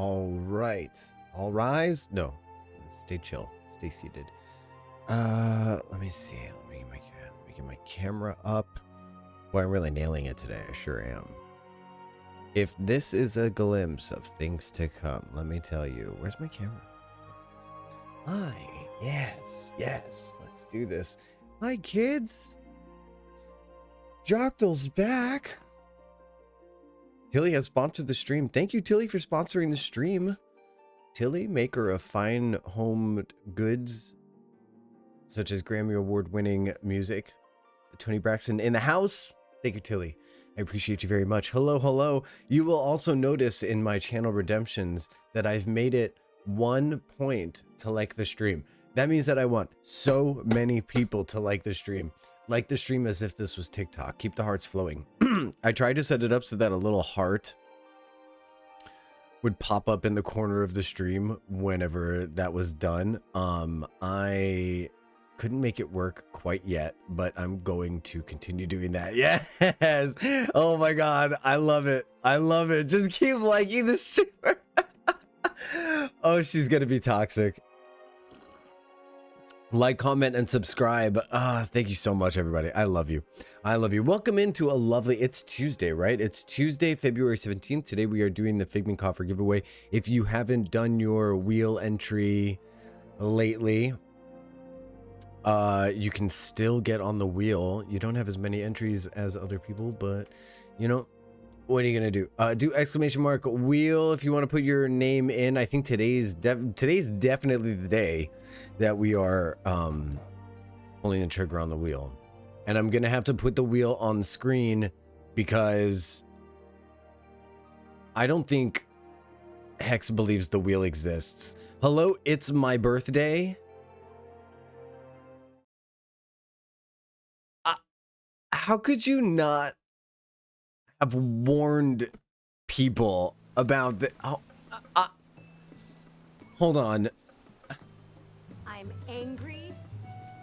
All right. All rise. No, stay chill. Stay seated. Let me see. Let me get my camera up. Boy, I'm really nailing it today. I sure am. If this is a glimpse of things to come, let me tell you. Where's my camera? Hi. Yes. Let's do this. Hi, kids. Joctol's back. Tilly has sponsored the stream. Thank you, Tilly, for sponsoring the stream. Tilly, maker of fine home goods, such as Grammy Award-winning music. Tony Braxton in the house. Thank you, Tilly. I appreciate you very much. Hello. You will also notice in my channel redemptions that I've made it 1 point to like the stream. That means that I want so many people to like the stream. Like the stream as if this was TikTok. Keep the hearts flowing. I tried to set it up so that a little heart would pop up in the corner of the stream whenever that was done. I couldn't make it work quite yet, but I'm going to continue doing that. Yes. Oh my God. I love it. Just keep liking the streamer. Oh, she's going to be toxic. Like, comment, and subscribe. Thank you so much, everybody. I love you. Welcome into a lovely, it's Tuesday, right? It's Tuesday, February 17th. Today we are doing the Figment Coffer giveaway. If you haven't done your wheel entry lately, you can still get on the wheel. You don't have as many entries as other people, but you know, what are you gonna do? Do exclamation mark wheel if you want to put your name in. I think today's definitely the day that we are pulling the trigger on the wheel, and I'm gonna have to put the wheel on the screen because I don't think Hex believes the wheel exists. Hello, it's my birthday. How could you not have warned people about the hold on. I'm angry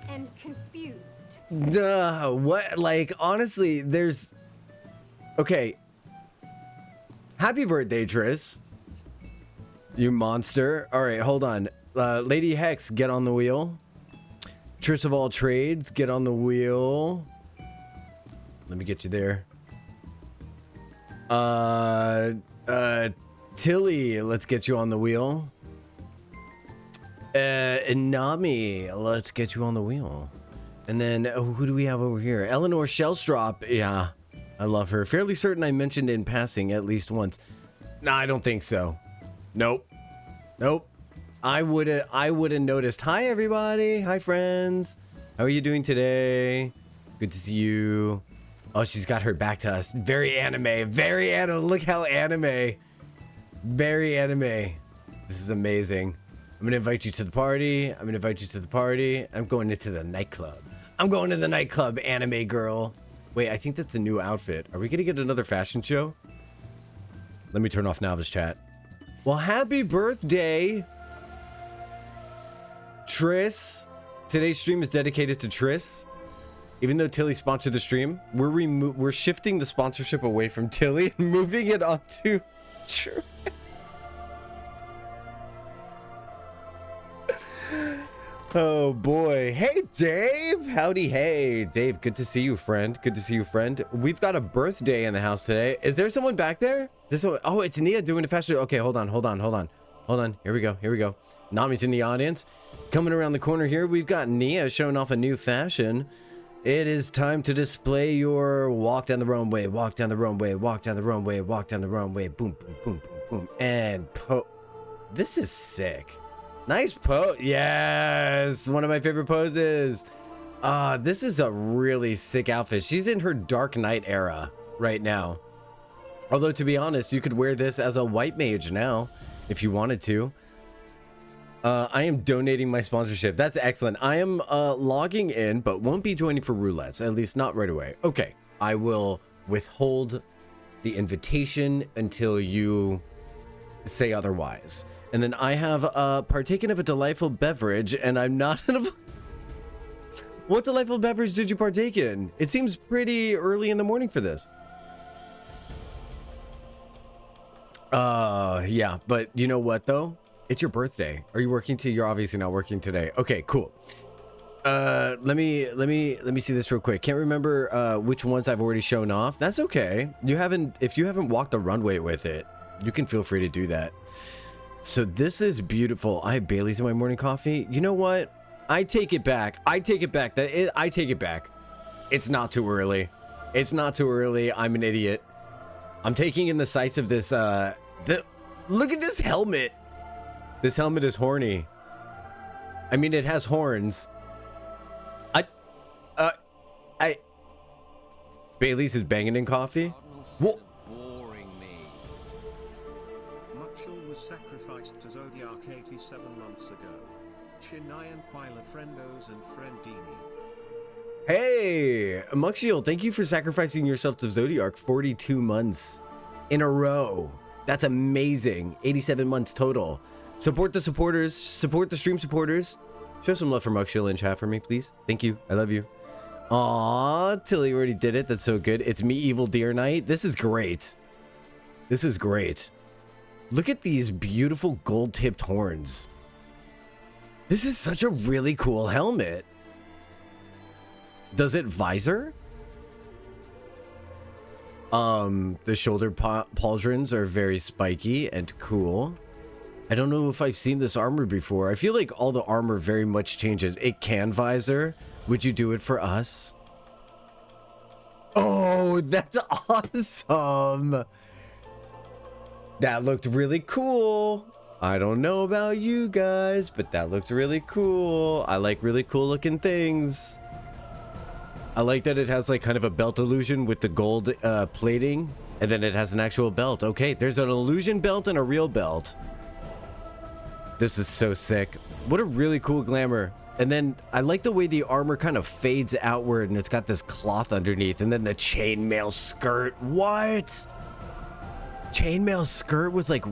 and confused. What? Like, honestly, there's... Okay. Happy birthday, Triss. You monster. All right, hold on. Lady Hex, get on the wheel. Triss of all trades, get on the wheel. Let me get you there. Tilly, let's get you on the wheel. Nami, let's get you on the wheel. And then who do we have over here? Eleanor Shellstrop. Yeah, I love her. Fairly certain I mentioned in passing at least once. No, I don't think so. Nope. I would have noticed. Hi everybody. Hi friends. How are you doing today? Good to see you. Oh, she's got her back to us. Very anime. Look how anime. Very anime. This is amazing. I'm gonna invite you to the party. I'm going into the nightclub. I'm going to the nightclub, anime girl. Wait, I think that's a new outfit. Are we gonna get another fashion show? Let me turn off Nava's chat. Well, happy birthday, Triss. Today's stream is dedicated to Triss. Even though Tilly sponsored the stream, we're shifting the sponsorship away from Tilly and moving it onto Triss. Oh boy. Hey Dave. Howdy. Hey Dave, good to see you, friend. We've got a birthday in the house today. Is there someone back there? Oh, it's Nia doing a fashion. Okay, hold on. Here we go. Nami's in the audience. Coming around the corner here, we've got Nia showing off a new fashion. It is time to display your walk down the runway, boom, and this is sick. Nice pose. Yes, one of my favorite poses. This is a really sick outfit. She's in her Dark Knight era right now. Although, to be honest, you could wear this as a white mage now if you wanted to. I am donating my sponsorship. That's excellent. I am logging in, but won't be joining for Roulettes, at least not right away. Okay, I will withhold the invitation until you say otherwise. And then I have partaken of a delightful beverage, and I'm not in a... What delightful beverage did you partake in? It seems pretty early in the morning for this. Yeah, but you know what though? It's your birthday. Are you working today? You're obviously not working today. Okay, cool. Let me see this real quick. Can't remember which ones I've already shown off. That's okay. If you haven't walked the runway with it, you can feel free to do that. So this is beautiful. I have Bailey's in my morning coffee. You know what? I take it back. I take it back. I take it back. It's not too early. It's not too early. I'm an idiot. I'm taking in the sights of this. Look at this helmet. This helmet is horny. I mean, it has horns. Bailey's is banging in coffee. Whoa. Muxel was sacrificed to Zodiac 87 months ago. Chinayan Quila Friendos and Friendini. Hey, Muxiel, thank you for sacrificing yourself to Zodiac 42 months in a row. That's amazing. 87 months total. Support the supporters. Support the stream supporters. Show some love for Muxiel in chat for me, please. Thank you. I love you. Aw, Tilly already did it. That's so good. It's me, Evil Deer Knight. This is great. This is great. Look at these beautiful gold-tipped horns. This is such a really cool helmet. Does it visor? The shoulder pauldrons are very spiky and cool. I don't know if I've seen this armor before. I feel like all the armor very much changes. It can visor. Would you do it for us? Oh, that's awesome. That looked really cool. I don't know about you guys, but that looked really cool. I like really cool looking things. I like that it has like kind of a belt illusion with the gold plating, and then it has an actual belt. Okay, there's an illusion belt and a real belt. This is so sick. What a really cool glamour. And then I like the way the armor kind of fades outward and it's got this cloth underneath, and then the chainmail skirt. What? Chainmail skirt with like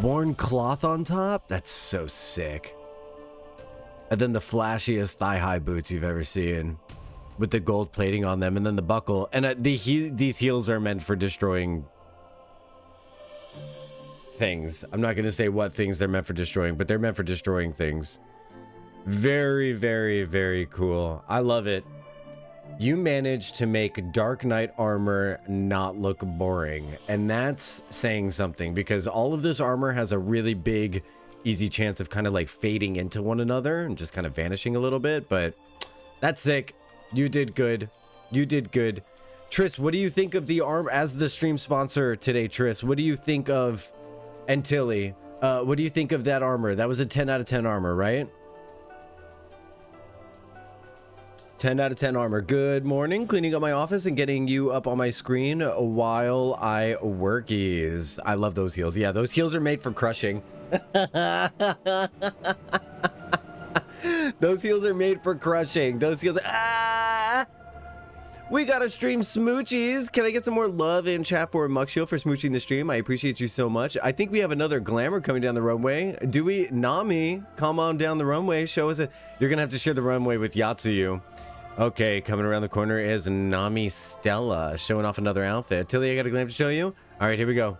worn cloth on top? That's so sick. And then the flashiest thigh-high boots you've ever seen with the gold plating on them, and then the buckle. And these heels are meant for destroying things. I'm not going to say what things they're meant for destroying, but they're meant for destroying things. Very, very, very cool. I love it. You managed to make Dark Knight armor not look boring, and that's saying something, because all of this armor has a really big, easy chance of kind of like fading into one another and just kind of vanishing a little bit, but that's sick. You did good. You did good. Triss, what do you think of the arm as the stream sponsor today, Triss? What do you think of, and Tilly, what do you think of that armor? That was a 10 out of 10 armor, right? 10 out of 10 armor. Good morning. Cleaning up my office and getting you up on my screen while I workies. I love those heels. Yeah, those heels are made for crushing. Those heels are made for crushing. Those heels. Ah! We gotta stream smoochies. Can I get some more love in chat for Muxiel for smooching the stream? I appreciate you so much. I think we have another glamour coming down the runway. Do we? Nami, come on down the runway. Show us it. You're gonna have to share the runway with Yatsuyu. Okay, coming around the corner is Nami Stella, showing off another outfit. Tilly, I got a glimpse to show you. All right, here we go.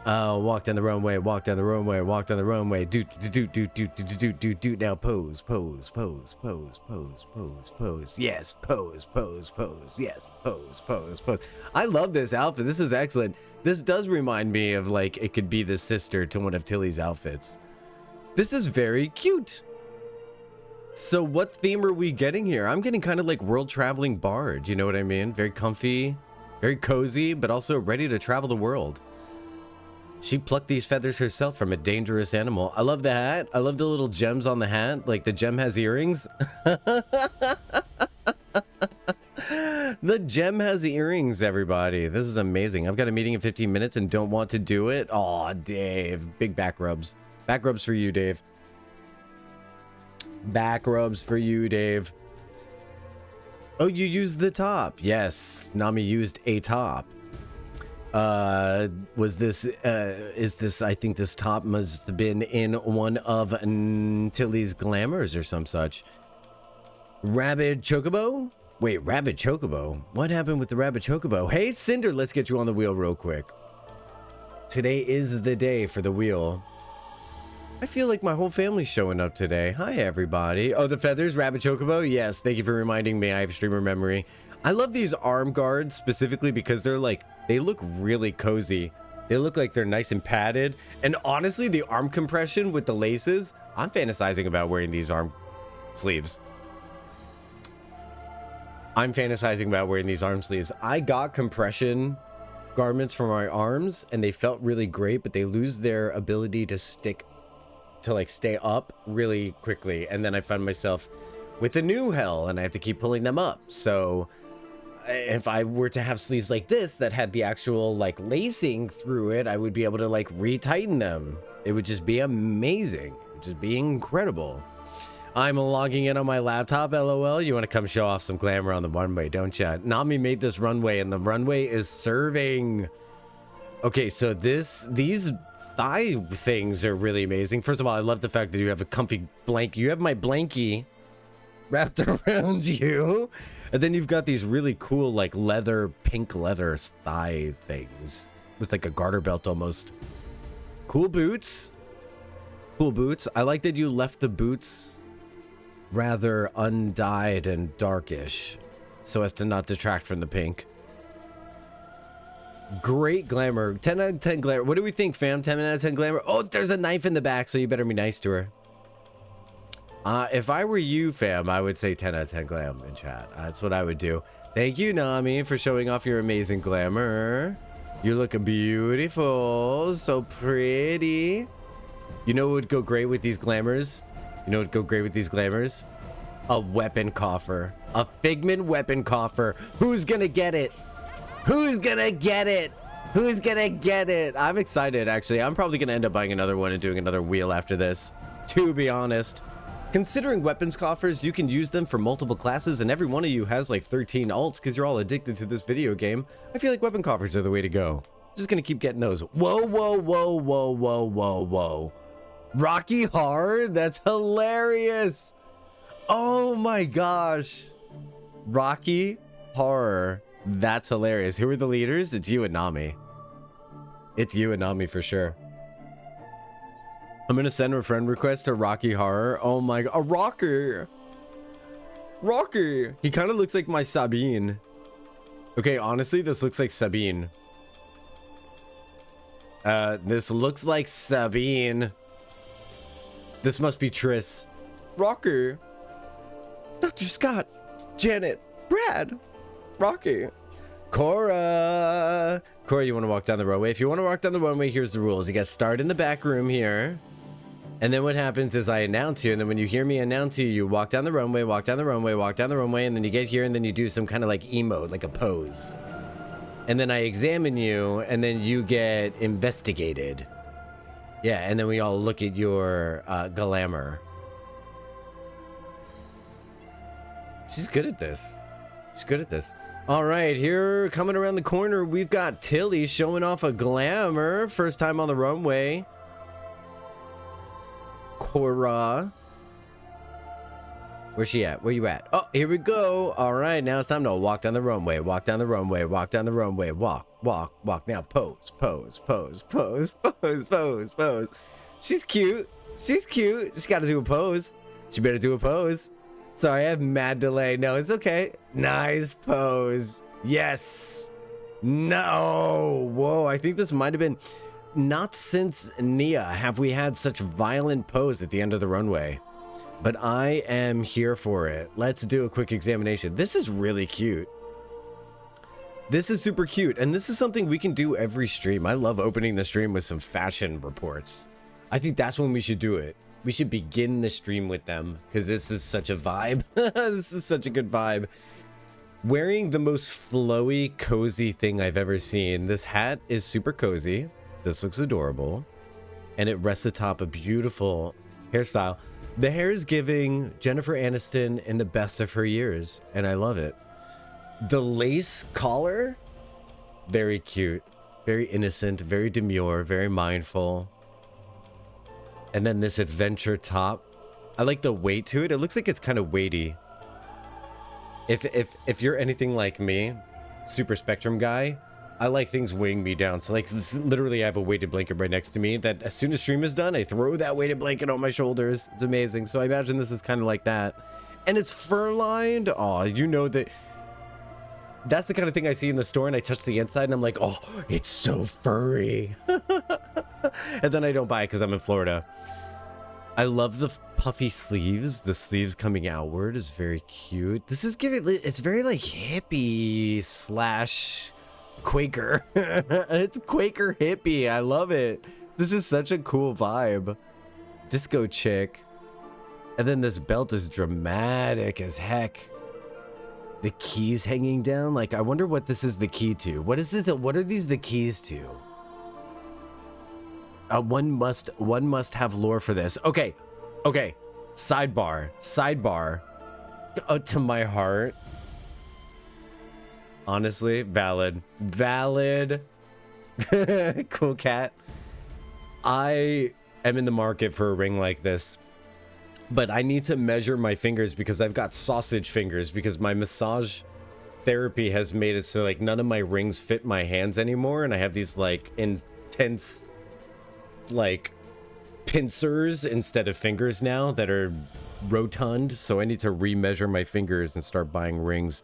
Walk down the runway, walk down the runway, walk down the runway. Do. Now pose, pose, pose, pose, pose, pose, pose. Yes, pose, pose, pose. Yes, pose, pose, pose. I love this outfit. This is excellent. This does remind me of like it could be the sister to one of Tilly's outfits. This is very cute. So what theme are we getting here? I'm getting kind of like world traveling bard. You know what I mean? Very comfy, very cozy, but also ready to travel the world. She plucked these feathers herself from a dangerous animal. I love the hat. I love the little gems on the hat. Like the gem has earrings. The gem has earrings, everybody. This is amazing. I've got a meeting in 15 minutes and don't want to do it. Aw, Dave. Big back rubs. Back rubs for you, Dave. Back rubs for you, Dave. Oh, you used the top. Yes, Nami used a top. Was this, is this, I think this top must have been in one of Tilly's glamours or some such. Rabid Chocobo? Wait, Rabid Chocobo? What happened with the Rabid Chocobo? Hey, Cinder, let's get you on the wheel real quick. Today is the day for the wheel. I feel like my whole family's showing up today. Hi, everybody. Oh, the feathers, Rabbit Chocobo? Yes, thank you for reminding me. I have streamer memory. I love these arm guards specifically because they're like, they look really cozy. They look like they're nice and padded. And honestly, the arm compression with the laces, I'm fantasizing about wearing these arm sleeves. I'm fantasizing about wearing these arm sleeves. I got compression garments for my arms and they felt really great, but they lose their ability to stick, to like stay up really quickly. And then I found myself with a new hell and I have to keep pulling them up. So if I were to have sleeves like this that had the actual like lacing through it, I would be able to like retighten them. It would just be amazing. It would just be incredible. I'm logging in on my laptop, LOL. You want to come show off some glamour on the runway, don't you? Nami made this runway and the runway is serving. Okay, so these thigh things are really amazing. First of all, I love the fact that you have a comfy blanket. You have my blankie wrapped around you. And then you've got these really cool like leather, pink leather thigh things with like a garter belt almost. Cool boots. Cool boots. I like that you left the boots rather undyed and darkish so as to not detract from the pink. Great glamour. 10 out of 10 glamour. What do we think, fam? 10 out of 10 glamour. Oh, there's a knife in the back, so you better be nice to her. If I were you, fam, I would say 10 out of 10 glam in chat. That's what I would do. Thank you, Nami, for showing off your amazing glamour. You look beautiful. So pretty. You know what would go great with these glamours? You know what would go great with these glamours? A weapon coffer. A Figment weapon coffer. Who's gonna get it? Who's gonna get it? Who's gonna get it? I'm excited, actually. I'm probably gonna end up buying another one and doing another wheel after this, to be honest. Considering weapons coffers, you can use them for multiple classes, and every one of you has like 13 alts because you're all addicted to this video game. I feel like weapon coffers are the way to go. Just gonna keep getting those. Whoa, whoa, whoa, whoa, whoa, whoa, whoa. Rocky Horror? That's hilarious. Oh my gosh. Rocky Horror. That's hilarious. Who are the leaders? It's you and Nami. It's you and Nami for sure. I'm gonna send a friend request to Rocky Horror. Oh my god. A rocker. Rocker. He kind of looks like my Sabine. Okay, honestly, this looks like Sabine. This looks like Sabine. This must be Triss. Rocker. Dr. Scott. Janet. Brad. Rocky. Cora. Cora, you want to walk down the runway? If you want to walk down the runway, here's the rules. You got to start in the back room here. And then what happens is I announce you, and then when you hear me announce you, you walk down the runway, walk down the runway, walk down the runway, and then you get here, and then you do some kind of like emote, like a pose. And then I examine you, and then you get investigated. Yeah, and then we all look at your glamour. She's good at this. She's good at this. All right, here coming around the corner, we've got Tilly showing off a glamour. First time on the runway. Cora. Where's she at? Where you at? Oh, here we go. All right, now it's time to walk down the runway. Walk down the runway. Walk down the runway. Walk, walk, walk. Now pose, pose, pose, pose, pose, pose, pose. She's cute. She's cute. She got to do a pose. She better do a pose. Sorry, I have mad delay. No, it's okay. Nice pose. Yes. No. Whoa, I think this might have been... Not since Nia have we had such violent pose at the end of the runway. But I am here for it. Let's do a quick examination. This is really cute. This is super cute. And this is something we can do every stream. I love opening the stream with some fashion reports. I think that's when we should do it. We should begin the stream with them because this is such a vibe. This is such a good vibe. Wearing the most flowy, cozy thing I've ever seen. This hat is super cozy. This looks adorable. And it rests atop a beautiful hairstyle. The hair is giving Jennifer Aniston in the best of her years. And I love it. The lace collar, very cute. Very innocent, very demure, very mindful. And then this adventure top. I like the weight to it. It looks like it's kind of weighty. If you're anything like me, super spectrum guy, I like things weighing me down. So like literally I have a weighted blanket right next to me that as soon as stream is done, I throw that weighted blanket on my shoulders. It's amazing. So I imagine this is kind of like that. And it's fur lined. Oh, you know that. That's the kind of thing I see in the store and I touch the inside and I'm like, oh, it's so furry. And then I don't buy it because I'm in Florida. I love the puffy sleeves. The sleeves coming outward is very cute. This is giving, it's very like hippie slash Quaker. It's Quaker hippie. I love it. This is such a cool vibe. Disco chick. And then this belt is dramatic as heck. The keys hanging down. Like, I wonder what this is the key to. What is this? What are these the keys to? One must have lore for this. Okay. Okay. Sidebar. To my heart. Honestly, valid. Cool cat. I am in the market for a ring like this. But I need to measure my fingers because I've got sausage fingers because my massage therapy has made it so like none of my rings fit my hands anymore. And I have these like intense like pincers instead of fingers now that are rotund. So I need to remeasure my fingers and start buying rings.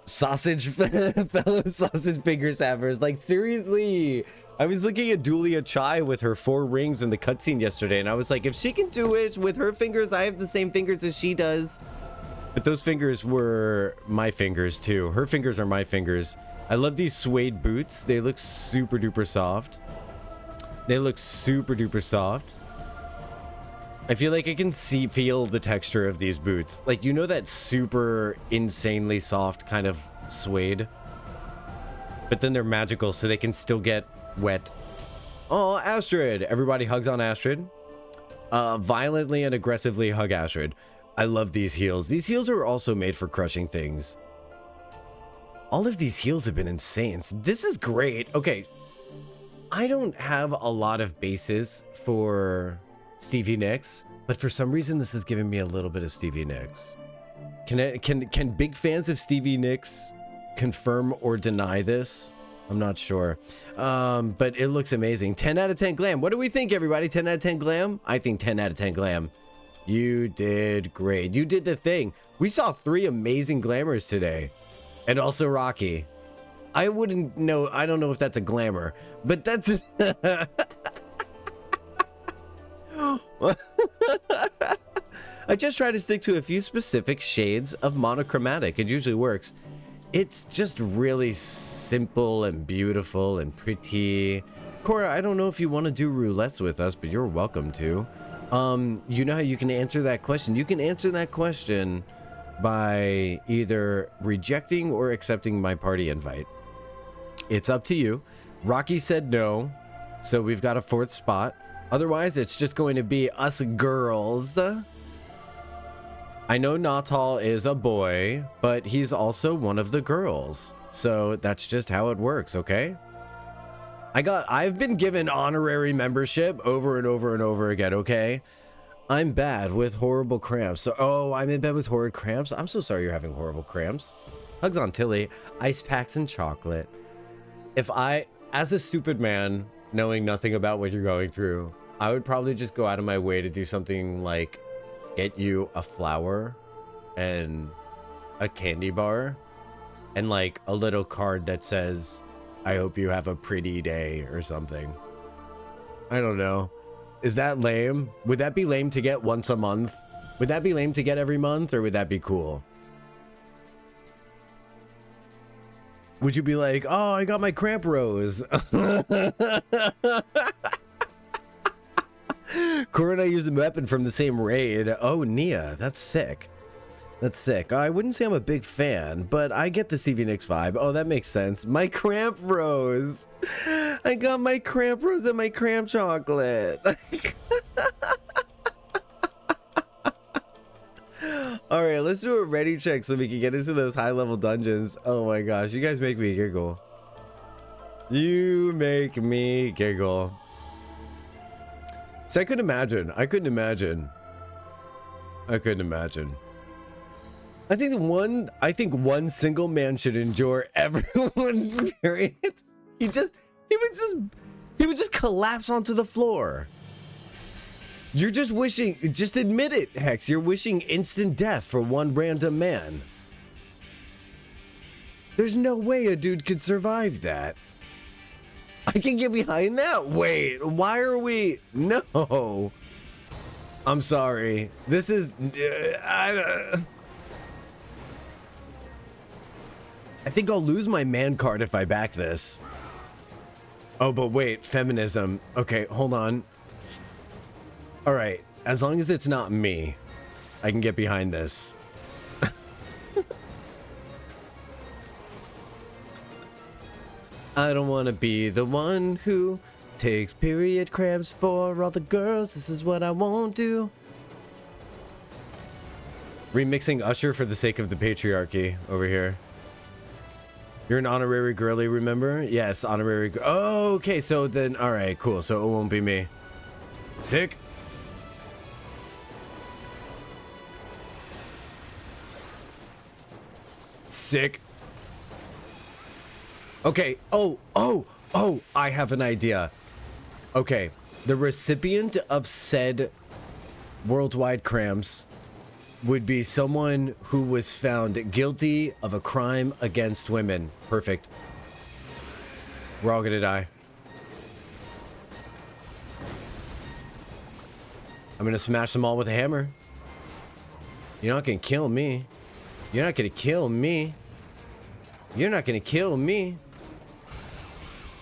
Fellow sausage finger savers, like seriously. I was looking at Julia Chai with her 4 rings in the cutscene yesterday, and I was like, if she can do it with her fingers, I have the same fingers as she does. But those fingers were my fingers too. Her fingers are my fingers. I love these suede boots. They look super duper soft. I feel like I can feel the texture of these boots. Like, you know that super insanely soft kind of suede? But then they're magical, so they can still get wet. Oh, Astrid. Everybody hugs on Astrid. Violently and aggressively hug Astrid. I love these heels. These heels are also made for crushing things. All of these heels have been insane. This is great. Okay. I don't have a lot of bases for Stevie Nicks, but for some reason this is giving me a little bit of Stevie Nicks. Can big fans of Stevie Nicks confirm or deny this? I'm not sure. But it looks amazing. 10 out of 10 glam. What do we think, everybody? 10 out of 10 glam? I think 10 out of 10 glam. You did great. You did the thing. We saw 3 amazing glamours today. And also Rocky. I wouldn't know. I don't know if that's a glamour, but that's... I just try to stick to a few specific shades of monochromatic. It usually works. It's just really simple and beautiful and pretty. Cora, I don't know if you want to do roulettes with us, but you're welcome to. You know how you can answer that question? You can answer that question by either rejecting or accepting my party invite. It's up to you. Rocky said no, so we've got a 4th spot. Otherwise, it's just going to be us girls. I know Natal is a boy, but he's also one of the girls. So that's just how it works, okay? I've been given honorary membership over and over and over again, okay? I'm bad with horrible cramps. So, oh, I'm in bed with horrid cramps. I'm so sorry you're having horrible cramps. Hugs on Tilly. Ice packs and chocolate. If I, as a stupid man, knowing nothing about what you're going through, I would probably just go out of my way to do something like get you a flower and a candy bar and like a little card that says, I hope you have a pretty day or something. I don't know. Is that lame? Would that be lame to get once a month? Would that be lame to get every month, or would that be cool? Would you be like, oh, I got my cramp rose. Cora and I use a weapon from the same raid. Oh, Nia, that's sick. That's sick. I wouldn't say I'm a big fan, but I get the Stevie Nicks vibe. Oh, that makes sense. My cramp rose. I got my cramp rose and my cramp chocolate. All right, let's do a ready check so we can get into those high-level dungeons. Oh my gosh, you guys make me giggle. You make me giggle. So I couldn't imagine. I think one single man should endure everyone's period. He would just collapse onto the floor. You're just wishing, just admit it, Hex. You're wishing instant death for one random man. There's no way a dude could survive that. I can get behind that. Wait, why are we? No. I'm sorry. This is, I think I'll lose my man card if I back this. Oh, but wait, feminism. Okay, hold on. All right, as long as it's not me, I can get behind this. I don't want to be the one who takes period cramps for all the girls. This is what I won't do. Remixing Usher for the sake of the patriarchy over here. You're an honorary girly, remember? Yes, honorary. Oh, okay, so then, all right, cool. So it won't be me. Sick. Sick. Okay. Oh, I have an idea. Okay. The recipient of said worldwide cramps would be someone who was found guilty of a crime against women. Perfect. We're all gonna die. I'm gonna smash them all with a hammer. You're not gonna kill me. You're not gonna kill me. You're not gonna kill me.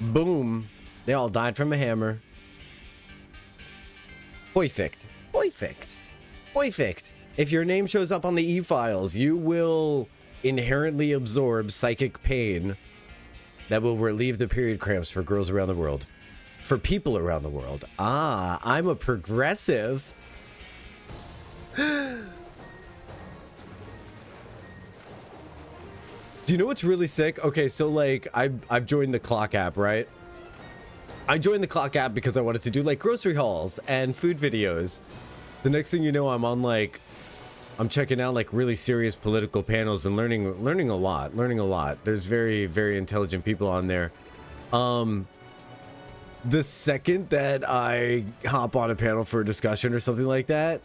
Boom. They all died from a hammer. Perfect. Perfect. Perfect. If your name shows up on the e-files, you will inherently absorb psychic pain that will relieve the period cramps for girls around the world. For people around the world. Ah, I'm a progressive. Do you know what's really sick? Okay, so like I've joined the clock app, right? I joined the clock app because I wanted to do like grocery hauls and food videos. The next thing you know, I'm checking out like really serious political panels and learning a lot. There's very, very intelligent people on there. The second that I hop on a panel for a discussion or something like that,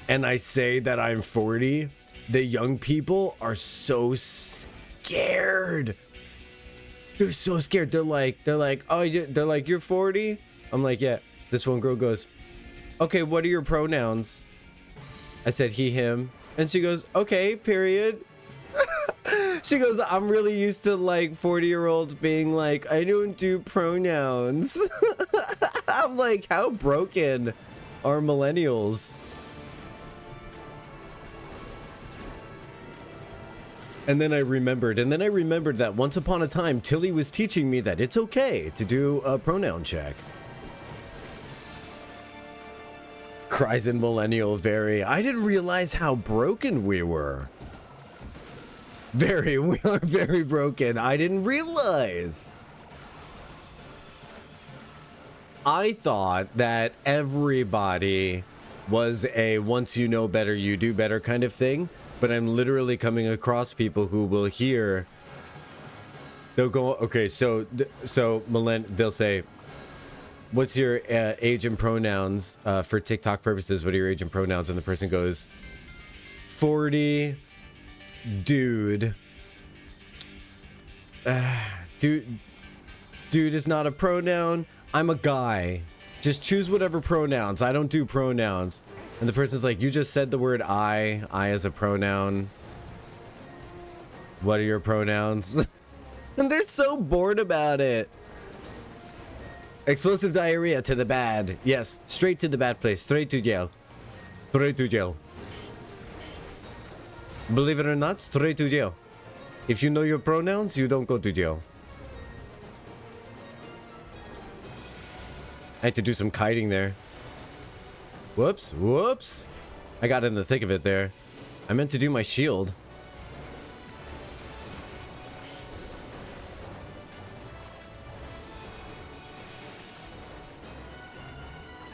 and I say that I'm 40, the young people are so scared. They're so scared. They're like, oh, they're like, you're 40? I'm like, yeah. This one girl goes, okay, what are your pronouns? I said he, him. And she goes, okay, period. She goes, I'm really used to like 40-year-olds being like, I don't do pronouns. I'm like, how broken are millennials? And then I remembered that once upon a time, Tilly was teaching me that it's okay to do a pronoun check. Cries in millennial very. I didn't realize how broken we were. We are very broken. I didn't realize. I thought that everybody was a once you know better, you do better kind of thing. But I'm literally coming across people who will hear. They'll go, okay, so they'll say, what's your age and pronouns for TikTok purposes? What are your age and pronouns? And the person goes, 40, dude. Dude is not a pronoun. I'm a guy. Just choose whatever pronouns. I don't do pronouns. And the person's like, you just said the word I as a pronoun. What are your pronouns? And they're so bored about it. Explosive diarrhea to the bad. Yes, straight to the bad place. Straight to jail. Straight to jail. Believe it or not, straight to jail. If you know your pronouns, you don't go to jail. I had to do some kiting there. Whoops. I got in the thick of it there. I meant to do my shield.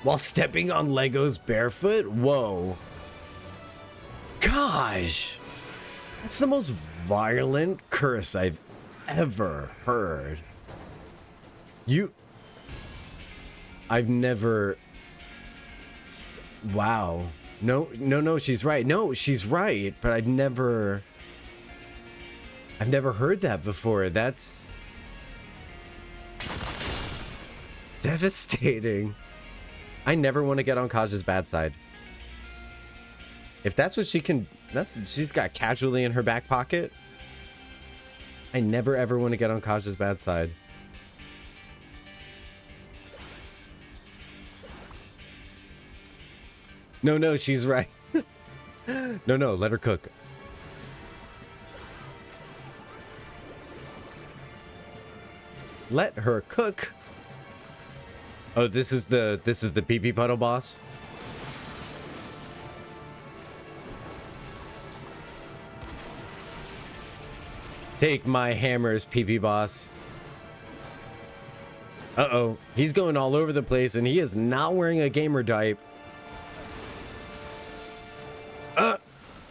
While stepping on Legos barefoot? Whoa. Gosh. That's the most violent curse I've ever heard. I've never... Wow. No, she's right. No, she's right, but I've never heard that before. That's devastating. I never want to get on Kaj's bad side. If that's what she's got casually in her back pocket. I never ever want to get on Kaj's bad side. No, she's right. No, let her cook. Let her cook. Oh, this is the pee-pee puddle boss. Take my hammers, pee-pee boss. Uh-oh, he's going all over the place and he is not wearing a gamer diaper.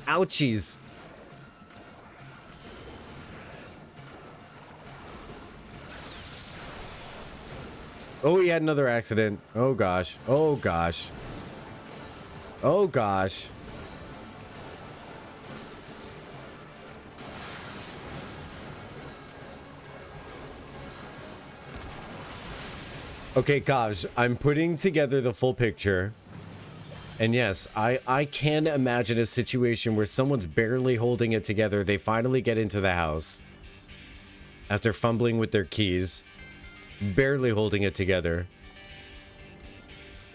Ouchies. Oh, he had another accident. Oh gosh. Oh gosh. Oh gosh. Okay, Kaj, I'm putting together the full picture. And yes, I can imagine a situation where someone's barely holding it together. They finally get into the house after fumbling with their keys, barely holding it together.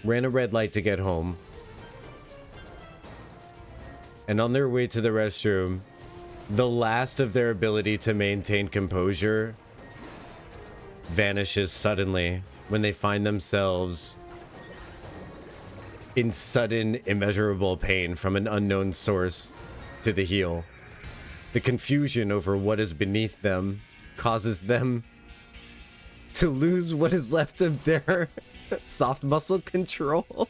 Ran a red light to get home. And on their way to the restroom, the last of their ability to maintain composure vanishes suddenly when they find themselves in sudden, immeasurable pain from an unknown source to the heel. The confusion over what is beneath them causes them to lose what is left of their soft muscle control.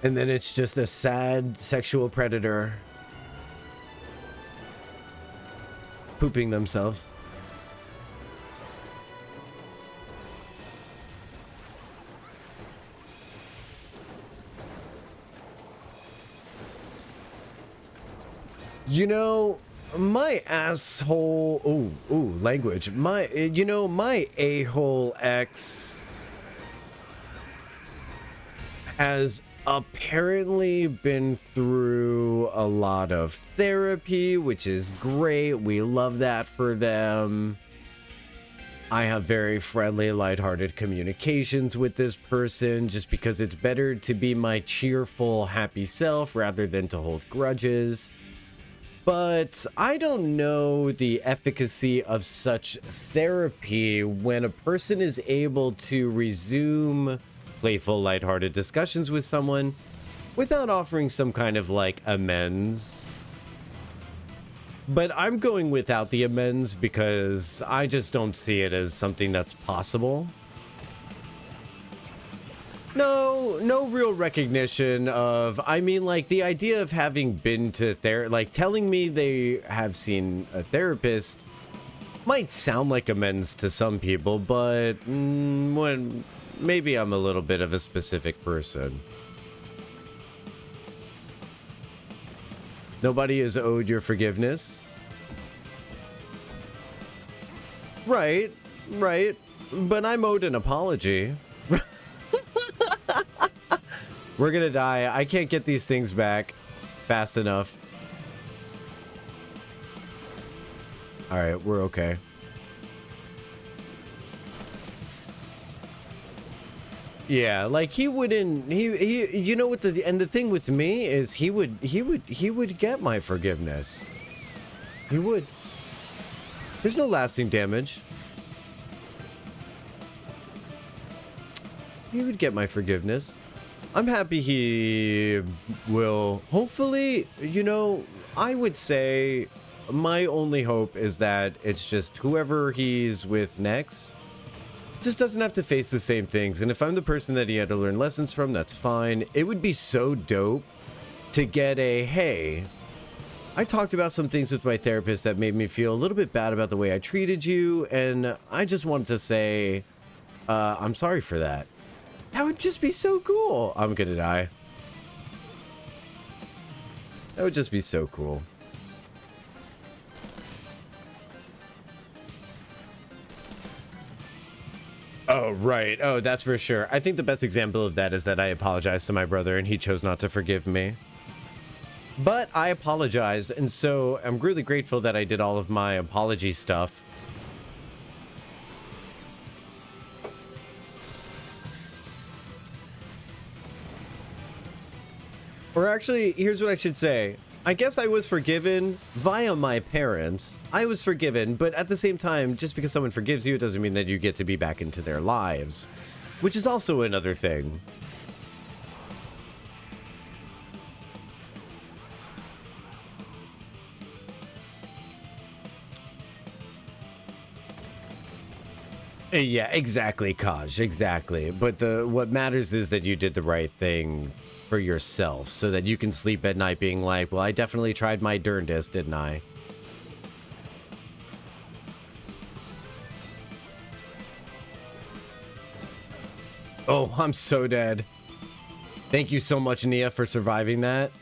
And then it's just a sad sexual predator pooping themselves. You know, my asshole... Ooh, language. My a-hole ex has apparently been through a lot of therapy, which is great. We love that for them. I have very friendly, lighthearted communications with this person just because it's better to be my cheerful, happy self rather than to hold grudges. But I don't know the efficacy of such therapy when a person is able to resume playful, lighthearted discussions with someone without offering some kind of like amends. But I'm going without the amends because I just don't see it as something that's possible. No real recognition of, I mean, like the idea of having been to therapy, like telling me they have seen a therapist might sound like amends to some people, but when maybe I'm a little bit of a specific person. Nobody is owed your forgiveness. Right. But I'm owed an apology. We're gonna die. I can't get these things back fast enough. All right, we're okay. Yeah, like he wouldn't. He. You know what? The thing with me is he would get my forgiveness. He would. There's no lasting damage. He would get my forgiveness. I'm happy he will. Hopefully, you know, I would say my only hope is that it's just whoever he's with next just doesn't have to face the same things. And if I'm the person that he had to learn lessons from, that's fine. It would be so dope to get a, hey, I talked about some things with my therapist that made me feel a little bit bad about the way I treated you, and I just wanted to say, I'm sorry for that. That would just be so cool. I'm gonna die. That would just be so cool. Oh, right. Oh, that's for sure. I think the best example of that is that I apologized to my brother and he chose not to forgive me. But I apologized, and so I'm really grateful that I did all of my apology stuff. Or actually, here's what I should say. I guess I was forgiven via my parents. I was forgiven, but at the same time, just because someone forgives you, it doesn't mean that you get to be back into their lives, which is also another thing. Yeah, exactly, Kaj, exactly. But what matters is that you did the right thing for yourself so that you can sleep at night being like, well, I definitely tried my darndest, didn't I? Oh, I'm so dead. Thank you so much, Nia, for surviving that.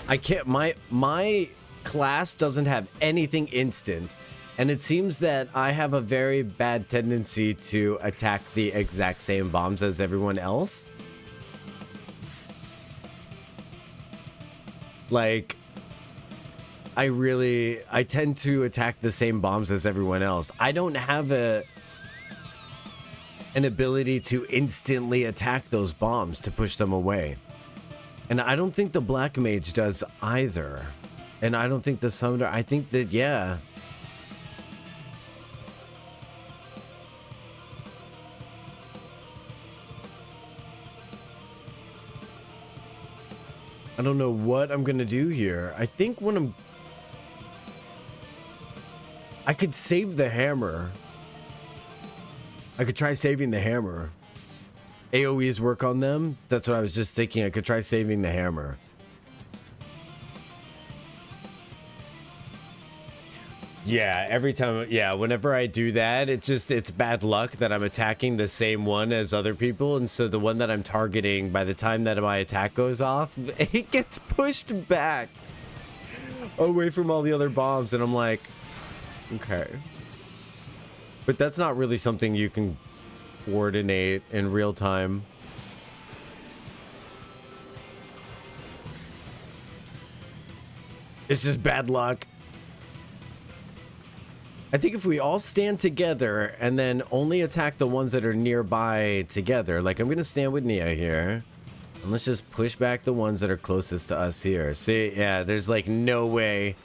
I can't, my class doesn't have anything instant. And it seems that I have a very bad tendency to attack the exact same bombs as everyone else. Like, I tend to attack the same bombs as everyone else. I don't have an ability to instantly attack those bombs to push them away. And I don't think the Black Mage does either. And I don't think the Summoner, I think that, yeah. I don't know what I'm gonna do here. I think when I could save the hammer. I could try saving the hammer. AoEs work on them. That's what I was just thinking. I could try saving the hammer. Yeah, every time, yeah, whenever I do that, it's bad luck that I'm attacking the same one as other people. And so the one that I'm targeting, by the time that my attack goes off, it gets pushed back away from all the other bombs. And I'm like, okay. But that's not really something you can coordinate in real time. It's just bad luck. I think if we all stand together and then only attack the ones that are nearby together, like I'm going to stand with Nia here. And let's just push back the ones that are closest to us here. See, yeah, there's like no way.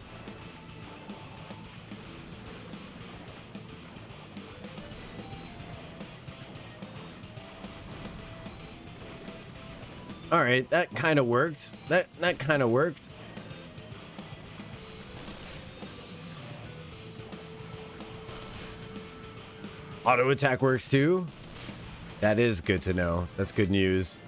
All right, that kind of worked. That kind of worked. Auto attack works too. That is good to know. That's good news.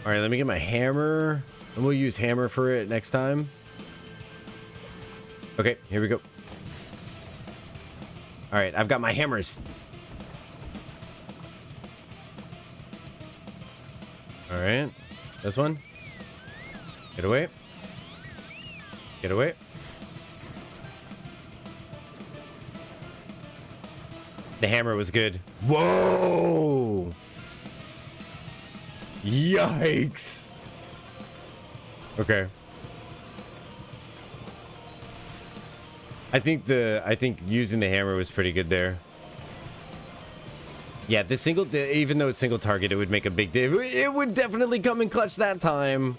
All right, let me get my hammer, and we'll use hammer for it next time. Okay, here we go. All right, I've got my hammers. All right, this one. Get away. Get away. The hammer was good. Whoa! Yikes! Okay. I think using the hammer was pretty good there. Yeah, the single, even though it's single target, it would make a big difference. It would definitely come in clutch that time.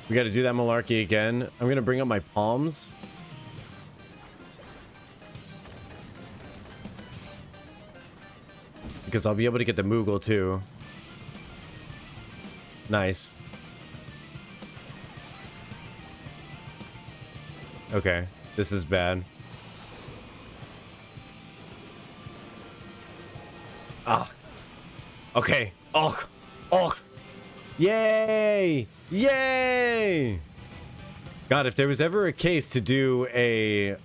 We got to do that malarkey again. I'm going to bring up my palms. because I'll be able to get the Moogle too. Nice. Okay, this is bad. Ah. Okay. Oh. Oh. Yay! Yay! God, if there was ever a case to do a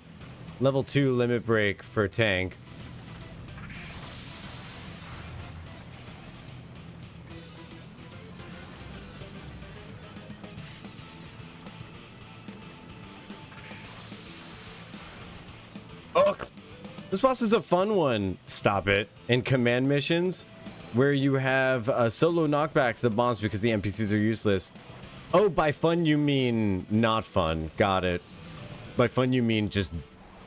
level 2 limit break for tank. Oh, this boss is a fun one. Stop it. In command missions, where you have solo knockbacks that bombs because the NPCs are useless. Oh, by fun you mean not fun. Got it. By fun you mean just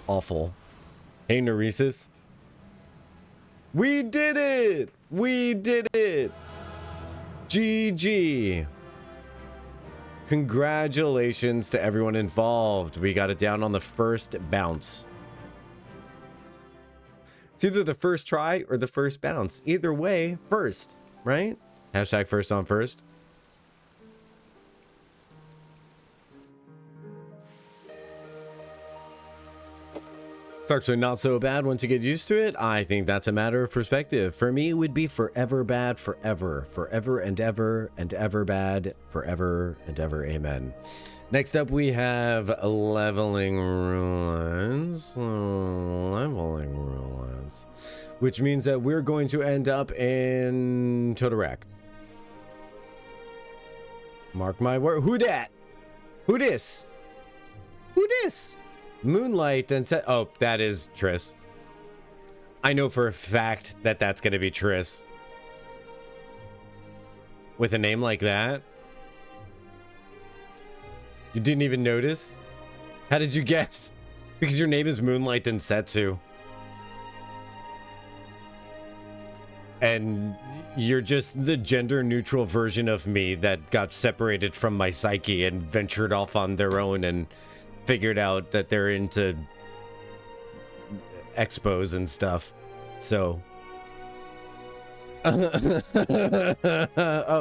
awful. Hey, Neresis. We did it! We did it! GG. Congratulations to everyone involved. We got it down on the first bounce. It's either the first try or the first bounce. Either way, first, right? Hashtag first on first. It's actually not so bad once you get used to it. I think that's a matter of perspective. For me, it would be forever bad, forever. Forever and ever bad, forever and ever. Amen. Next up, we have leveling roulettes. Leveling roulettes. Which means that we're going to end up in Totorak. Mark my word. Who dat? Who this? Who this? Moonlight and set. Oh, that is Triss. I know for a fact that that's going to be Triss. With a name like that. You didn't even notice? How did you guess? Because your name is Moonlight Densetsu. And you're just the gender neutral version of me that got separated from my psyche and ventured off on their own and figured out that they're into expos and stuff. So. Oh,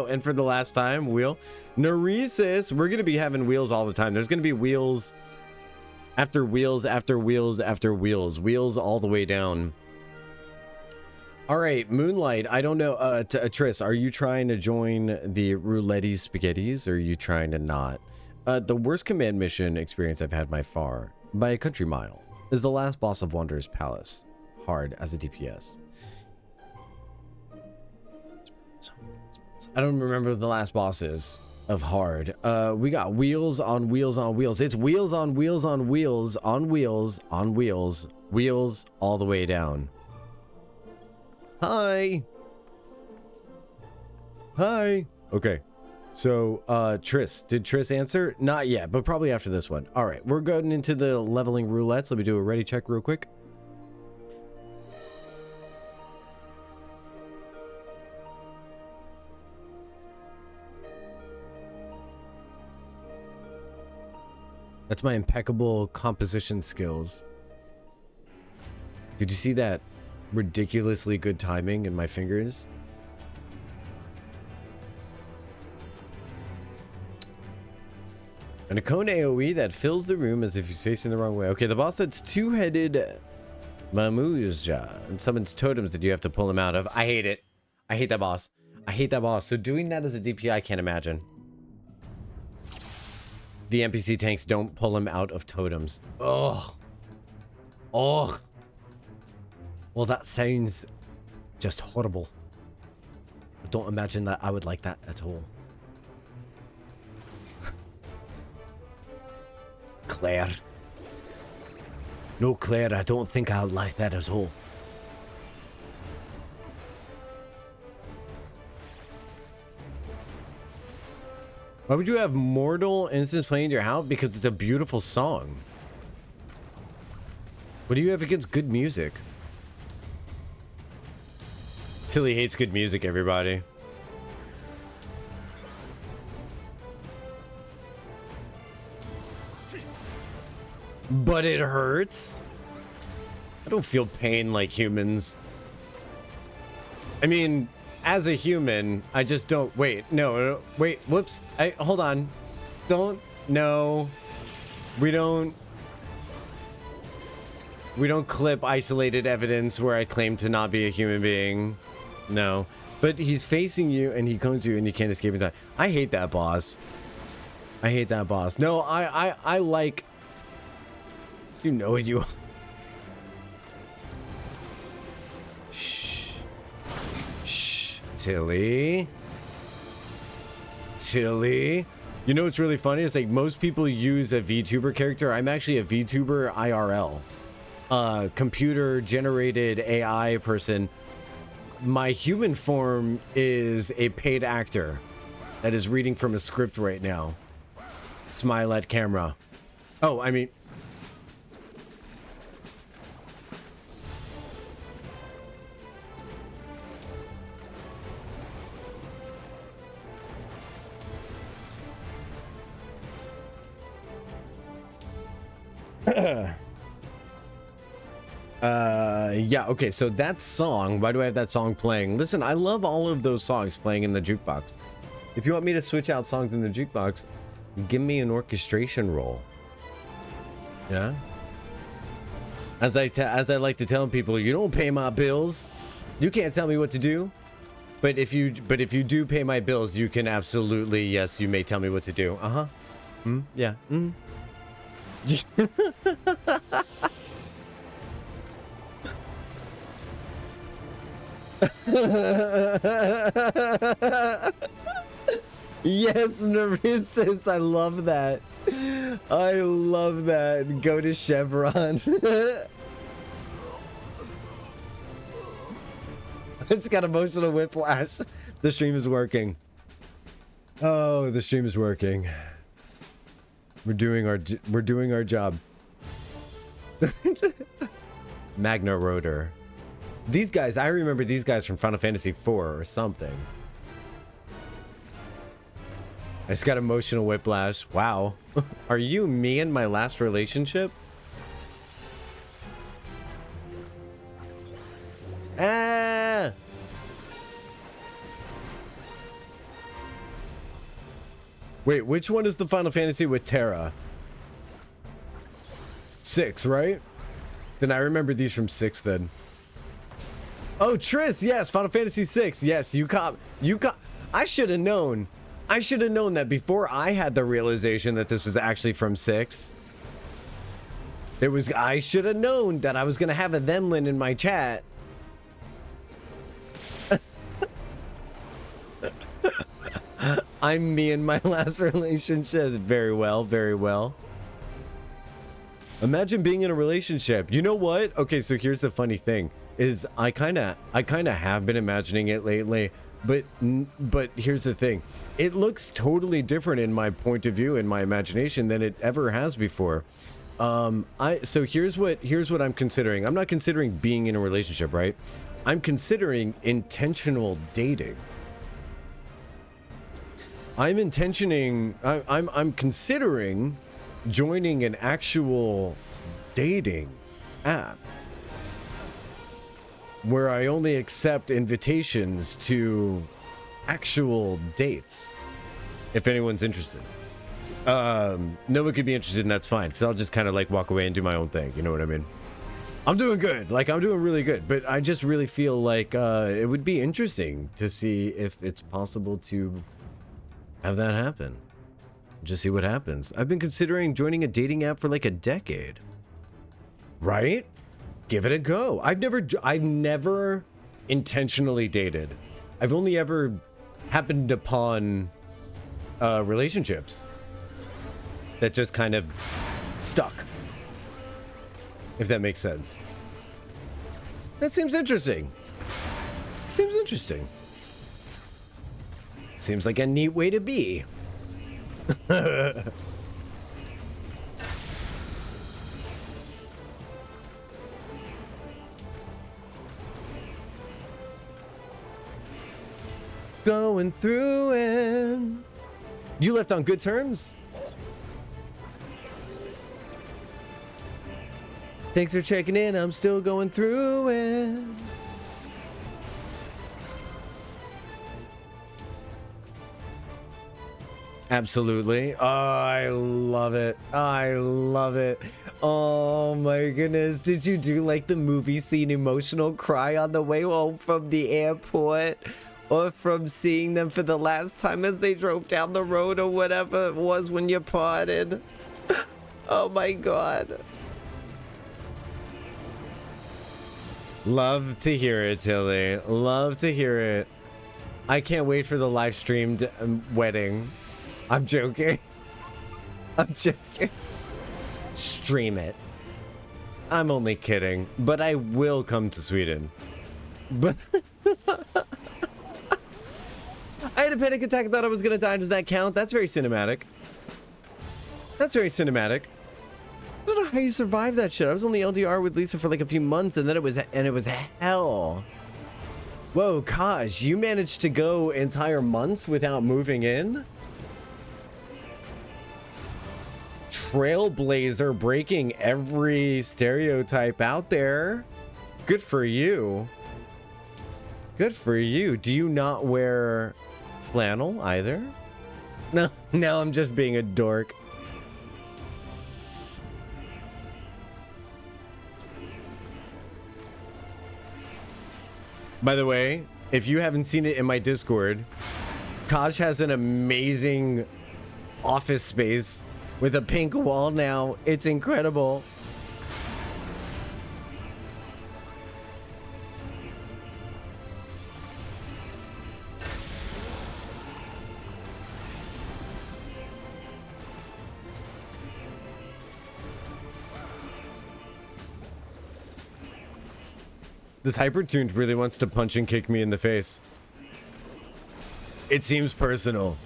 and for the last time, wheel. Neresis, we're going to be having wheels all the time. There's going to be wheels after wheels after wheels after wheels. Wheels all the way down. All right, Moonlight, I don't know. Triss, are you trying to join the Roulette Spaghettis or are you trying to not? The worst command mission experience I've had by far, by a country mile, is the last boss of Wanderer's Palace. Hard as a DPS. I don't remember what the last boss is of hard. We got wheels on wheels on wheels. It's wheels on wheels on wheels on wheels on wheels. Wheels all the way down. Hi. Hi. Okay. So, Triss. Did Triss answer? Not yet, but probably after this one. All right. We're going into the leveling roulettes. Let me do a ready check real quick. That's my impeccable composition skills. Did you see that ridiculously good timing in my fingers? And a cone AoE that fills the room as if he's facing the wrong way. Okay, the boss that's two-headed Mamuja and summons totems that you have to pull him out of. I hate it. I hate that boss. I hate that boss. So doing that as a DPI, I can't imagine. The NPC tanks don't pull him out of totems. Ugh. Ugh. Well, that sounds just horrible. I don't imagine that I would like that at all. Claire. No, Claire, I don't think I would like that at all. Why would you have Mortal Instance playing in your house? Because it's a beautiful song. What do you have against good music? Tilly hates good music, everybody. But it hurts. I don't feel pain like humans. I mean, as a human, I just don't. Wait, no, wait, whoops. Hold on. Don't. No. We don't clip isolated evidence where I claim to not be a human being. No. But he's facing you and he comes to you and you can't escape in time. I hate that boss. I hate that boss. No, I like... You know what you... Shh. Shh. Tilly. Tilly. You know what's really funny? It's like most people use a VTuber character. I'm actually a VTuber IRL. Computer generated AI person. My human form is a paid actor that is reading from a script right now. Smile at camera. Oh, I mean... yeah, okay, so that song, why do I have that song playing? Listen, I love all of those songs playing in the jukebox. If you want me to switch out songs in the jukebox, give me an orchestration role. Yeah? As I like to tell people, you don't pay my bills. You can't tell me what to do. But if you do pay my bills, you can absolutely, yes, you may tell me what to do. Uh-huh. Yeah. Yes, Neresis, I love that. I love that. Go to Chevron. It's got emotional whiplash. The stream is working. Oh, the stream is working. We're doing our job. Magna Rotor. These guys, I remember these guys from Final Fantasy IV or something. I just got emotional whiplash. Wow. Are you me in my last relationship? Ah! Wait, which one is the Final Fantasy with Terra? 6, right? Then I remember these from 6 then. Oh, Triss, yes, Final Fantasy 6. Yes, you caught. I should have known. I should have known that before I had the realization that this was actually from 6. I should have known that I was going to have a themlin in my chat. I'm me in my last relationship. Very well, very well. Imagine being in a relationship. You know what? Okay, so here's the funny thing. Is I kind of have been imagining it lately, but here's the thing. It looks totally different in my point of view, in my imagination, than it ever has before. So here's what I'm considering. I'm not considering being in a relationship, right? I'm considering intentional dating. I'm considering joining an actual dating app where I only accept invitations to actual dates. If anyone's interested. No one could be interested, and that's fine, because I'll just kind of like walk away and do my own thing. You know what I mean? I'm doing good. Like, I'm doing really good. But I just really feel like it would be interesting to see if it's possible to have that happen. Just see what happens. I've been considering joining a dating app for like a decade. Right? Give it a go. I've never intentionally dated. I've only ever happened upon relationships that just kind of stuck. If that makes sense. That seems interesting. Seems interesting. Seems like a neat way to be. Going through it. You left on good terms? Thanks for checking in. I'm still going through it. Absolutely. Oh, I love it. I love it. Oh my goodness. Did you do like the movie scene emotional cry on the way home from the airport? Or from seeing them for the last time as they drove down the road or whatever it was when you parted? Oh my god. Love to hear it, Tilly. Love to hear it. I can't wait for the live streamed wedding. I'm joking. I'm joking. Stream it. I'm only kidding, but I will come to Sweden. But I had a panic attack. I thought I was gonna die. Does that count? That's very cinematic. That's very cinematic. I don't know how you survived that shit. I was on the LDR with Lisa for like a few months, and then it was hell. Whoa, Kaj, you managed to go entire months without moving in? Trailblazer, breaking every stereotype out there. Good for you. Good for you. Do you not wear flannel either? No, now I'm just being a dork. By the way, if you haven't seen it in my Discord, Kaj has an amazing office space with a pink wall now. It's incredible. This hyper-tuned really wants to punch and kick me in the face. It seems personal.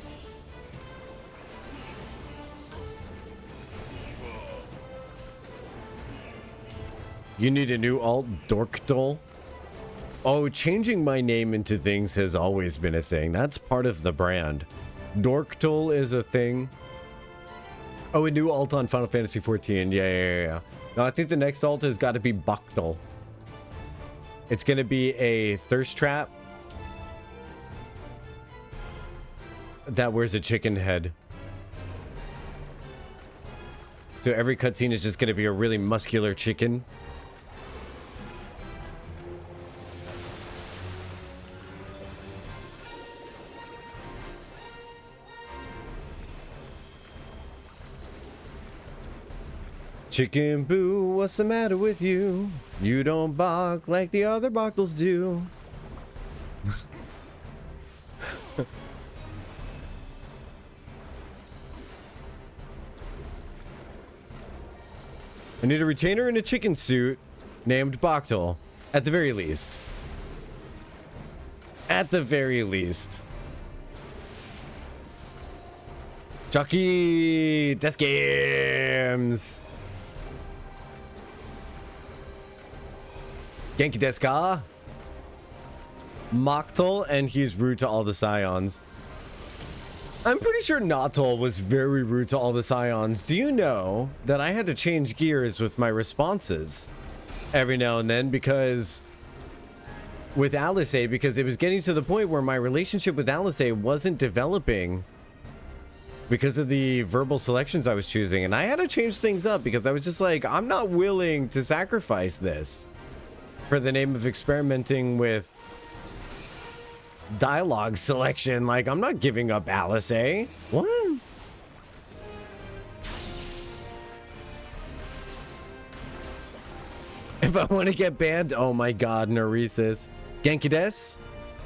You need a new alt, Dorkdol? Oh, changing my name into things has always been a thing. That's part of the brand. Dorkdol is a thing. Oh, a new alt on Final Fantasy XIV. Yeah. No, I think the next alt has got to be Bakdol. It's going to be a thirst trap that wears a chicken head. So every cutscene is just going to be a really muscular chicken. Chicken Boo, what's the matter with you? You don't bark like the other Barkles do. I need a retainer in a chicken suit named Baktel, at the very least. At the very least. Chucky, Desk Games. Genki desu ka? Moktal, and he's rude to all the Scions. I'm pretty sure Natal was very rude to all the Scions. Do you know that I had to change gears with my responses every now and then because with Alice, because it was getting to the point where my relationship with Alice wasn't developing because of the verbal selections I was choosing, and I had to change things up because I was just like, I'm not willing to sacrifice this for the name of experimenting with dialogue selection. Like, I'm not giving up Alice. What? If I want to get banned, oh my god, Narisis. Genki des?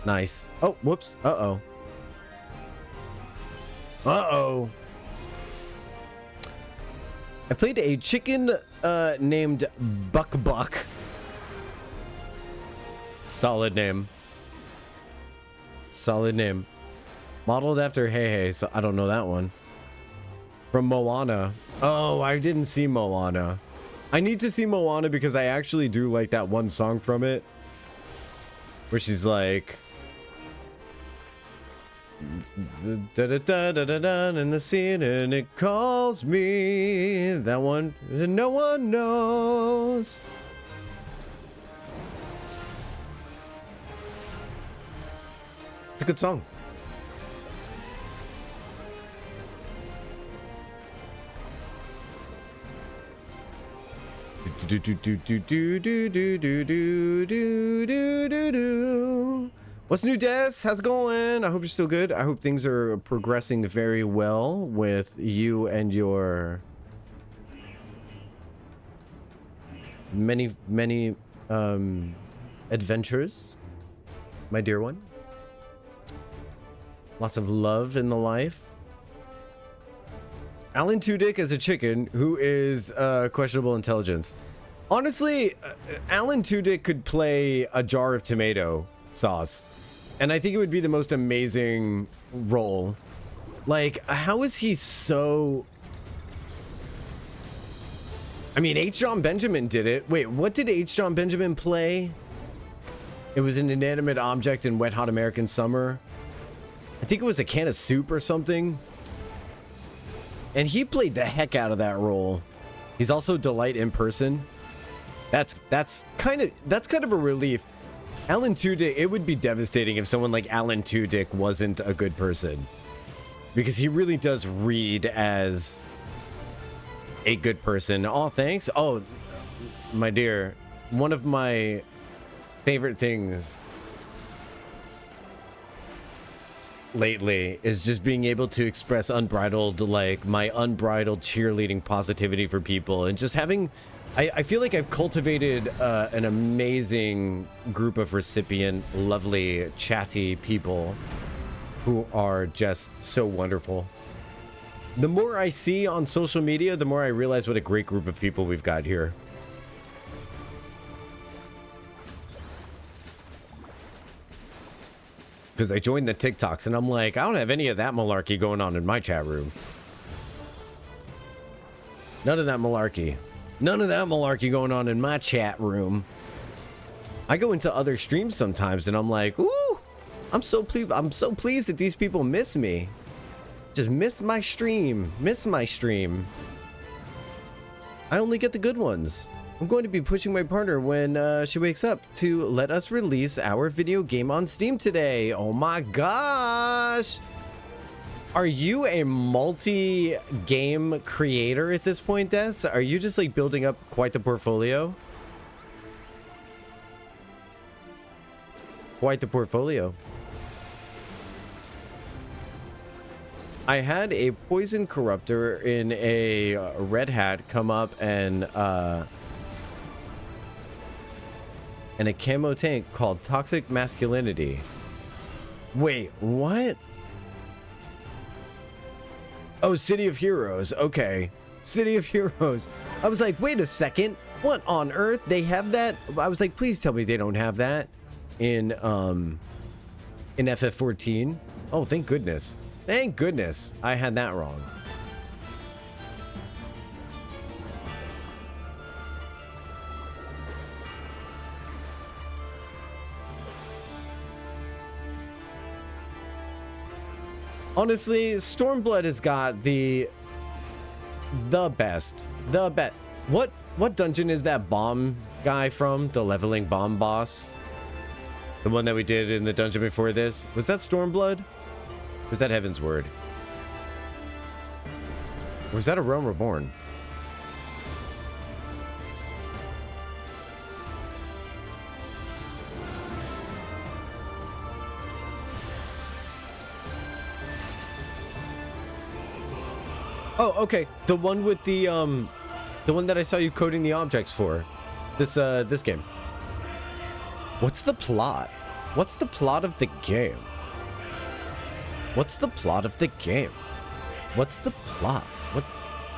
Nice. Oh, whoops. Uh-oh. Uh-oh. I played a chicken named Buck. Solid name. Solid name. Modeled after Hey, so I don't know that one. From Moana. Oh, I didn't see Moana. I need to see Moana because I actually do like that one song from it. Where she's like... Da-da-da-da-da-da in the scene and it calls me. That one no one knows. It's a good song. What's new, Des? How's it going? I hope you're still good. I hope things are progressing very well with you and your many adventures, my dear one. Lots of love in the life. Alan Tudyk as a chicken who is questionable intelligence. Honestly, Alan Tudyk could play a jar of tomato sauce, and I think it would be the most amazing role. Like, how is he so... I mean, H. John Benjamin did it. Wait, what did H. John Benjamin play? It was an inanimate object in Wet Hot American Summer. I think it was a can of soup or something. And he played the heck out of that role. He's also Delight in person. That's kind of a relief. Alan Tudyk, it would be devastating if someone like Alan Tudyk wasn't a good person, because he really does read as a good person. Oh, thanks. Oh, my dear, one of my favorite things lately is just being able to express unbridled, like my unbridled cheerleading positivity for people, and just having, I feel like I've cultivated an amazing group of recipient, lovely, chatty people who are just so wonderful. The more I see on social media, the more I realize what a great group of people we've got here. Because I joined the TikToks and I'm like, I don't have any of that malarkey going on in my chat room. None of that malarkey. None of that malarkey going on in my chat room. I go into other streams sometimes and I'm like, ooh, I'm so pleased that these people miss me. Just miss my stream. Miss my stream. I only get the good ones. I'm going to be pushing my partner when she wakes up to let us release our video game on Steam today. Oh my gosh. Are you a multi-game creator at this point, Des? Are you just like building up quite the portfolio? Quite the portfolio. I had a poison corruptor in a red hat come up and a camo tank called Toxic Masculinity. Wait, what? Oh, City of Heroes. Okay. City of Heroes. I was like, wait a second. What on earth? They have that? I was like, please tell me they don't have that in FF14. Oh, thank goodness. Thank goodness I had that wrong. Honestly, Stormblood has got the best. What dungeon is that bomb guy from? The leveling bomb boss? The one that we did in the dungeon before this? Was that Stormblood? Or was that Heaven's Word? Or was that a Realm Reborn? Oh, okay. The one with the one that I saw you coding the objects for. This game. What's the plot? What's the plot of the game? What's the plot of the game? What's the plot? What?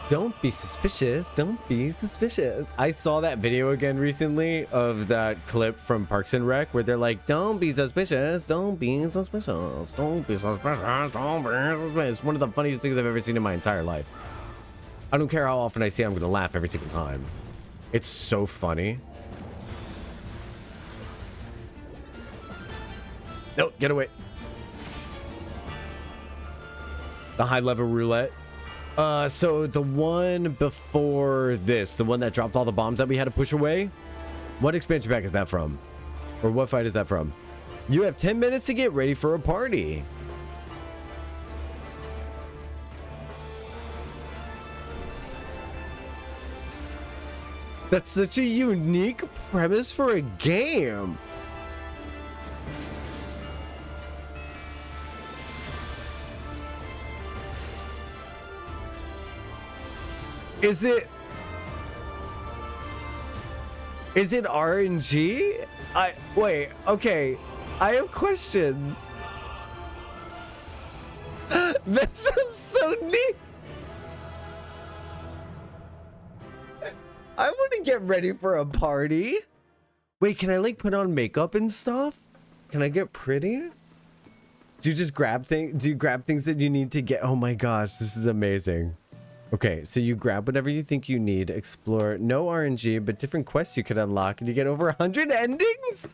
Don't be suspicious. Don't be suspicious. I saw that video again recently of that clip from Parks and Rec where they're like, don't be suspicious. Don't be suspicious. Don't be suspicious. Don't be suspicious. It's one of the funniest things I've ever seen in my entire life. I don't care how often I see it, I'm going to laugh every single time. It's so funny. No, get away. The high level roulette. So the one before this, the one that dropped all the bombs that we had to push away, what expansion pack is that from? Or what fight is that from? You have 10 minutes to get ready for a party. That's such a unique premise for a game. Is it RNG? Wait, okay. I have questions. That sounds so neat. I want to get ready for a party. Wait, can I like put on makeup and stuff? Can I get pretty? Do you just grab things? Do you grab things that you need to get? Oh my gosh, this is amazing. Okay, so you grab whatever you think you need, explore, no RNG, but different quests you could unlock, and you get over 100 endings?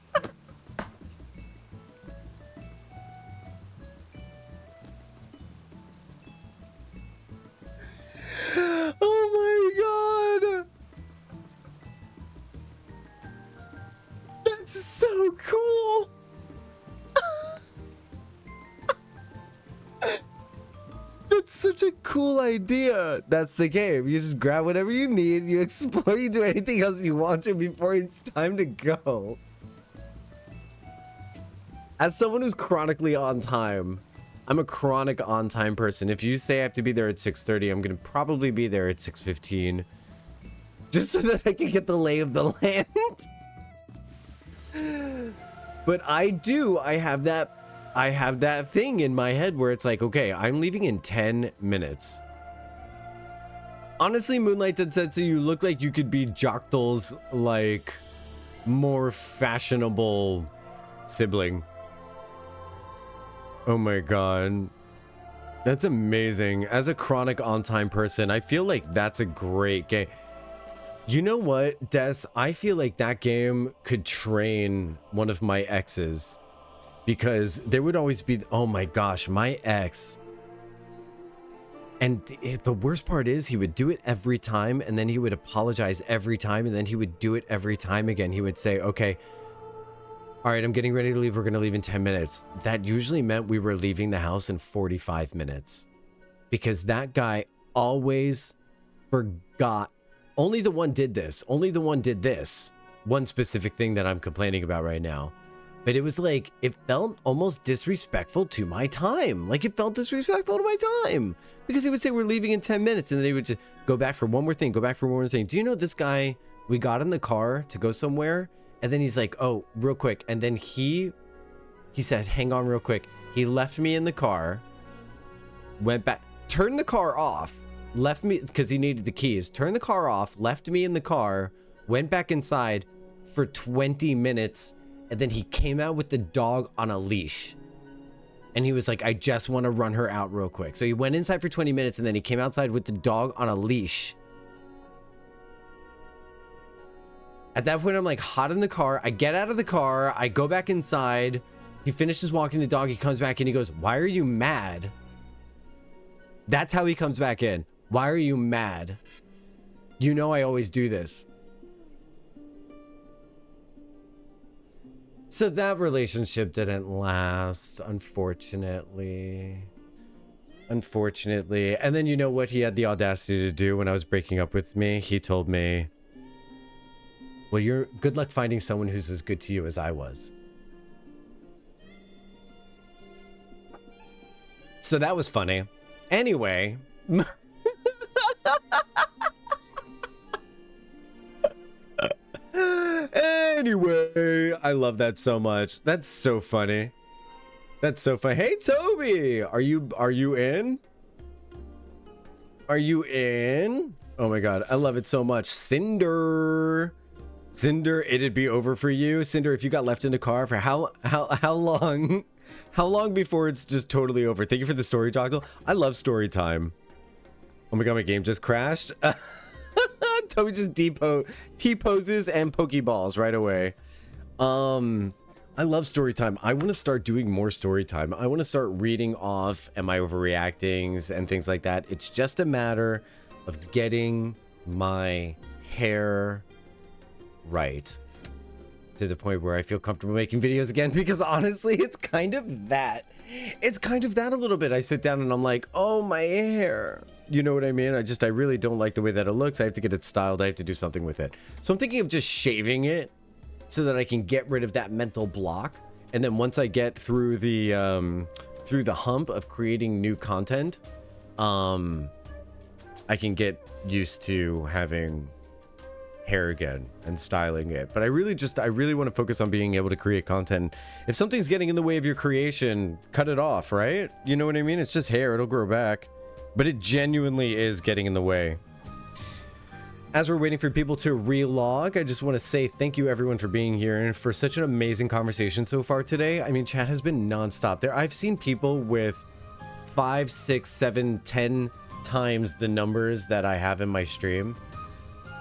Oh my god! That's so cool! That's such a cool idea. That's the game. You just grab whatever you need, you explore, you do anything else you want to before it's time to go. As someone who's chronically on time, I'm a chronic on time person. If you say I have to be there at 6:30, I'm going to probably be there at 6:15. Just so that I can get the lay of the land. But I have that thing in my head where it's like, okay, I'm leaving in 10 minutes. Honestly, Moonlight said so you look like you could be Jocthal's like more fashionable sibling. Oh my god. That's amazing. As a chronic on-time person, I feel like that's a great game. You know what, Des? I feel like that game could train one of my exes. Because there would always be, oh my gosh, my ex. And the worst part is he would do it every time, and then he would apologize every time, and then he would do it every time again. He would say, okay, all right, I'm getting ready to leave. We're going to leave in 10 minutes. That usually meant we were leaving the house in 45 minutes. Because that guy always forgot. Only the one did this. Only the one did this. One specific thing that I'm complaining about right now. But it was like, it felt almost disrespectful to my time. Like, it felt disrespectful to my time. Because he would say, we're leaving in 10 minutes. And then he would just go back for one more thing, go back for one more thing. Do you know this guy, we got in the car to go somewhere. And then he's like, oh, real quick. And then he said, hang on real quick. He left me in the car, went back, turned the car off, left me, because he needed the keys. Turned the car off, left me in the car, went back inside for 20 minutes. And then he came out with the dog on a leash. And he was like, I just want to run her out real quick. So he went inside for 20 minutes and then he came outside with the dog on a leash. At that point, I'm like hot in the car. I get out of the car. I go back inside. He finishes walking the dog. He comes back and he goes, why are you mad? That's how he comes back in. Why are you mad? You know I always do this. So that relationship didn't last, unfortunately. Unfortunately. And then you know what he had the audacity to do when I was breaking up with me? He told me, well, you're good luck finding someone who's as good to you as I was. So that was funny. Anyway. Anyway, I love that so much. That's so funny. That's so funny. Hey, Toby, are you in? Are you in? Oh my god, I love it so much. Cinder, it'd be over for you. Cinder, if you got left in the car for how long? How long before it's just totally over? Thank you for the story toggle. I love story time. Oh my god, my game just crashed. Toby just T-poses and Pokeballs right away. I love story time. I want to start doing more story time. I want to start reading off am I overreactings and things like that. It's just a matter of getting my hair right to the point where I feel comfortable making videos again, because honestly, it's kind of that. It's kind of that a little bit. I sit down and I'm like, oh, my hair. You know what I mean? I really don't like the way that it looks. I have to get it styled. I have to do something with it. So I'm thinking of just shaving it so that I can get rid of that mental block. And then once I get through the hump of creating new content, I can get used to having hair again and styling it. But I really want to focus on being able to create content. If something's getting in the way of your creation, cut it off, right? You know what I mean? It's just hair, it'll grow back. But it genuinely is getting in the way. As we're waiting for people to relog, I just want to say thank you everyone for being here and for such an amazing conversation so far today. I mean, chat has been nonstop there. I've seen people with 5, 6, 7, 10 times the numbers that I have in my stream,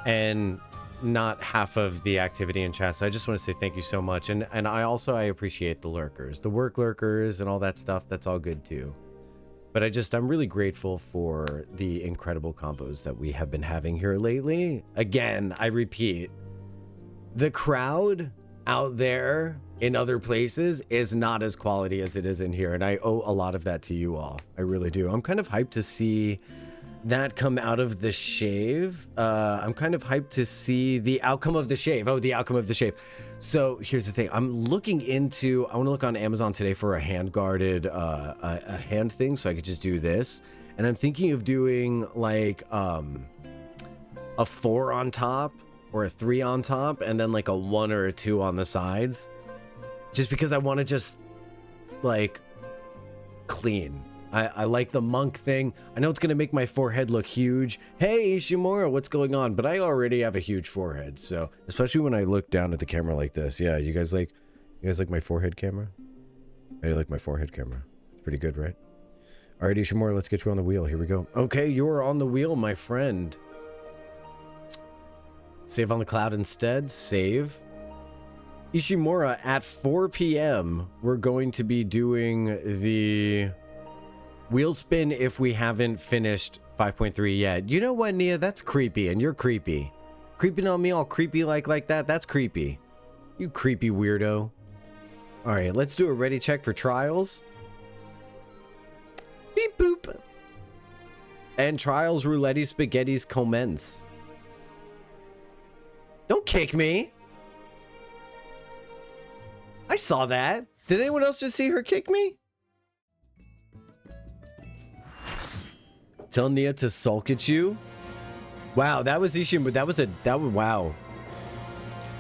and not half of the activity in chat. So I just want to say thank you so much. And I appreciate the lurkers, the work lurkers and all that stuff. That's all good too. But I'm really grateful for the incredible combos that we have been having here lately. Again, I repeat, the crowd out there in other places is not as quality as it is in here. And I owe a lot of that to you all. I really do. I'm kind of hyped to see that come out of the shave. I'm kind of hyped to see the outcome of the shave. Oh, the outcome of the shave. So here's the thing. I want to look on Amazon today for a hand guarded, a hand thing. So I could just do this. And I'm thinking of doing like, a 4 on top or a 3 on top, and then like a 1 or a 2 on the sides. Just because I want to just like clean. I like the monk thing. I know it's going to make my forehead look huge. Hey, Ishimura, what's going on? But I already have a huge forehead. So especially when I look down at the camera like this. Yeah, you guys like my forehead camera? I like my forehead camera. It's pretty good, right? All right, Ishimura, let's get you on the wheel. Here we go. Okay, you're on the wheel, my friend. Save on the cloud instead. Save. Ishimura, at 4 p.m., we're going to be doing the wheel spin if we haven't finished 5.3 yet. You know what, Nia? That's creepy, and you're creepy. Creeping on me all creepy like that? That's creepy. You creepy weirdo. All right, let's do a ready check for trials. Beep boop. And trials, roulette, spaghettis commence. Don't kick me. I saw that. Did anyone else just see her kick me? Tell Nia to sulk at you. Wow, that was Ishin, but that was wow.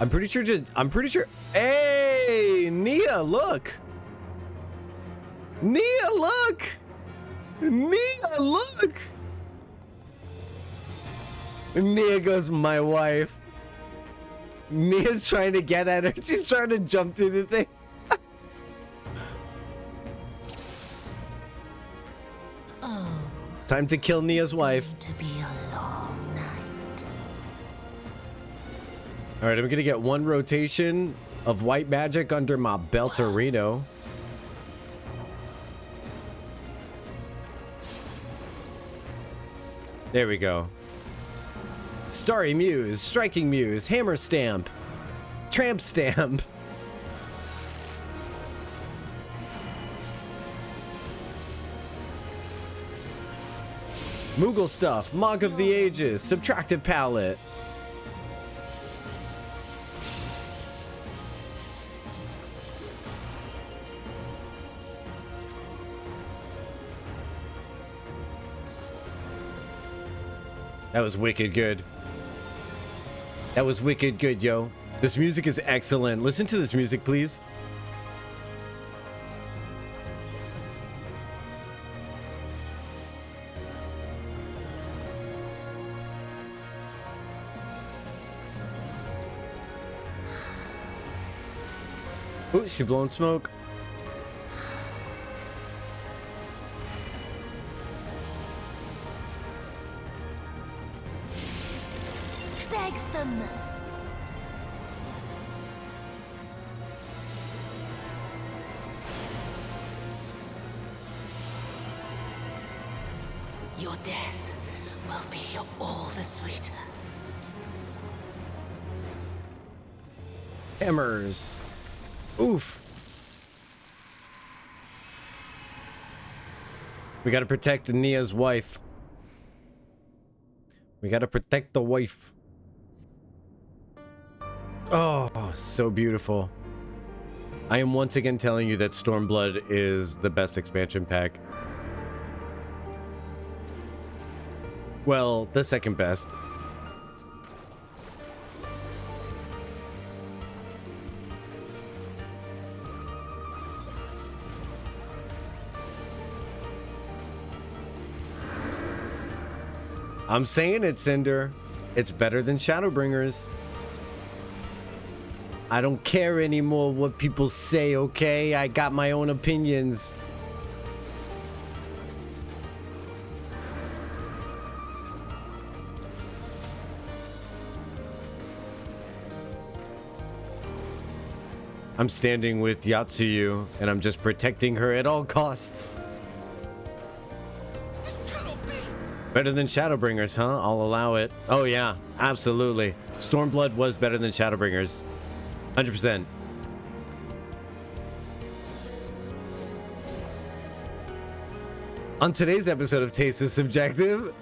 I'm pretty sure. Hey, Nia, look. Nia, look. Nia, look. Nia goes, my wife. Nia's trying to get at her. She's trying to jump through the thing. Time to kill Nia's wife. To be a long night. All right, I'm gonna get 1 rotation of white magic under my Belterino. There we go. Starry Muse, Striking Muse, Hammer Stamp, Tramp Stamp. Moogle Stuff, Mog of the Ages, Subtractive Palette. That was wicked good. That was wicked good, yo. This music is excellent. Listen to this music, please. Oh, she blowing smoke. Beg for mercy. Your death will be all the sweeter. Hammers. Oof. We gotta protect Nia's wife. We gotta protect the wife. Oh, so beautiful. I am once again telling you that Stormblood is the best expansion pack. Well, the second best. I'm saying it, Cinder. It's better than Shadowbringers. I don't care anymore what people say, okay? I got my own opinions. I'm standing with Yatsuyu, and I'm just protecting her at all costs. Better than Shadowbringers, huh? I'll allow it. Oh yeah, absolutely. Stormblood was better than Shadowbringers. 100%. On today's episode of Taste is Subjective.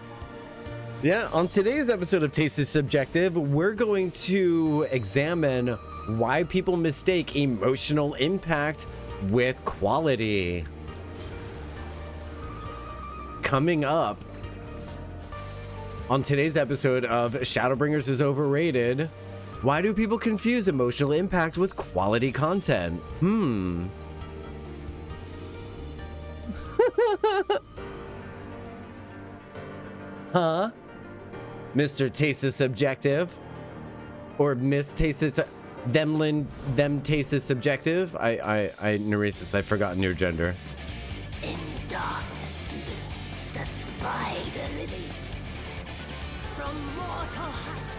Yeah, on today's episode of Taste is Subjective, we're going to examine why people mistake emotional impact with quality. Coming up on today's episode of Shadowbringers is Overrated, why do people confuse emotional impact with quality content? Huh? Mr. Taste is Subjective? Or Miss Taste is... them Taste is Subjective? Neresis, I've forgotten your gender. In darkness blooms the spider lily. From mortal husk,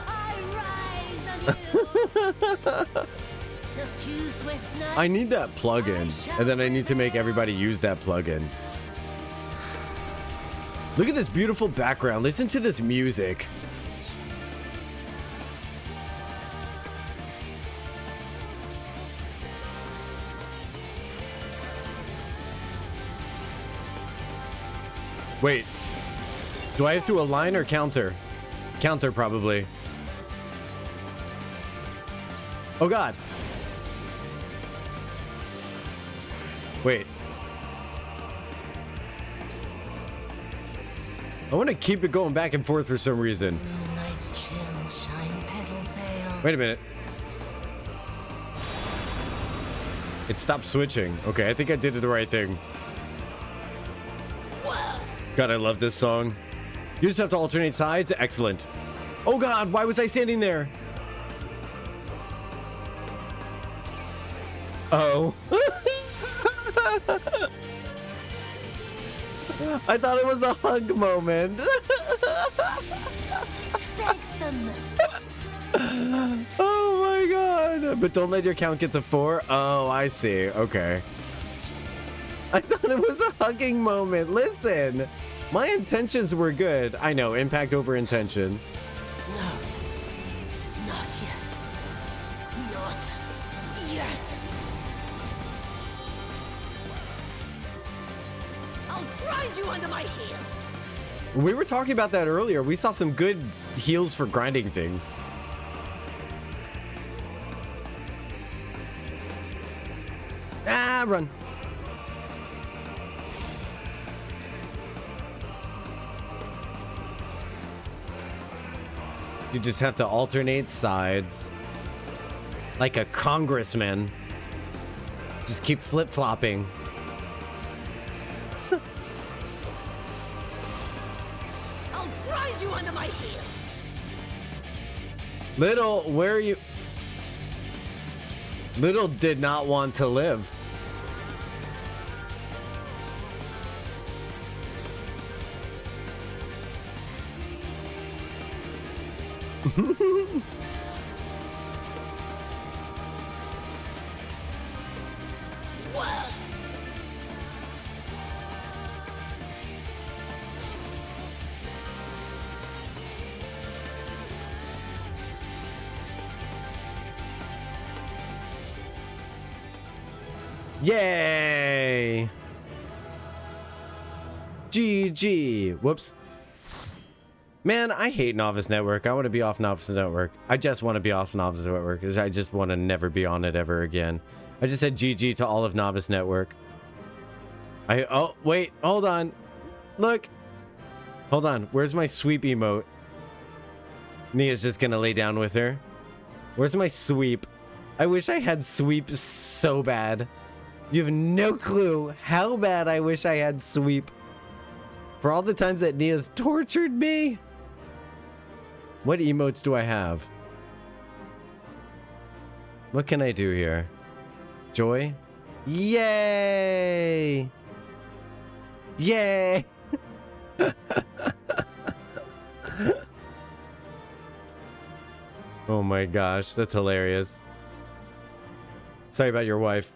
I rise anew. Suffused with night, I need that plugin, and then I need to make everybody use that plugin. Look at this beautiful background. Listen to this music. Wait, do I have to align or counter? Counter, probably. Oh God. Wait. I want to keep it going back and forth for some reason. moonlight's chill shine petals veil. Wait a minute. It stopped switching. Okay, I think I did the right thing. God, I love this song. You just have to alternate sides? Excellent. Oh God, why was I standing there? Oh. I thought it was a hug moment. Oh my God. But don't let your count get to 4. Oh, I see. Okay. I thought it was a hugging moment. Listen, my intentions were good. I know, impact over intention. No, not yet. Not yet. I'll grind you under my heel. We were talking about that earlier. We saw some good heals for grinding things. Ah, run. You just have to alternate sides. Like a congressman. Just keep flip-flopping. I'll grind you under my heel. Little, where are you? Little did not want to live. Yay! GG. Whoops. Man, I hate Novice Network. I want to be off Novice Network. I just want to be off Novice Network because I just want to never be on it ever again. I just said GG to all of Novice Network. Oh, wait. Hold on. Look. Hold on. Where's my sweep emote? Nia's just going to lay down with her. Where's my sweep? I wish I had sweep so bad. You have no clue how bad I wish I had sweep. For all the times that Nia's tortured me. What emotes do I have? What can I do here? Joy? Yay! Yay! Oh my gosh, that's hilarious. Sorry about your wife.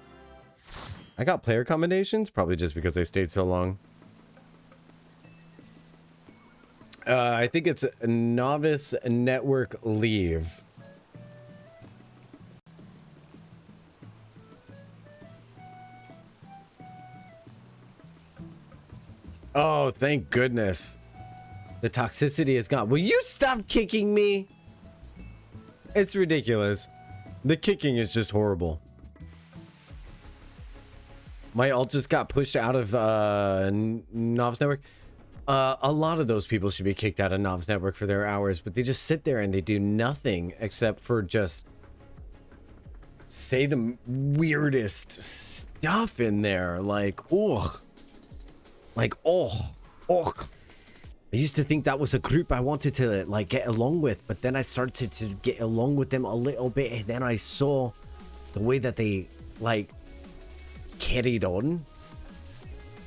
I got player commendations, probably just because I stayed so long. I think it's a Novice Network leave. Oh, thank goodness. The toxicity is gone. Will you stop kicking me? It's ridiculous. The kicking is just horrible. My ult just got pushed out of Novice Network. A lot of those people should be kicked out of Novice Network for their hours, but they just sit there and they do nothing except for just say the weirdest stuff in there. Like, ugh. Like, oh. I used to think that was a group I wanted to, like, get along with, but then I started to get along with them a little bit, and then I saw the way that they, like, carried on.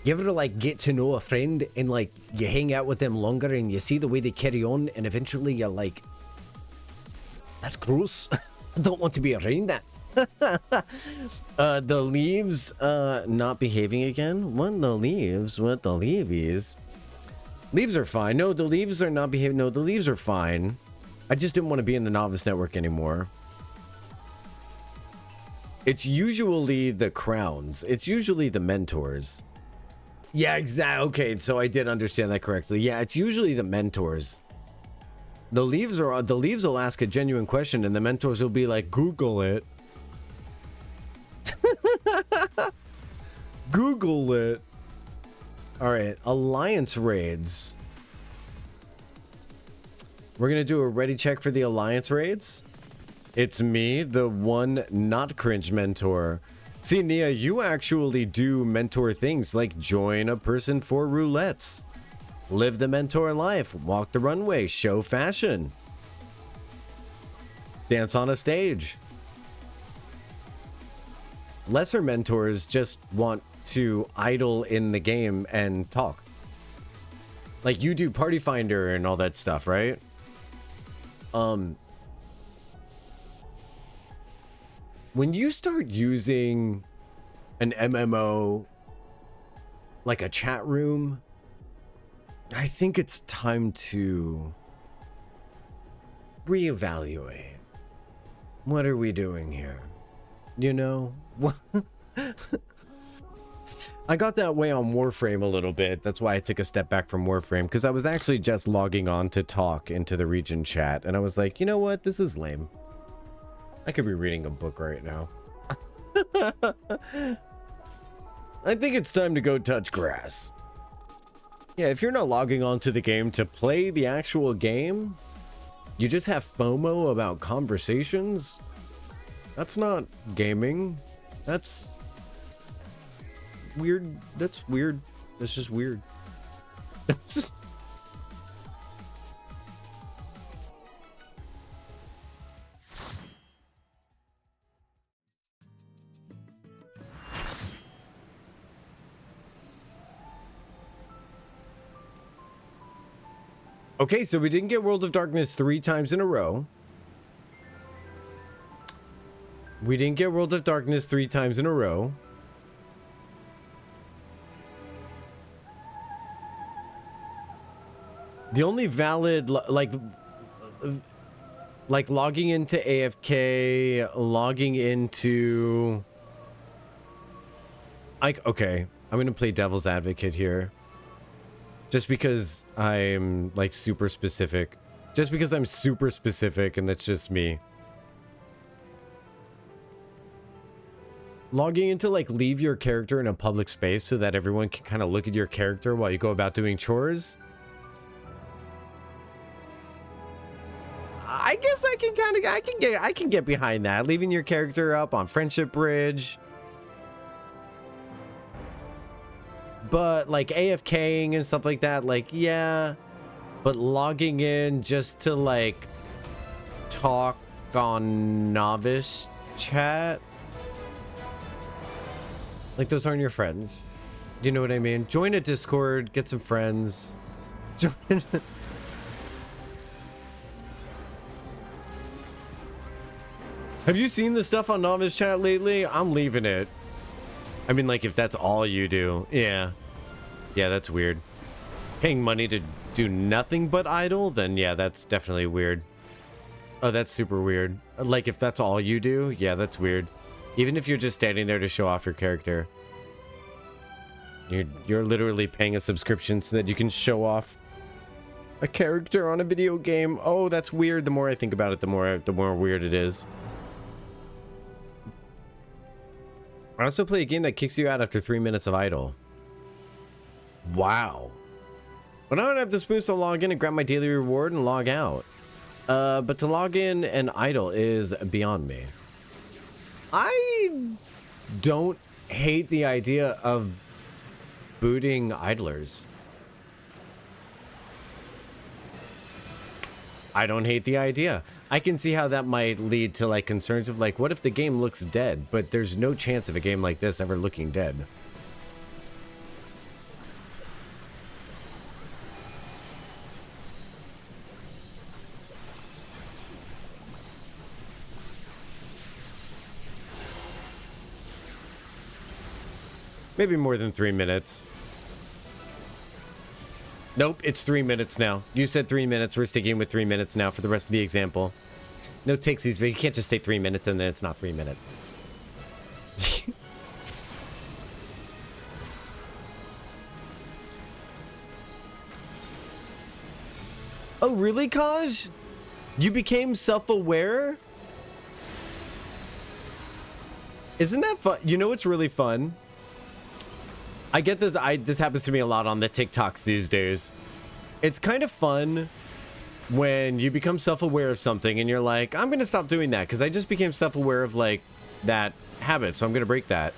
You ever, like, get to know a friend and, like, you hang out with them longer and you see the way they carry on and eventually you're like, that's gross. I don't want to be around that. The leaves not behaving again? What the leaves? What the leavies? Leaves are fine. No, the leaves are not behaving. No, the leaves are fine. I just didn't want to be in the Novice Network anymore. It's usually the crowns. It's usually the mentors. Yeah, exactly. Okay, so I did understand that correctly. Yeah, it's usually the mentors. The leaves will ask a genuine question and the mentors will be like, Google it. Google it. All right, alliance raids. We're going to do a ready check for the alliance raids. It's me, the one not cringe mentor. See, Nia, you actually do mentor things like join a person for roulettes, live the mentor life, walk the runway, show fashion, dance on a stage. Lesser mentors just want to idle in the game and talk. Like you do Party Finder and all that stuff, right? When you start using an MMO like a chat room, I think it's time to reevaluate. What are we doing here? You know? I got that way on Warframe a little bit. That's why I took a step back from Warframe, because I was actually just logging on to talk into the region chat, and I was like, you know what? This is lame. I could be reading a book right now. I think it's time to go touch grass. Yeah, if you're not logging on to the game to play the actual game, you just have FOMO about conversations. That's not gaming. That's weird. That's weird. That's just weird. Okay, so we didn't get World of Darkness 3 times in a row. We didn't get World of Darkness 3 times in a row. The only valid, like logging into AFK, logging into... Okay, I'm going to play devil's advocate here. Just because I'm like super specific. Just because I'm super specific and that's just me. Logging into like leave your character in a public space so that everyone can kind of look at your character while you go about doing chores. I guess I can kind of I can get behind that. Leaving your character up on Friendship Bridge. But like AFKing and stuff like that, like yeah. But logging in just to like talk on novice chat, like those aren't your friends. You know what I mean? Join a Discord, get some friends. Join. Have you seen the stuff on novice chat lately? I'm leaving it. I mean, like if that's all you do, yeah, that's weird. Paying money to do nothing but idle, then yeah, that's definitely weird. Oh, that's super weird. Like if that's all you do, yeah, that's weird. Even if you're just standing there to show off your character, you're literally paying a subscription so that you can show off a character on a video game. Oh, that's weird. The more I think about it, the more weird it is. I also play a game that kicks you out after 3 minutes of idle. Wow. But I don't have the spoons to log in and grab my daily reward and log out. But to log in and idle is beyond me. I don't hate the idea of booting idlers. I don't hate the idea. I can see how that might lead to like concerns of like, what if the game looks dead? But there's no chance of a game like this ever looking dead. Maybe more than 3 minutes. Nope, it's 3 minutes now. You said 3 minutes. We're sticking with 3 minutes now for the rest of the example. No takesies, but you can't just say 3 minutes and then it's not 3 minutes. Oh, really, Kaj? You became self-aware? Isn't that fun? You know what's really fun? I get this. This happens to me a lot on the TikToks these days. It's kind of fun when you become self-aware of something and you're like, I'm going to stop doing that because I just became self-aware of like that habit. So I'm going to break that.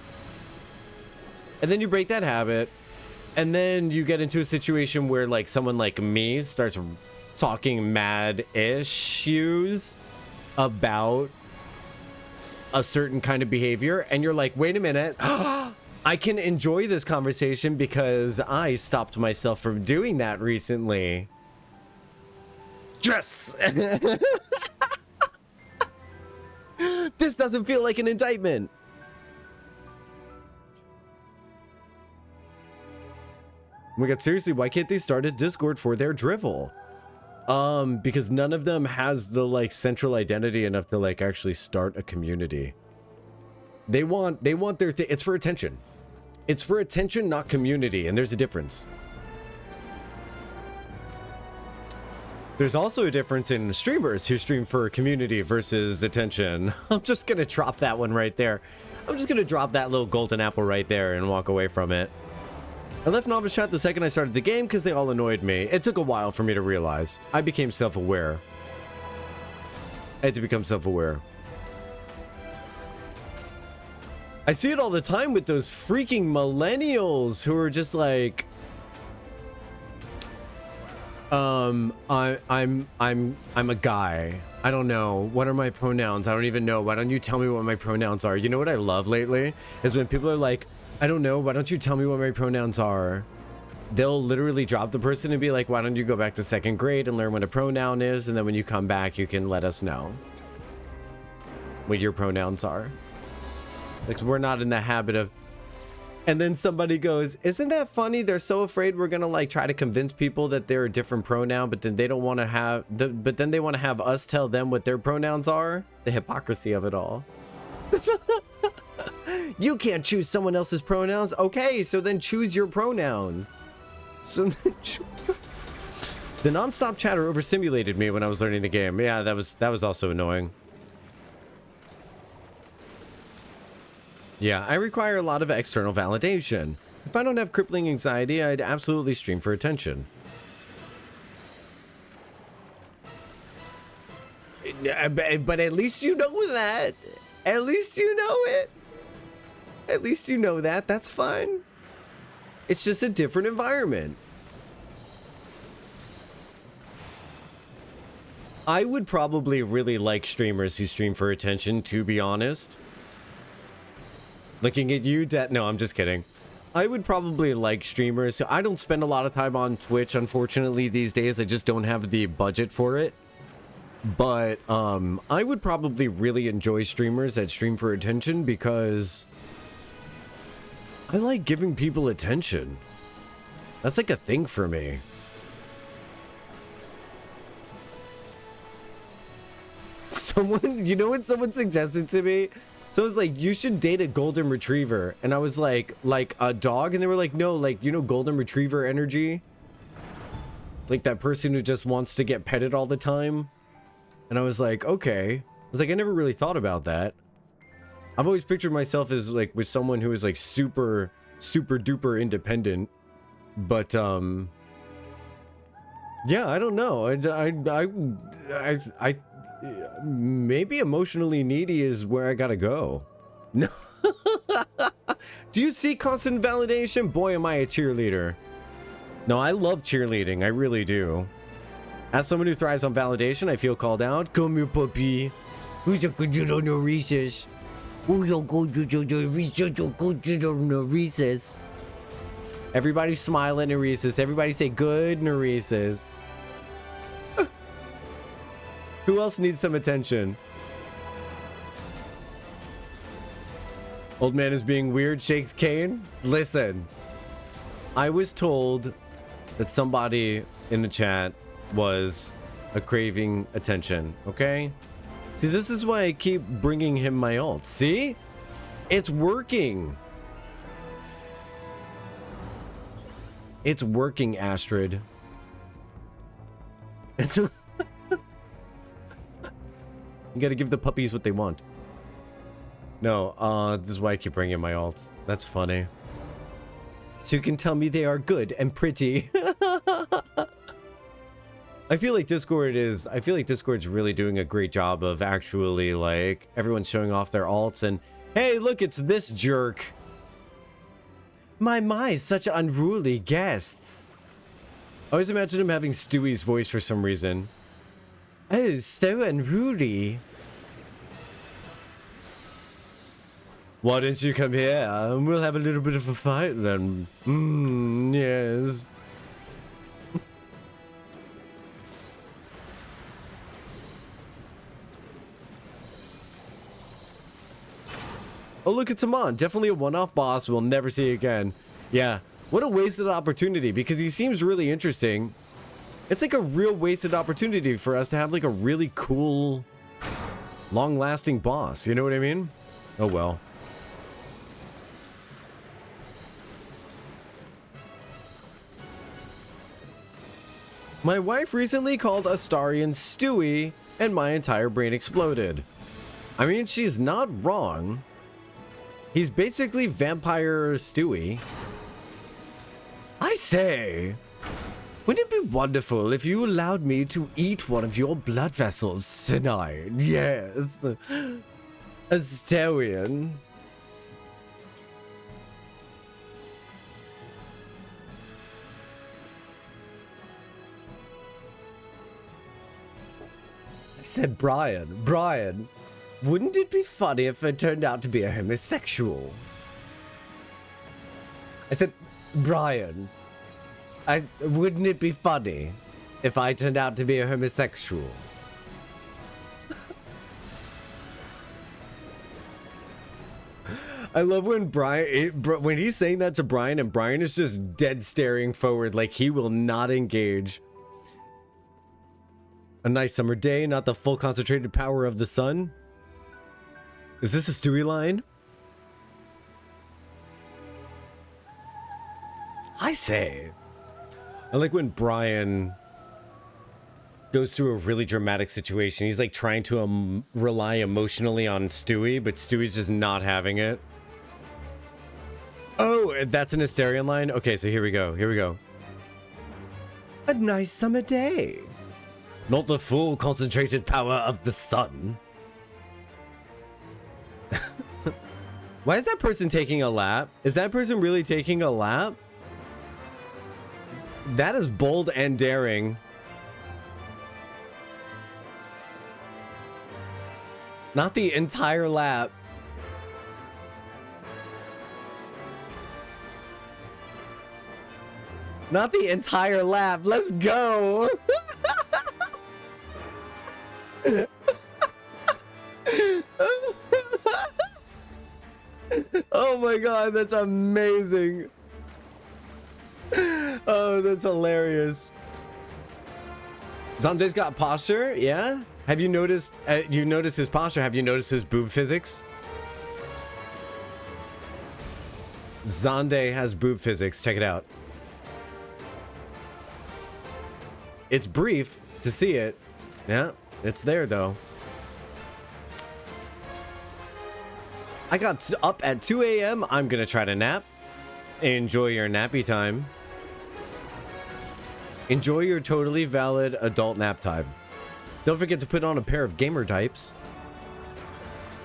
And then you break that habit. And then you get into a situation where like someone like me starts talking mad issues about a certain kind of behavior. And you're like, wait a minute. I can enjoy this conversation because I stopped myself from doing that recently. Yes! This doesn't feel like an indictment. Oh my god, seriously, why can't they start a Discord for their drivel? Because none of them has the like central identity enough to like actually start a community. They want their thing. It's for attention. It's for attention, not community, and there's a difference. There's also a difference in streamers who stream for community versus attention. I'm just gonna drop that one right there. I'm just gonna drop that little golden apple right there and walk away from it. I left Novice Chat the second I started the game because they all annoyed me. It took a while for me to realize. I became self-aware. I had to become self-aware. I see it all the time with those freaking millennials who are just like, I'm a guy. I don't know. What are my pronouns? I don't even know. Why don't you tell me what my pronouns are? You know what I love lately is when people are like, I don't know. Why don't you tell me what my pronouns are? They'll literally drop the person and be like, why don't you go back to 2nd grade and learn what a pronoun is? And then when you come back, you can let us know what your pronouns are. Like, we're not in the habit of... And then somebody goes, isn't that funny? They're so afraid we're gonna like try to convince people that they're a different pronoun, but then they don't want to have but then they want to have us tell them what their pronouns are. The hypocrisy of it all. You can't choose someone else's pronouns. Okay, so then choose your pronouns. So the non-stop chatter overstimulated me when I was learning the game. Yeah, that was also annoying. Yeah, I require a lot of external validation. If I don't have crippling anxiety, I'd absolutely stream for attention. But at least you know that. At least you know it. At least you know that. That's fine. It's just a different environment. I would probably really like streamers who stream for attention, to be honest. Looking at you, no, I'm just kidding. I would probably like streamers. I don't spend a lot of time on Twitch, unfortunately, these days. I just don't have the budget for it. But I would probably really enjoy streamers that stream for attention because I like giving people attention. That's like a thing for me. Someone, you know what someone suggested to me? So it was like, you should date a golden retriever. And I was like a dog? And they were like, no, like, you know, golden retriever energy? Like that person who just wants to get petted all the time? And I was like, okay. I was like, I never really thought about that. I've always pictured myself as like with someone who is like super duper independent. But, yeah, I don't know. I maybe emotionally needy is where I gotta go. No. Do you see constant validation? Boy, am I a cheerleader. No, I love cheerleading. I really do. As someone who thrives on validation, I feel called out. Come here, puppy. Who's a good on the recess? Who's a good on the recess? Everybody smiling in recess. Everybody say good in recess. Who else needs some attention? Old man is being weird, shakes cane. Listen, I was told that somebody in the chat was craving attention, okay? See, this is why I keep bringing him my ult. See? It's working. It's working, Astrid. It's... You gotta give the puppies what they want. No, this is why I keep bringing my alts. That's funny. So you can tell me they are good and pretty. I feel like Discord's really doing a great job of actually, like, everyone's showing off their alts and, hey, look, it's this jerk. My, such unruly guests. I always imagine him having Stewie's voice for some reason. Oh, so unruly. Why don't you come here and we'll have a little bit of a fight then? Yes. Oh, look at Taman. Definitely a one-off boss we'll never see again. Yeah. What a wasted opportunity because he seems really interesting. It's like a real wasted opportunity for us to have like a really cool, long-lasting boss. You know what I mean? Oh, well. My wife recently called Astarion Stewie, and my entire brain exploded. I mean, she's not wrong. He's basically Vampire Stewie. I say... Wouldn't it be wonderful if you allowed me to eat one of your blood vessels tonight? Yes. Astarion. I said Brian, wouldn't it be funny if I turned out to be a homosexual? I said, Brian, wouldn't it be funny if I turned out to be a homosexual? I love when when he's saying that to Brian and Brian is just dead staring forward like he will not engage. A nice summer day, not the full concentrated power of the sun. Is this a Stewie line? I say, I like when Brian goes through a really dramatic situation. He's like trying to rely emotionally on Stewie, but Stewie's just not having it. Oh, that's an Asterion line? Okay, so here we go. Here we go. A nice summer day. Not the full concentrated power of the sun. Why is that person taking a lap? Is that person really taking a lap? That is bold and daring. Not the entire lap. Not the entire lap. Let's go. Oh my god, that's amazing. Oh, that's hilarious. Zande's got posture, yeah? Have you noticed, you noticed his posture? Have you noticed his boob physics? Zande has boob physics. Check it out. It's brief to see it. Yeah, it's there though. I got up at 2 a.m. I'm gonna try to nap. Enjoy your nappy time. Enjoy your totally valid adult nap time. Don't forget to put on a pair of gamer types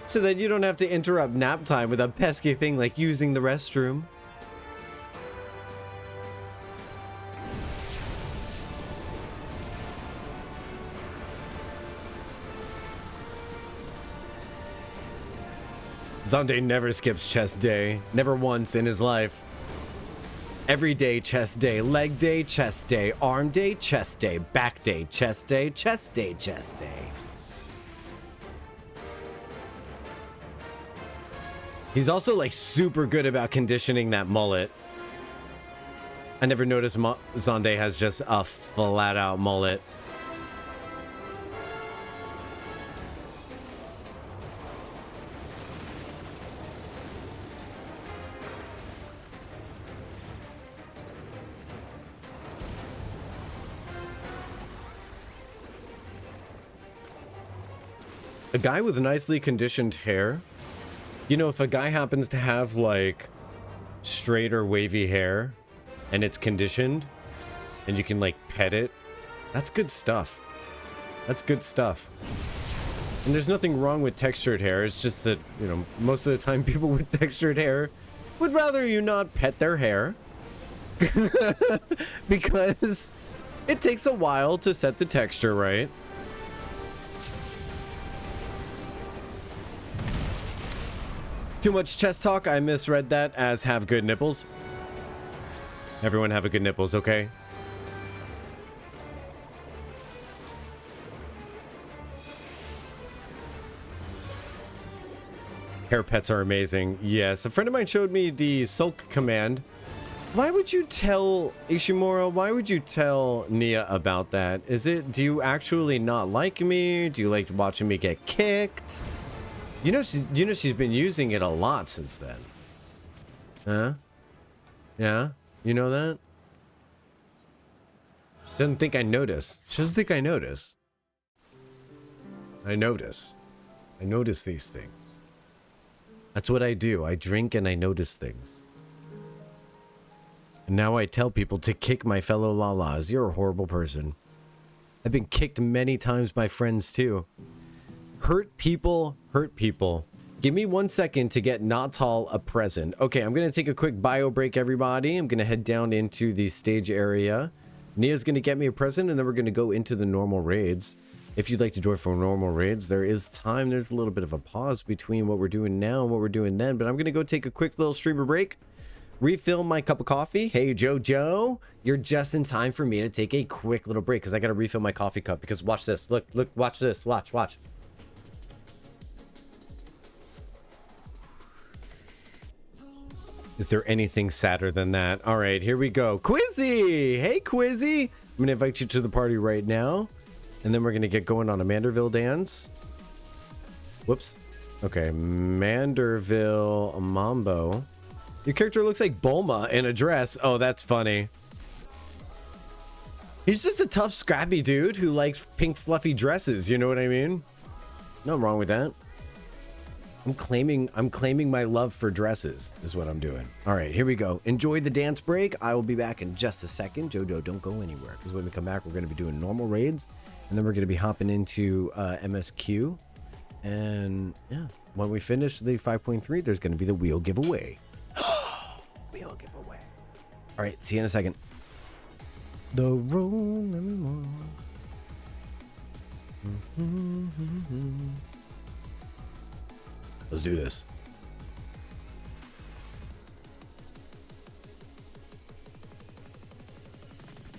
so that you don't have to interrupt nap time with a pesky thing like using the restroom. Zande never skips chest day. Never once in his life. Every day, chest day. Leg day, chest day. Arm day, chest day. Back day, chest day. Chest day, chest day. He's also like super good about conditioning that mullet. I never noticed Zande has just a flat out mullet. A guy with nicely conditioned hair. You know, if a guy happens to have like straight or wavy hair and it's conditioned and you can like pet it, that's good stuff. That's good stuff. And there's nothing wrong with textured hair. It's just that, you know, most of the time people with textured hair would rather you not pet their hair because it takes a while to set the texture right. Too much chest talk. I misread that as have good nipples. Everyone have a good nipples, okay? Hair pets are amazing. Yes, a friend of mine showed me the sulk command. Why would you tell Ishimura? Why would you tell Nia about that? Is it, do you actually not like me? Do you like watching me get kicked? You know she's been using it a lot since then. Huh? Yeah? You know that? She doesn't think I notice. She doesn't think I notice. I notice. I notice these things. That's what I do. I drink and I notice things. And now I tell people to kick my fellow Lalas. You're a horrible person. I've been kicked many times by friends too. Hurt people, hurt people. Give me 1 second to get Natal a present. Okay, I'm going to take a quick bio break, everybody. I'm going to head down into the stage area. Nia's going to get me a present, and then we're going to go into the normal raids. If you'd like to join for normal raids, there is time. There's a little bit of a pause between what we're doing now and what we're doing then, but I'm going to go take a quick little streamer break. Refill my cup of coffee. Hey, Jojo, you're just in time for me to take a quick little break because I got to refill my coffee cup because watch this. Look, watch this. Watch. Is there anything sadder than that? All right, here we go. Quizzy! Hey, Quizzy! I'm going to invite you to the party right now. And then we're going to get going on a Manderville dance. Whoops. Okay, Manderville Mambo. Your character looks like Bulma in a dress. Oh, that's funny. He's just a tough, scrappy dude who likes pink, fluffy dresses. You know what I mean? Nothing wrong with that. I'm claiming my love for dresses is what I'm doing. All right, here we go. Enjoy the dance break. I will be back in just a second. Jojo, don't go anywhere, because when we come back, we're going to be doing normal raids, and then we're going to be hopping into MSQ. And yeah, when we finish the 5.3, there's going to be the wheel giveaway. Wheel giveaway. All right, see you in a second. The road anymore. Let's do this.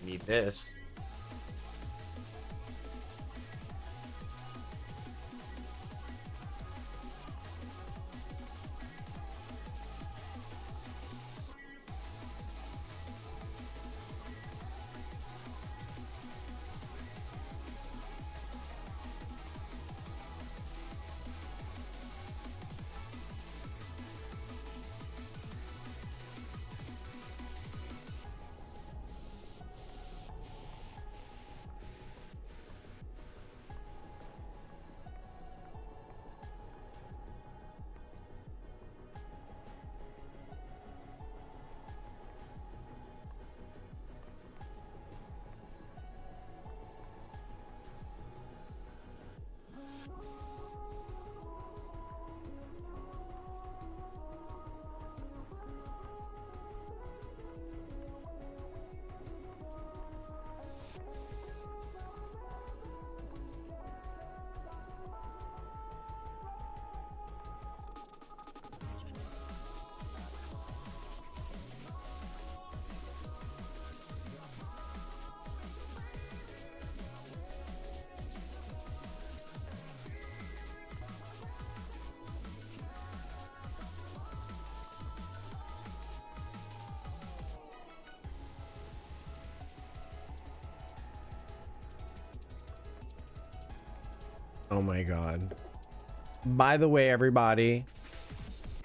Need this. Oh my god. By the way, everybody,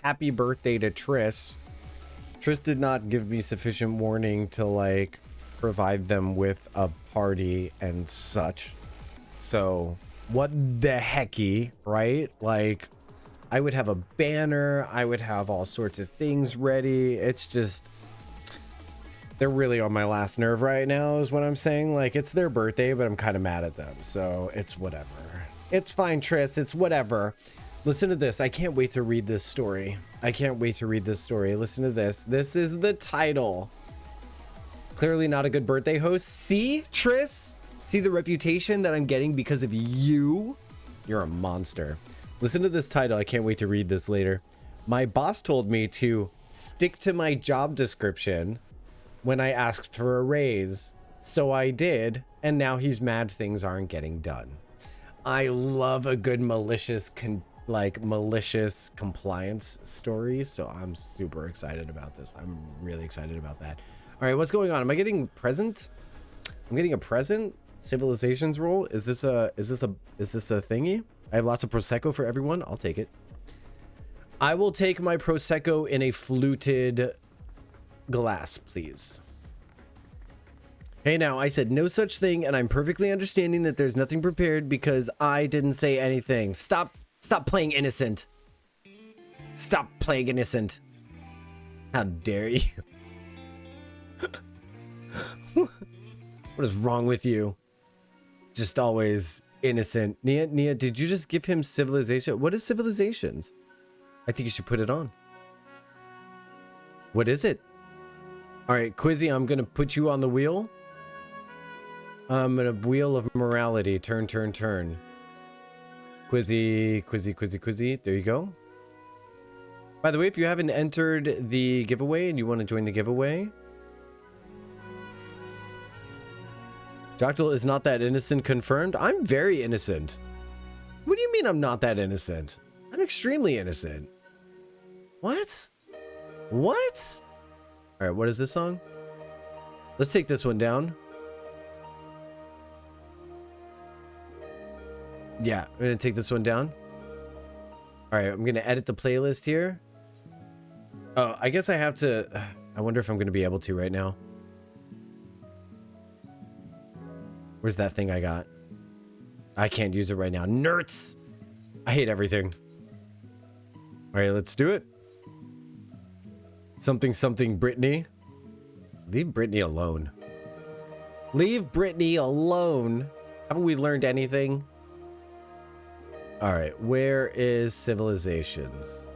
happy birthday to Triss. Triss did not give me sufficient warning to like provide them with a party and such. So what the hecky, right? Like I would have a banner, I would have all sorts of things ready. It's just, they're really on my last nerve right now is what I'm saying. Like it's their birthday, but I'm kind of mad at them. So it's whatever. It's fine, Triss. It's whatever. Listen to this. I can't wait to read this story. I can't wait to read this story. Listen to this. This is the title. Clearly not a good birthday host. See, Triss? See the reputation that I'm getting because of you? You're a monster. Listen to this title. I can't wait to read this later. My boss told me to stick to my job description when I asked for a raise. So I did. And now he's mad things aren't getting done. I love a good malicious compliance story, so I'm super excited about this. I'm really excited about that. All right, what's going on? Am I getting a present? I'm getting a present. Civilizations roll. Is this a thingy? I have lots of prosecco for everyone. I'll take it. I will take my prosecco in a fluted glass, please. Hey, now, I said no such thing, and I'm perfectly understanding that there's nothing prepared because I didn't say anything. Stop playing innocent. Stop playing innocent. How dare you? What is wrong with you? Just always innocent. Nia, did you just give him civilization? What is civilizations? I think you should put it on. What is it? All right, Quizzy, I'm going to put you on the wheel. I'm in a wheel of morality. Turn, turn, turn. Quizzy, Quizzy, Quizzy, Quizzy. There you go. By the way, if you haven't entered the giveaway and you want to join the giveaway, Joctal is not that innocent confirmed. I'm very innocent. What do you mean I'm not that innocent? I'm extremely innocent. What? What? All right, what is this song? Let's take this one down. Yeah, I'm going to take this one down. All right, I'm going to edit the playlist here. Oh, I guess I have to... I wonder if I'm going to be able to right now. Where's that thing I got? I can't use it right now. Nerds! I hate everything. All right, let's do it. Something, something, Brittany. Leave Brittany alone. Leave Brittany alone. Haven't we learned anything? All right, where is civilizations?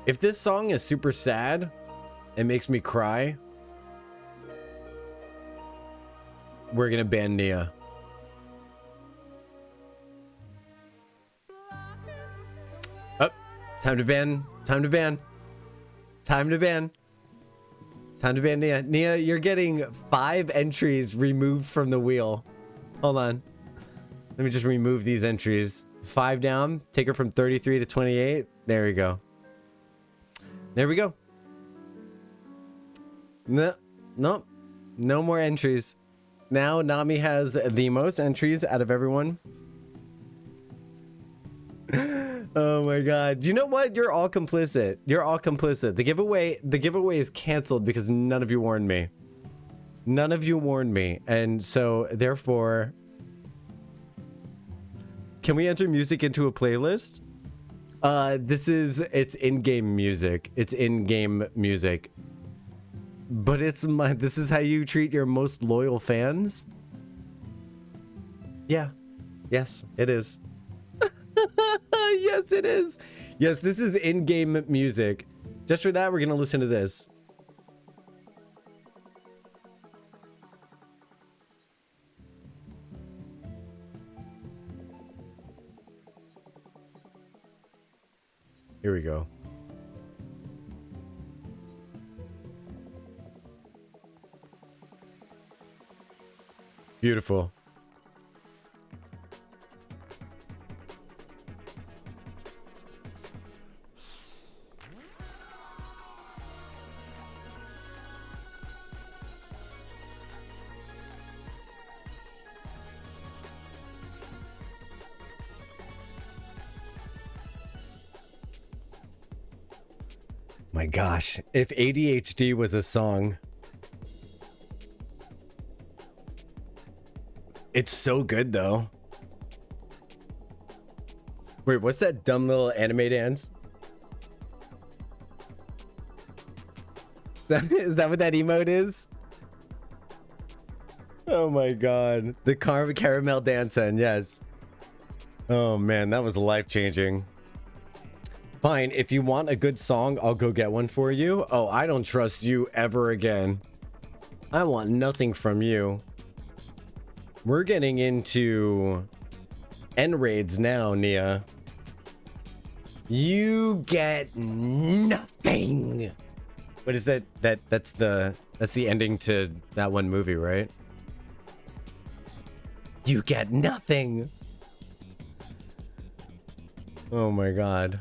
If this song is super sad, it makes me cry, we're gonna ban Nia. Oh, time to ban. Time to ban. Time to ban. Time to ban Nia. Nia, you're getting 5 entries removed from the wheel. Hold on. Let me just remove these entries. 5 down. Take her from 33 to 28. There we go. There we go. No, nope. No more entries. Now Nami has the most entries out of everyone. Oh my god. You know what? You're all complicit. You're all complicit. The giveaway is canceled because none of you warned me. None of you warned me. And so therefore, can we enter music into a playlist? It's in-game music. It's in-game music. But this is how you treat your most loyal fans? Yeah. Yes, it is. Yes, it is. Yes, this is in-game music. Just for that, we're gonna listen to this. Here we go. Beautiful. My gosh, if ADHD was a song, it's so good though. Wait, what's that dumb little anime dance? Is that what that emote is? Oh my god, the caramel dance, and yes. Oh man, that was life-changing. Fine, if you want a good song, I'll go get one for you. Oh, I don't trust you ever again. I want nothing from you. We're getting into end raids now, Nia. You get nothing. What is that? That's the ending to that one movie, right? You get nothing. Oh my god.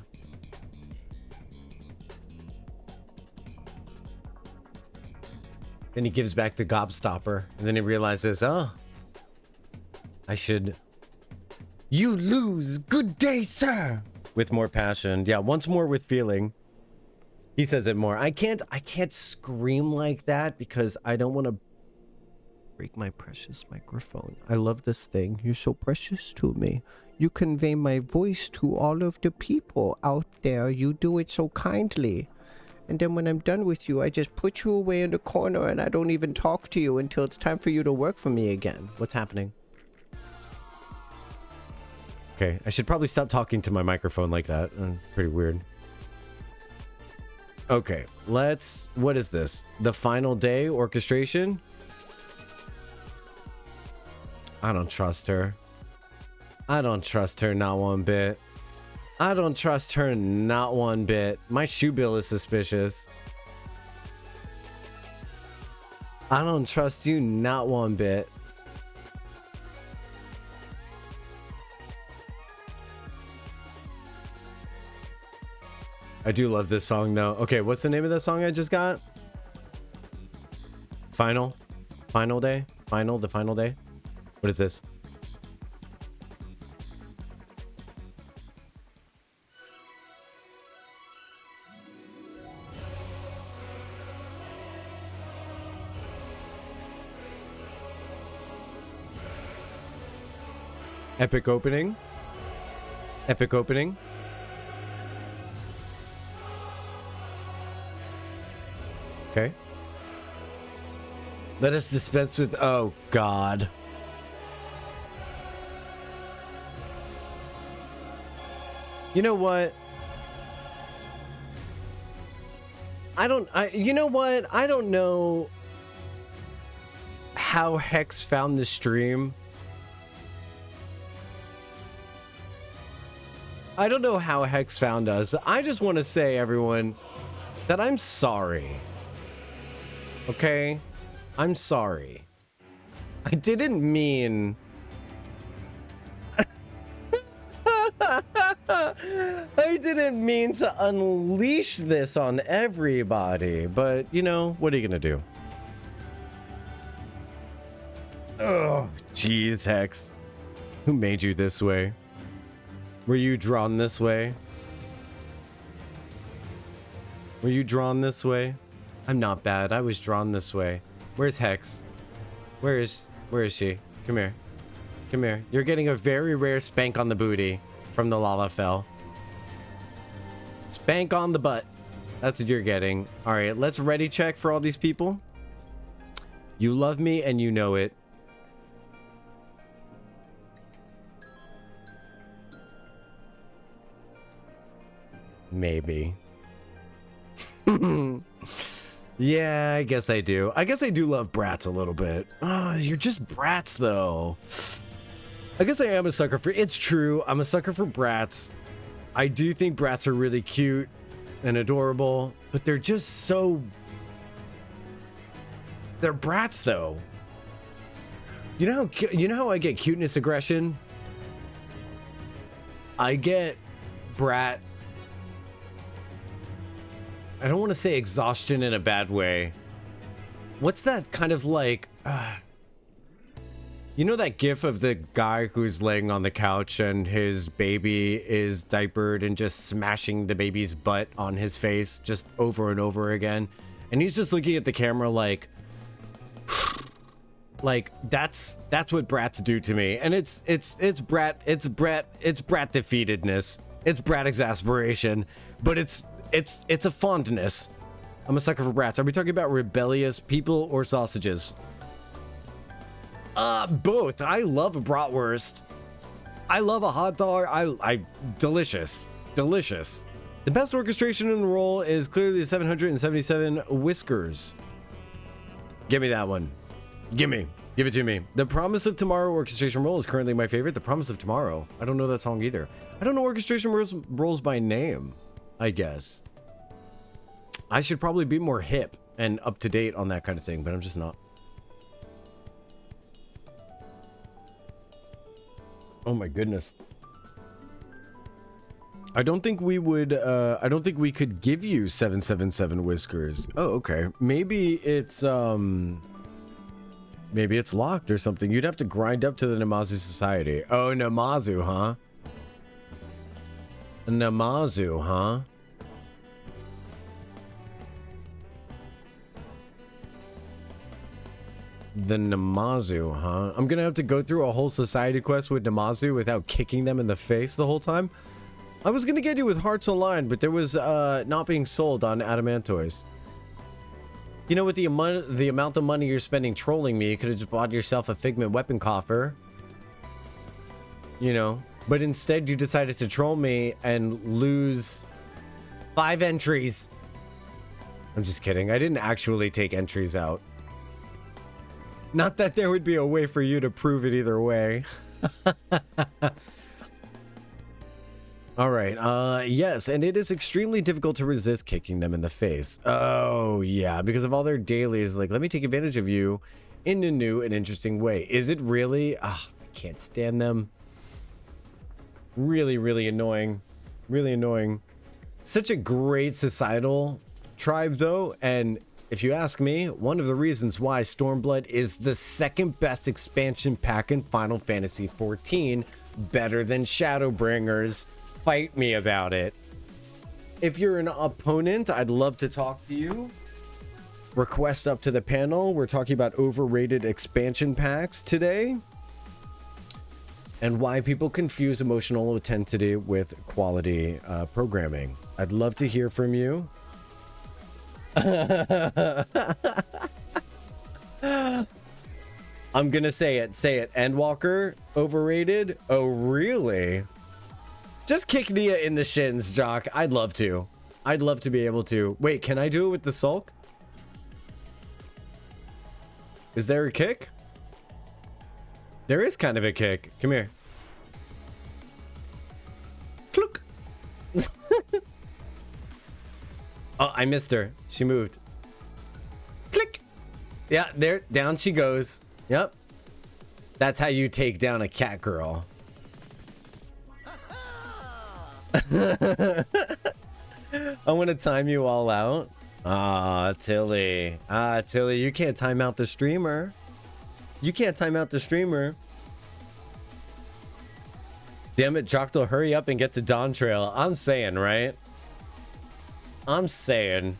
Then he gives back the gobstopper, and then he realizes, oh, I should. You lose. Good day, sir. With more passion. Yeah, once more with feeling. He says it more. I can't scream like that because I don't want to break my precious microphone. I love this thing. You're so precious to me. You convey my voice to all of the people out there. You do it so kindly. And then when I'm done with you, I just put you away in the corner and I don't even talk to you until it's time for you to work for me again. What's happening? Okay, I should probably stop talking to my microphone like that. Pretty weird. Okay, what is this? The final day orchestration? I don't trust her. I don't trust her not one bit. I don't trust her not one bit. My shoe bill is suspicious. I don't trust you not one bit. I do love this song though. Okay, what's the name of the song I just got? Final day? The final day? What is this? Epic opening. Epic opening. Okay. Let us dispense with... Oh, God. You know what? You know what? I don't know how Hex found the stream. I don't know how Hex found us. I just want to say, everyone, that I'm sorry. Okay? I'm sorry. I didn't mean... I didn't mean to unleash this on everybody, but, you know, what are you gonna do? Oh, jeez, Hex. Who made you this way? Were you drawn this way? Were you drawn this way? I'm not bad. I was drawn this way. Where's Hex? Where is she? Come here. Come here. You're getting a very rare spank on the booty from the Lalafell. Spank on the butt. That's what you're getting. All right, let's ready check for all these people. You love me and you know it. Maybe. Yeah, I guess I do. I guess I do love brats a little bit. Oh, you're just brats, though. I guess I am a sucker for... It's true. I'm a sucker for brats. I do think brats are really cute and adorable, but they're just so... They're brats, though. You know how I get cuteness aggression? I get brat... I don't want to say exhaustion in a bad way. What's that kind of like... you know that gif of the guy who's laying on the couch and his baby is diapered and just smashing the baby's butt on his face just over and over again? And he's just looking at the camera like... like, that's what brats do to me. And it's brat defeatedness. It's brat exasperation. But it's a fondness. I'm a sucker for brats. Are we talking about rebellious people or sausages? Both. I love a bratwurst. I love a hot dog. Delicious. Delicious. The best orchestration in the role is clearly the 777 Whiskers. Give me that one. Give it to me. The Promise of Tomorrow orchestration role is currently my favorite. The Promise of Tomorrow. I don't know that song either. I don't know orchestration roles by name, I guess. I should probably be more hip and up to date on that kind of thing, but I'm just not. Oh my goodness. I don't think we would, I don't think we could give you 777 Whiskers. Oh, okay. Maybe it's locked or something. You'd have to grind up to the Namazu Society. Oh, Namazu, huh? Namazu, huh? The Namazu, huh? I'm gonna have to go through a whole society quest with Namazu without kicking them in the face the whole time. I was gonna get you with Hearts Online, but there was not being sold on Adamantoys. You know, with the amount of money you're spending trolling me, you could have just bought yourself a Figment weapon coffer. You know, but instead you decided to troll me and lose 5 entries. I'm just kidding. I didn't actually take entries out. Not that there would be a way for you to prove it either way. All right. Yes, and it is extremely difficult to resist kicking them in the face. Oh, yeah, because of all their dailies. Like, let me take advantage of you in a new and interesting way. Is it really? Ah, I can't stand them. Really, really annoying. Really annoying. Such a great societal tribe, though, and if you ask me, one of the reasons why Stormblood is the second best expansion pack in Final Fantasy XIV, better than Shadowbringers. Fight me about it. If you're an opponent, I'd love to talk to you. Request up to the panel. We're talking about overrated expansion packs today. and why people confuse emotional intensity with quality programming. I'd love to hear from you. I'm gonna say it. Say it. Endwalker, overrated? Oh, really? Just kick Nia in the shins, Jock. I'd love to. I'd love to be able to. Wait, can I do it with the sulk? Is there a kick? There is kind of a kick. Come here. Clook. Oh, I missed her. She moved. Click. Yeah, there. Down she goes. Yep. That's how you take down a cat girl. I want to time you all out. Ah, Tilly. Ah, Tilly, you can't time out the streamer. You can't time out the streamer. Damn it, Jock'll hurry up and get to Dawn Trail. I'm saying, right? I'm saying.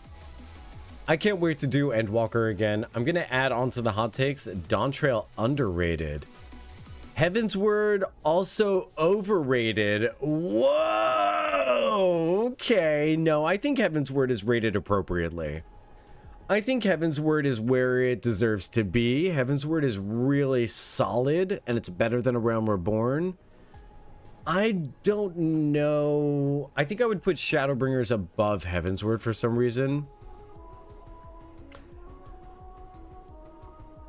I can't wait to do Endwalker again. I'm going to add on to the hot takes. Dawn Trail underrated. Heaven's Word also overrated. Whoa! Okay, no, I think Heaven's Word is rated appropriately. I think Heaven's Word is where it deserves to be. Heaven's Word is really solid, and it's better than A Realm Reborn. I don't know. I think I would put Shadowbringers above Heaven's Word for some reason.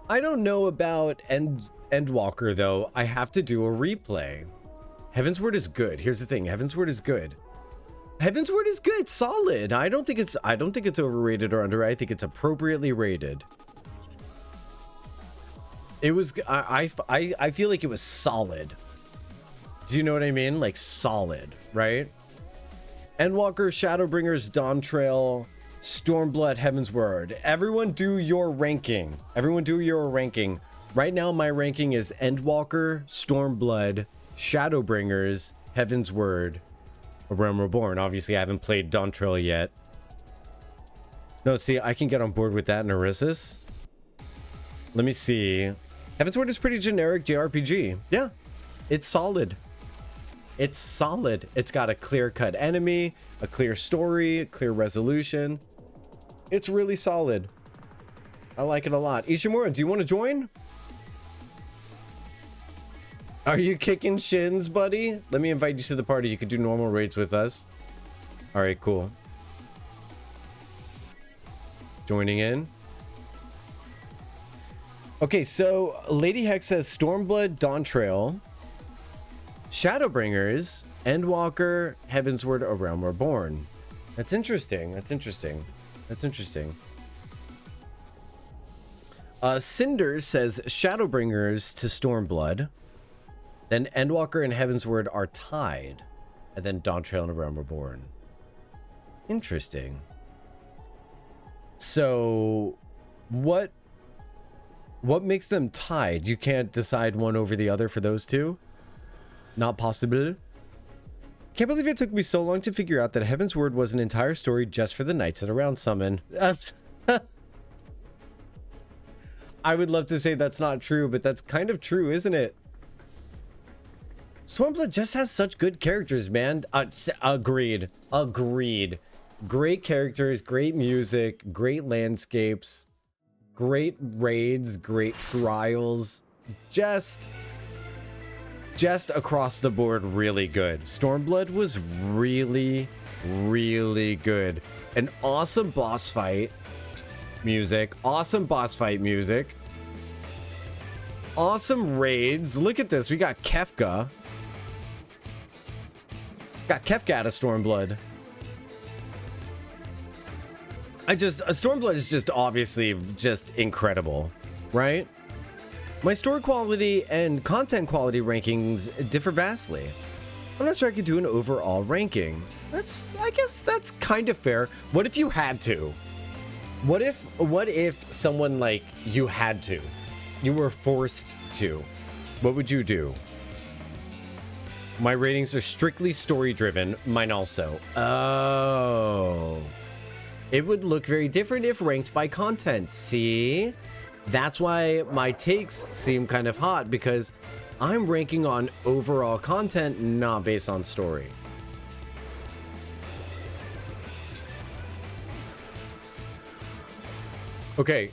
I don't know about Endwalker, though. I have to do a replay. Heaven's Word is good. Here's the thing. Heaven's Word is good. Heaven's Word is good. Solid. I don't think it's overrated or underrated. I think it's appropriately rated. It was I feel like it was solid. Do you know what I mean? Like solid, right? Endwalker, Shadowbringers, Dawn Trail, Stormblood, Heaven's Word. Everyone do your ranking. Everyone do your ranking. Right now, my ranking is Endwalker, Stormblood, Shadowbringers, Heaven's Word, A Realm Reborn. Obviously, I haven't played Dawn Trail yet. No, see, I can get on board with that in Orisis. Let me see. Heaven's Word is pretty generic JRPG. Yeah, it's solid. It's solid. It's got a clear-cut enemy, a clear story, a clear resolution. It's really solid. I like it a lot. Ishimura, do you want to join? Are you kicking shins, buddy? Let me invite you to the party. You could do normal raids with us. All right, cool. Joining in. Okay, so Lady Hex says Stormblood, Dawn Trail, Shadowbringers, Endwalker, Heaven's Word, A Realm Reborn. That's interesting. That's interesting. That's interesting. Cinder says Shadowbringers to Stormblood. Then Endwalker and Heaven's Word are tied. And then Dawn Trail and A Realm Reborn. Interesting. So, what makes them tied? You can't decide one over the other for those two? Not possible. Can't believe it took me so long to figure out that Heaven's Word was an entire story just for the Knights at a Round Summon. I would love to say that's not true, but that's kind of true, isn't it? Stormblood just has such good characters, man. Agreed. Agreed. Great characters, great music, great landscapes, great raids, great trials. Just across the board, really good. Stormblood was really, really good. An awesome boss fight music. Awesome boss fight music. Awesome raids. Look at this. We got Kefka. Got Kefka out of Stormblood. Stormblood is just obviously just incredible, right? My story quality and content quality rankings differ vastly. I'm not sure I could do an overall ranking. I guess that's kind of fair. What if you had to? What if someone like you had to? You were forced to. What would you do? My ratings are strictly story driven. Mine also. Oh. It would look very different if ranked by content. See? That's why my takes seem kind of hot, because I'm ranking on overall content, not based on story. Okay,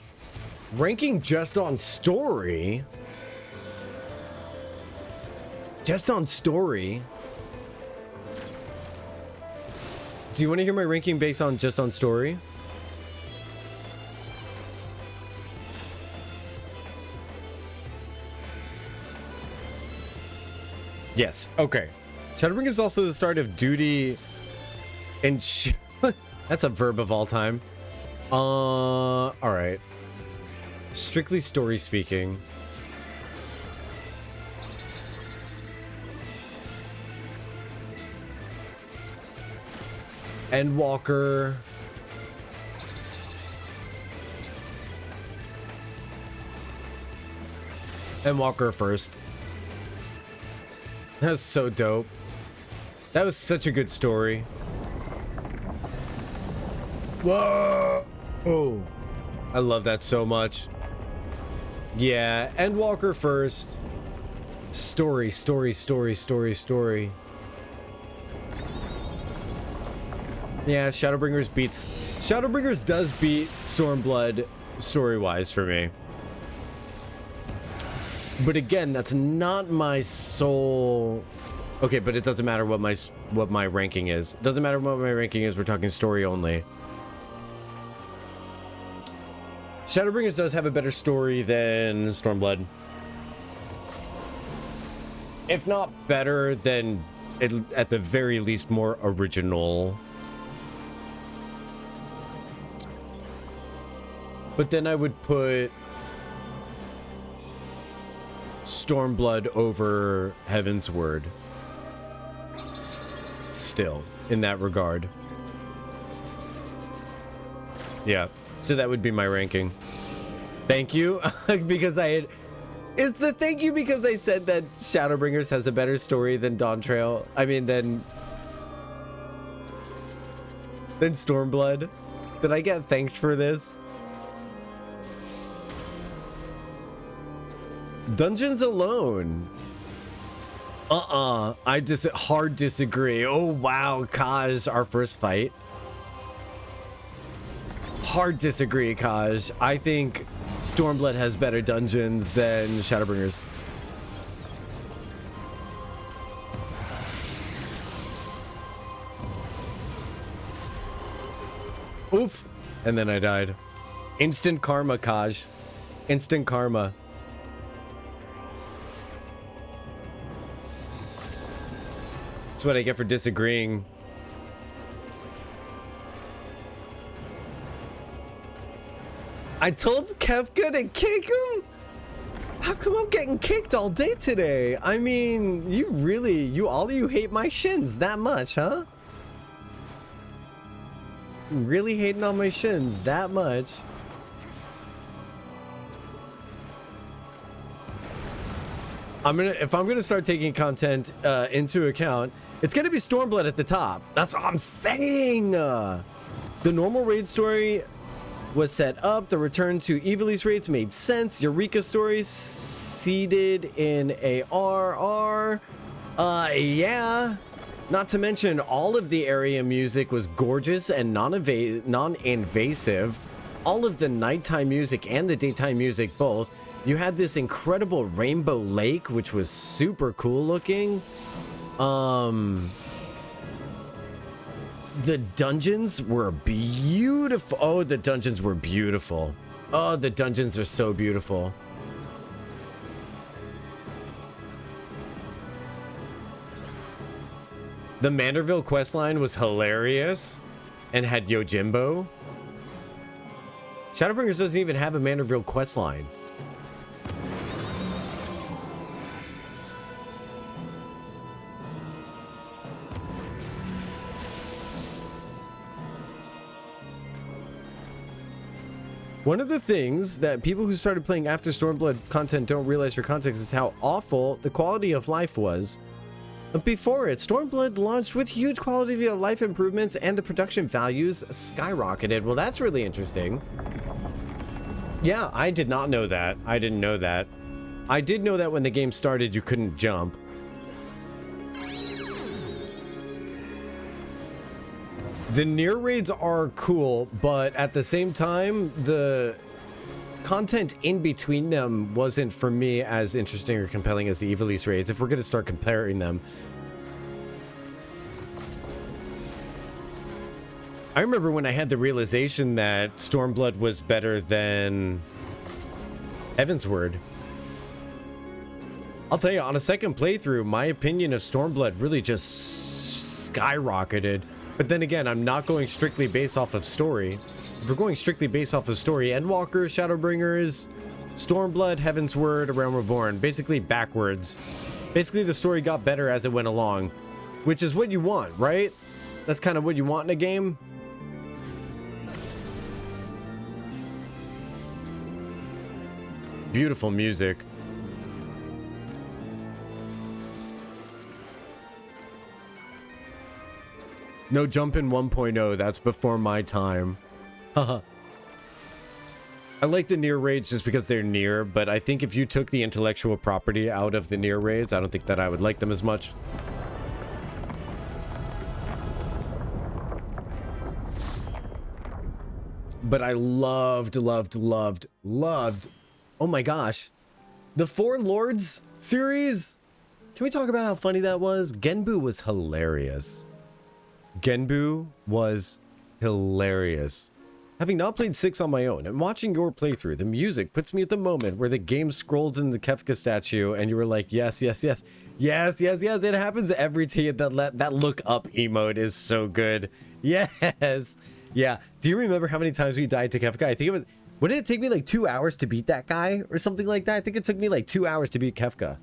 ranking just on story. Just on story. Do you want to hear my ranking based on just on story? Yes. Okay. Shadowbringers is also the start of duty and that's a verb of all time. All right. Strictly story speaking. Endwalker. Endwalker first. That was so dope. That was such a good story. Whoa! Oh, I love that so much. Yeah, Endwalker first. Story. Yeah, Shadowbringers does beat Stormblood story-wise for me. But again, that's not my sole... Okay, but it doesn't matter what my ranking is. It doesn't matter what my ranking is, we're talking story only. Shadowbringers does have a better story than Stormblood. If not better, then at the very least more original. But then I would put Stormblood over Heaven's Word. Still, in that regard. Yeah, so that would be my ranking. Thank you, because I had... Is the thank you because I said that Shadowbringers has a better story than Dawn Trail? I mean, than Stormblood? Did I get thanked for this? Dungeons alone. I hard disagree. Oh wow, Kaj, our first fight. Hard disagree, Kaj. I think Stormblood has better dungeons than Shadowbringers. Oof. And then I died. Instant karma, Kaj. Instant karma. That's what I get for disagreeing. I told Kefka to kick him? How come I'm getting kicked all day today? I mean, all of you hate my shins that much, huh? Really hating on my shins that much? If I'm gonna start taking content into account, it's gonna be Stormblood at the top. That's what I'm saying. The normal raid story was set up. The return to Evilise raids made sense. Eureka story seeded in ARR. Yeah. Not to mention all of the area music was gorgeous and non-invasive. All of the nighttime music and the daytime music both. You had this incredible rainbow lake, which was super cool looking. The dungeons were beautiful. Oh, the dungeons were beautiful. Oh, the dungeons are so beautiful. The Manderville questline was hilarious and had Yojimbo. Shadowbringers doesn't even have a Manderville questline. One of the things that people who started playing after Stormblood content don't realize for context is how awful the quality of life was. But before it, Stormblood launched with huge quality of life improvements and the production values skyrocketed. Well, that's really interesting. Yeah, I did not know that. I didn't know that. I did know that when the game started, you couldn't jump. The near raids are cool, but at the same time, the content in between them wasn't for me as interesting or compelling as the Evilise raids, if we're going to start comparing them. I remember when I had the realization that Stormblood was better than Heavensward. I'll tell you, on a second playthrough, my opinion of Stormblood really just skyrocketed. But then again, I'm not going strictly based off of story. If we're going strictly based off of story, Endwalker, Shadowbringers, Stormblood, Heavensward, Realm Reborn, basically backwards. Basically, the story got better as it went along, which is what you want, right? That's kind of what you want in a game. Beautiful music. No Jumpin' 1.0, that's before my time. Haha. I like the near raids just because they're near, but I think if you took the intellectual property out of the near raids, I don't think that I would like them as much. But I loved. Oh my gosh. The Four Lords series. Can we talk about how funny that was? Genbu was hilarious. Genbu was hilarious. Having not played 6 on my own and watching your playthrough, the music puts me at the moment where the game scrolled in the Kefka statue and you were like, yes. It happens every time. That look up emote is so good. Yes. Yeah. Do you remember how many times we died to Kefka? I think it was... What did it take me, like 2 hours to beat that guy or something like that? I think it took me like 2 hours to beat Kefka.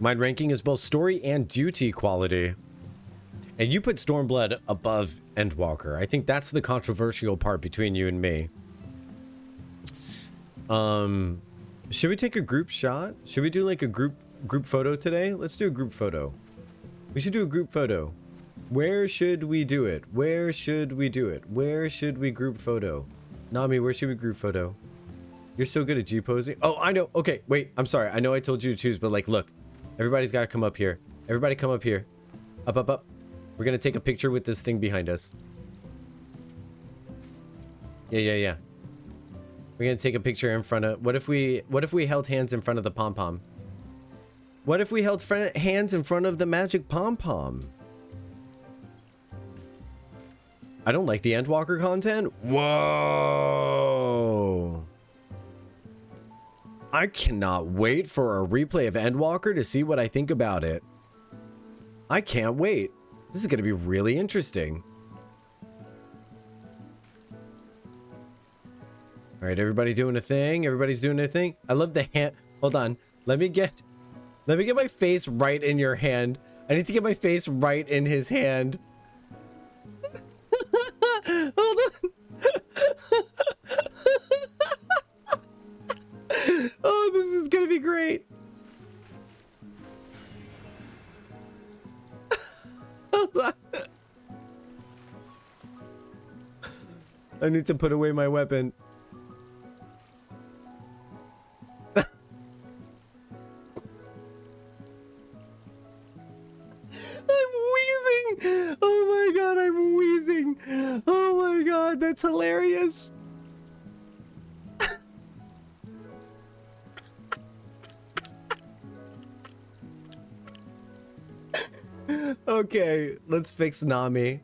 My ranking is both story and duty quality. And you put Stormblood above Endwalker. I think that's the controversial part between you and me. Should we take a group shot? Should we do like a group photo today? Let's do a group photo. We should do a group photo. Where should we do it? Where should we do it? Where should we group photo? Nami, where should we group photo? You're so good at G-posing. Oh, I know. Okay, wait. I'm sorry. I know I told you to choose, but like, look. Everybody's got to come up here. Everybody come up here. Up. We're going to take a picture with this thing behind us. Yeah. We're going to take a picture in front of... What if we held hands in front of the pom-pom? What if we held hands in front of the magic pom-pom? I don't like the Endwalker content. Whoa. I cannot wait for a replay of Endwalker to see what I think about it. I can't wait. This is going to be really interesting. All right, everybody doing a thing. Everybody's doing their thing. I love the hand. Hold on. Let me get my face right in your hand. I need to get my face right in his hand. Hold on. Oh, this is gonna be great. Hold on. I need to put away my weapon. I'm wheezing. Oh my god, I'm wheezing. Oh my god, that's hilarious. Okay, let's fix Nami.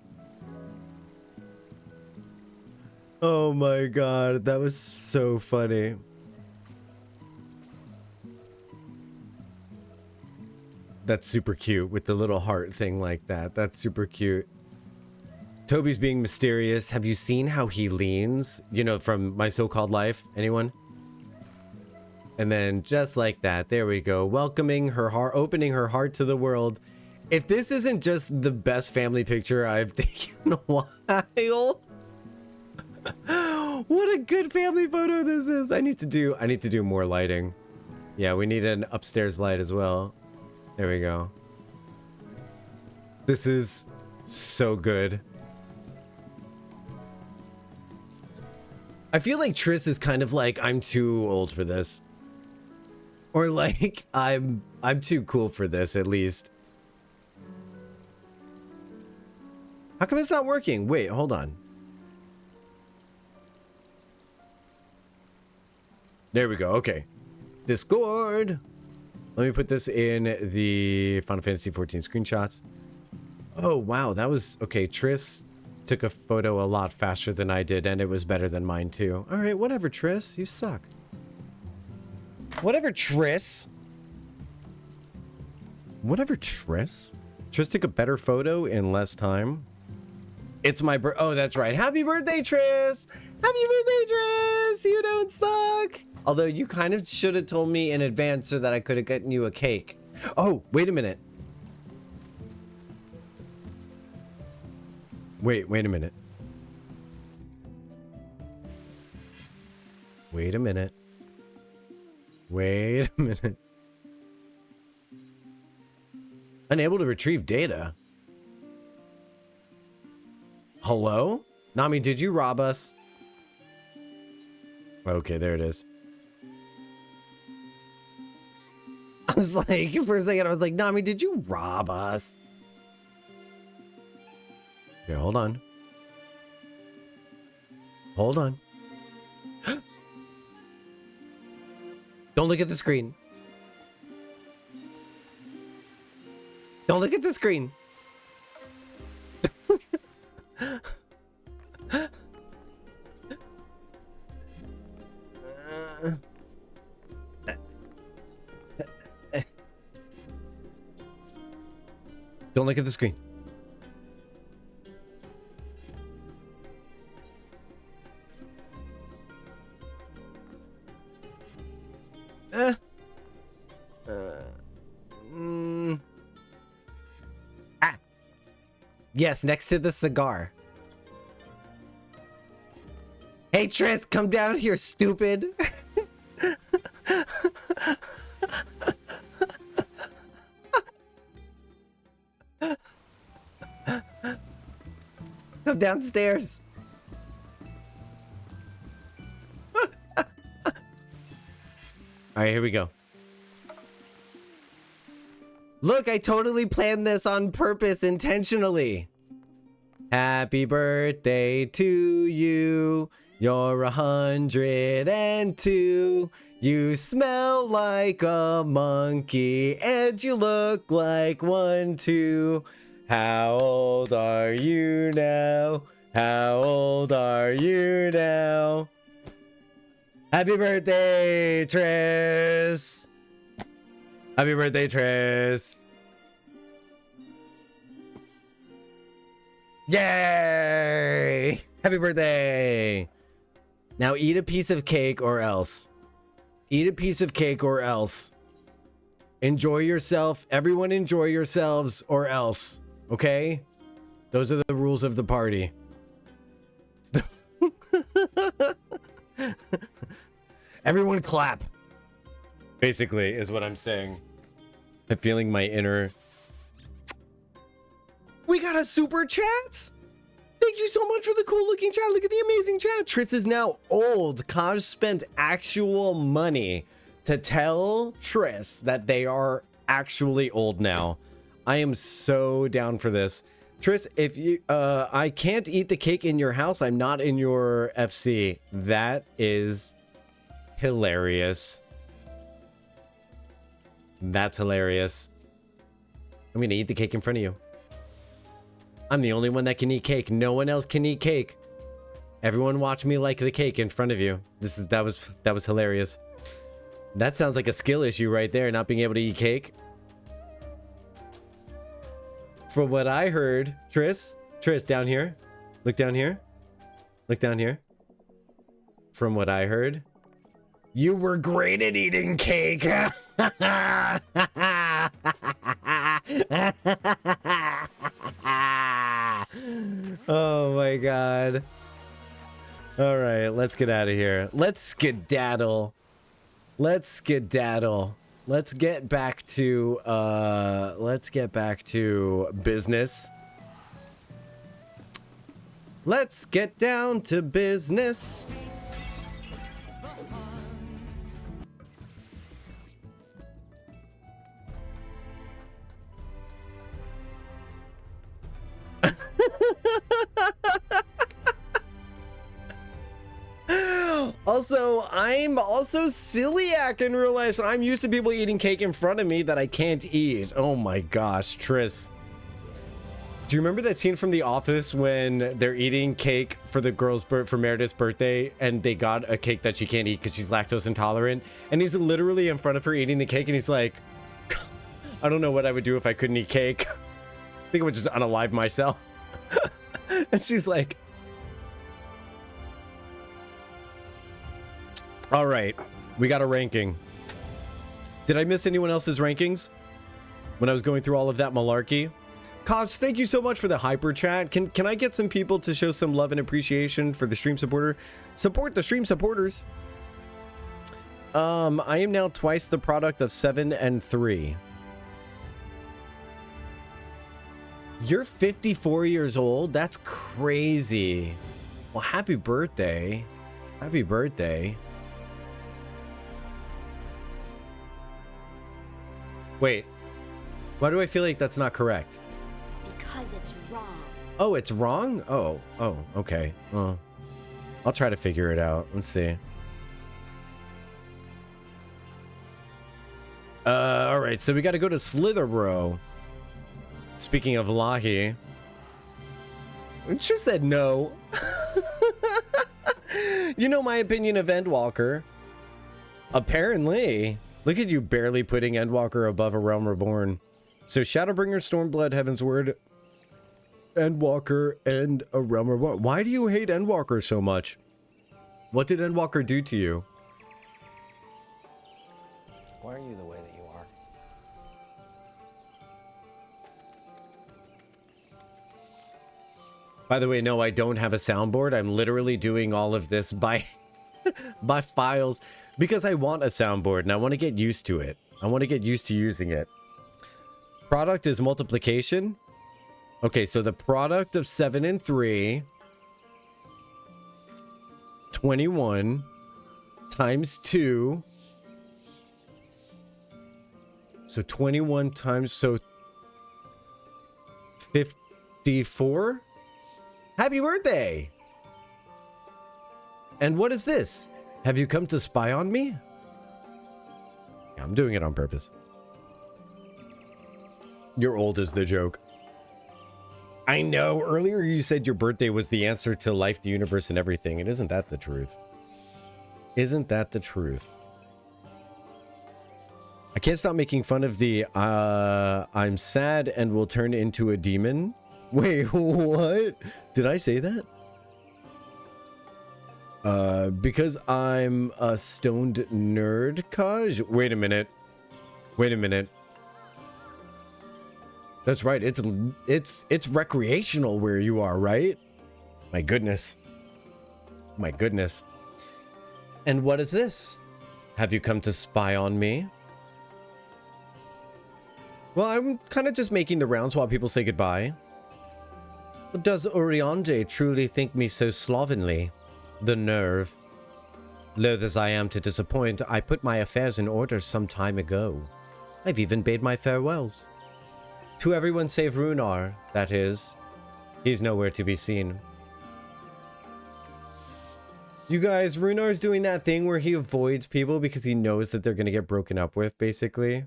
Oh my god, that was so funny. That's super cute with the little heart thing like that. That's super cute. Toby's being mysterious. Have you seen how he leans? You know, from My So-Called Life? Anyone? And then just like that, there we go. Welcoming her heart, opening her heart to the world. If this isn't just the best family picture I've taken in a while. What a good family photo this is. I need to do more lighting. Yeah, we need an upstairs light as well. There we go. This is so good. I feel like Triss is kind of like, I'm too old for this. Or like, I'm too cool for this, at least. How come it's not working? Wait, hold on. There we go. Okay. Discord. Let me put this in the Final Fantasy 14 screenshots. Oh, wow. That was... Okay, Triss took a photo a lot faster than I did, and it was better than mine, too. All right, whatever, Triss. You suck. Whatever, Triss. Whatever, Triss. Triss took a better photo in less time. It's my oh, that's right. Happy birthday, Triss. Happy birthday, Triss. You don't suck. Although you kind of should have told me in advance so that I could have gotten you a cake. Oh, wait a minute. Wait a minute. Wait a minute. Wait a minute. Unable to retrieve data. Hello? Nami, did you rob us? Okay, there it is. I was like, for a second, I was like, Nami, did you rob us? Okay, hold on. Hold on. Don't look at the screen. Don't look at the screen. Don't look at the screen. Yes, next to the cigar. Hey, Triss, come down here, stupid. Come downstairs. All right, here we go. Look, I totally planned this on purpose, intentionally. Happy birthday to you. You're 102. You smell like a monkey and you look like one too. How old are you now? How old are you now? Happy birthday, Triss. Happy birthday, Triss. Yay! Happy birthday. Now eat a piece of cake or else. Eat a piece of cake or else. Enjoy yourself. Everyone enjoy yourselves or else. Okay? Those are the rules of the party. Everyone clap. Basically, is what I'm saying. I'm feeling my inner... We got a super chat! Thank you so much for the cool looking chat. Look at the amazing chat. Triss is now old. Kaj spent actual money to tell Triss that they are actually old now. I am so down for this. Triss, if you I can't eat the cake in your house. I'm not in your FC. That is hilarious. That's hilarious. I'm gonna eat the cake in front of you. I'm the only one that can eat cake. No one else can eat cake. Everyone watch me like the cake in front of you. That was hilarious. That sounds like a skill issue right there, not being able to eat cake. From what I heard, Triss, down here. Look down here. Look down here. From what I heard, you were great at eating cake. Oh my god. All right, let's get out of here. Let's skedaddle. Let's skedaddle. Let's get back to business. Let's get down to business. Also, I'm also celiac in real life, so I'm used to people eating cake in front of me that I can't eat. Oh my gosh, Triss. Do you remember that scene from The Office when they're eating cake for the girl's for Meredith's birthday, and they got a cake that she can't eat because she's lactose intolerant, and he's literally in front of her eating the cake, and he's like, I don't know what I would do if I couldn't eat cake. I think I would just unalive myself. And she's like, all right, we got a ranking. Did I miss anyone else's rankings when I was going through all of that malarkey? Kosh, thank you so much for the hyper chat. Can I get some people to show some love and appreciation for the stream supporter? Support the stream supporters. I am now twice the product of 7 and 3. You're 54 years old? That's crazy. Well, happy birthday. Happy birthday. Wait. Why do I feel like that's not correct? Because it's wrong. Oh, it's wrong? Oh, okay. I'll try to figure it out. Let's see. All right, so we got to go to Slitherbro. Speaking of Lahi, it just said no. You know my opinion of Endwalker. Apparently. Look at you barely putting Endwalker above A Realm Reborn. So Shadowbringers, Stormblood, Heavensward, Endwalker, and A Realm Reborn. Why do you hate Endwalker so much? What did Endwalker do to you? Why are you the way that you are? By the way, no, I don't have a soundboard. I'm literally doing all of this by by files because I want a soundboard and I want to get used to it. I want to get used to using it. Product is multiplication. Okay, so the product of 7 and 3, 21 times 2. So 21 times, so 54? Happy birthday! And what is this? Have you come to spy on me? Yeah, I'm doing it on purpose. You're old is the joke. I know. Earlier you said your birthday was the answer to life, the universe, and everything. And isn't that the truth? Isn't that the truth? I can't stop making fun of the I'm sad and will turn into a demon. Wait, what? Did I say that? Because I'm a stoned nerd, Kaj? Wait a minute. Wait a minute. That's right. It's recreational where you are, right? My goodness. My goodness. And what is this? Have you come to spy on me? Well, I'm kind of just making the rounds while people say goodbye. Does Oriande truly think me so slovenly? The nerve. Loath as I am to disappoint, I put my affairs in order some time ago. I've even bade my farewells. To everyone save Runar, that is. He's nowhere to be seen. You guys, Runar's doing that thing where he avoids people because he knows that they're going to get broken up with, basically.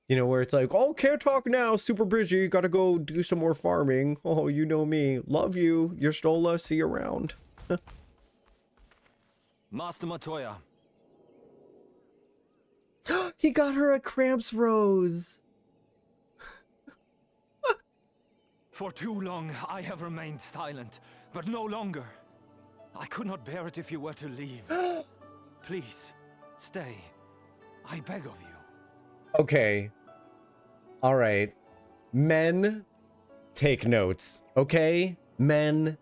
You know, where it's like, oh, can't talk now, super busy, gotta go do some more farming. Oh, you know me. Love you. You're Stola, see you around. Master Matoya. He got her a Cramps Rose. For too long, I have remained silent, but no longer. I could not bear it if you were to leave. Please, stay. I beg of you. Okay. All right. Men, take notes, okay? Men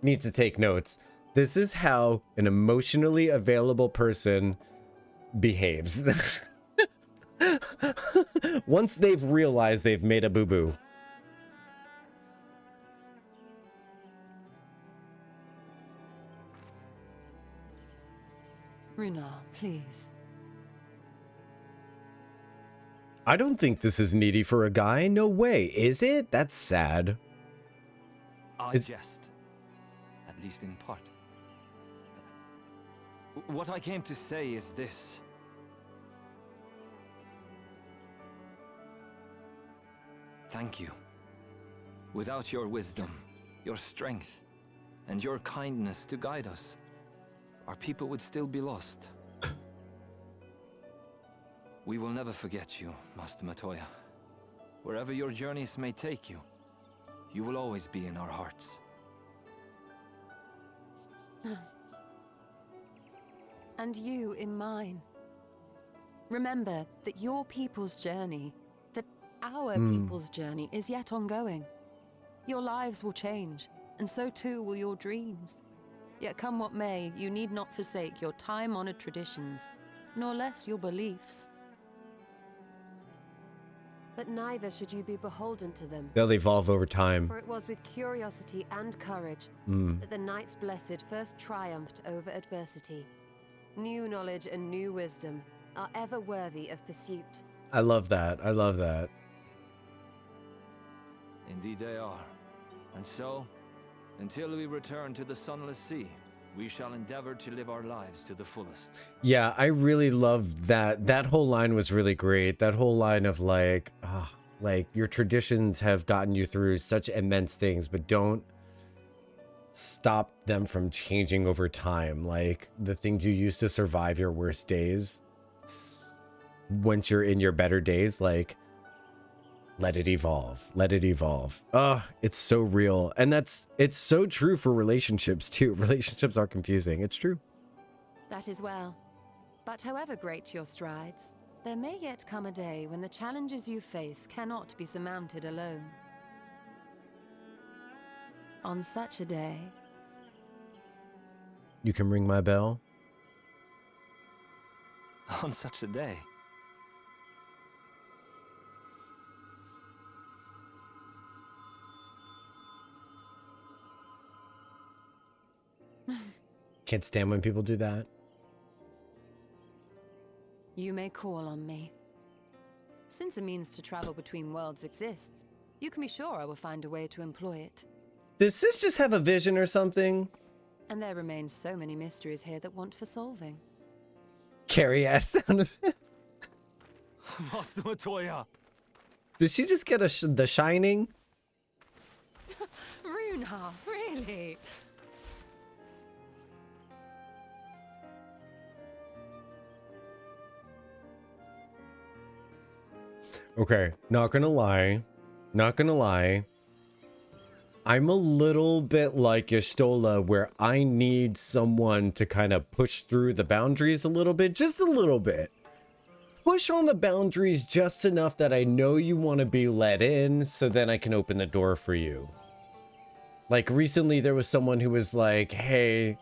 need to take notes. This is how an emotionally available person behaves. Once they've realized they've made a boo-boo. Runar, please. I don't think this is needy for a guy. No way. Is it? That's sad. I jest. At least in part. What I came to say is this. Thank you. Without your wisdom, your strength, and your kindness to guide us, our people would still be lost. We will never forget you, Master Matoya. Wherever your journeys may take you, you will always be in our hearts. And you in mine. Remember that your people's journey, that our people's journey is yet ongoing. Your lives will change, and so too will your dreams. Yet come what may, you need not forsake your time-honored traditions, nor less your beliefs. But neither should you be beholden to them. They'll evolve over time. For it was with curiosity and courage that the Knights Blessed first triumphed over adversity. New knowledge and new wisdom are ever worthy of pursuit. I love that. I love that. Indeed they are. And so, until we return to the Sunless Sea, we shall endeavor to live our lives to the fullest. Yeah, I really love that. That whole line was really great. That whole line of like your traditions have gotten you through such immense things, but don't stop them from changing over time. Like the things you used to survive your worst days, once you're in your better days, like let it evolve. Let it evolve. It's so real. And it's so true for relationships too. Relationships are confusing. It's true. That is well. But however great your strides, there may yet come a day when the challenges you face cannot be surmounted alone. On such a day, you can ring my bell. On such a day. Can't stand when people do that. you may call on me. Since a means to travel between worlds exists, you can be sure I will find a way to employ it. Does this just have a vision or something? And there remain so many mysteries here that want for solving. Carrie ass sound of it. Master Matoya! Did she just get The Shining? Runha, really? Okay, not gonna lie. I'm a little bit like Yestola, where I need someone to kind of push through the boundaries a little bit, just a little bit. Push on the boundaries just enough that I know you want to be let in, so then I can open the door for you. Like recently there was someone who was like, hey,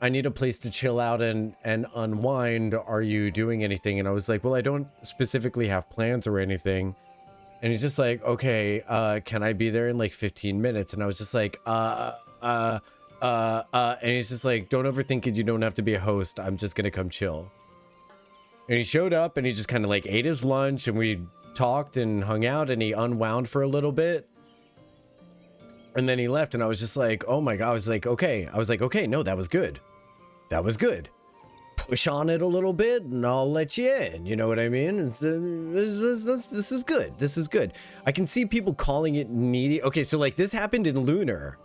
I need a place to chill out and unwind. Are you doing anything? And I was like, well, I don't specifically have plans or anything. And he's just like, okay, can I be there in like 15 minutes? And I was just like, and he's just like, don't overthink it. You don't have to be a host. I'm just going to come chill. And he showed up and he just kind of like ate his lunch and we talked and hung out and he unwound for a little bit. And then he left and I was just like, oh my God. I was like, okay, no, that was good. That was good. Push on it a little bit and I'll let you in. You know what I mean? This is good. This is good. I can see people calling it needy. Okay, so like this happened in Lunar.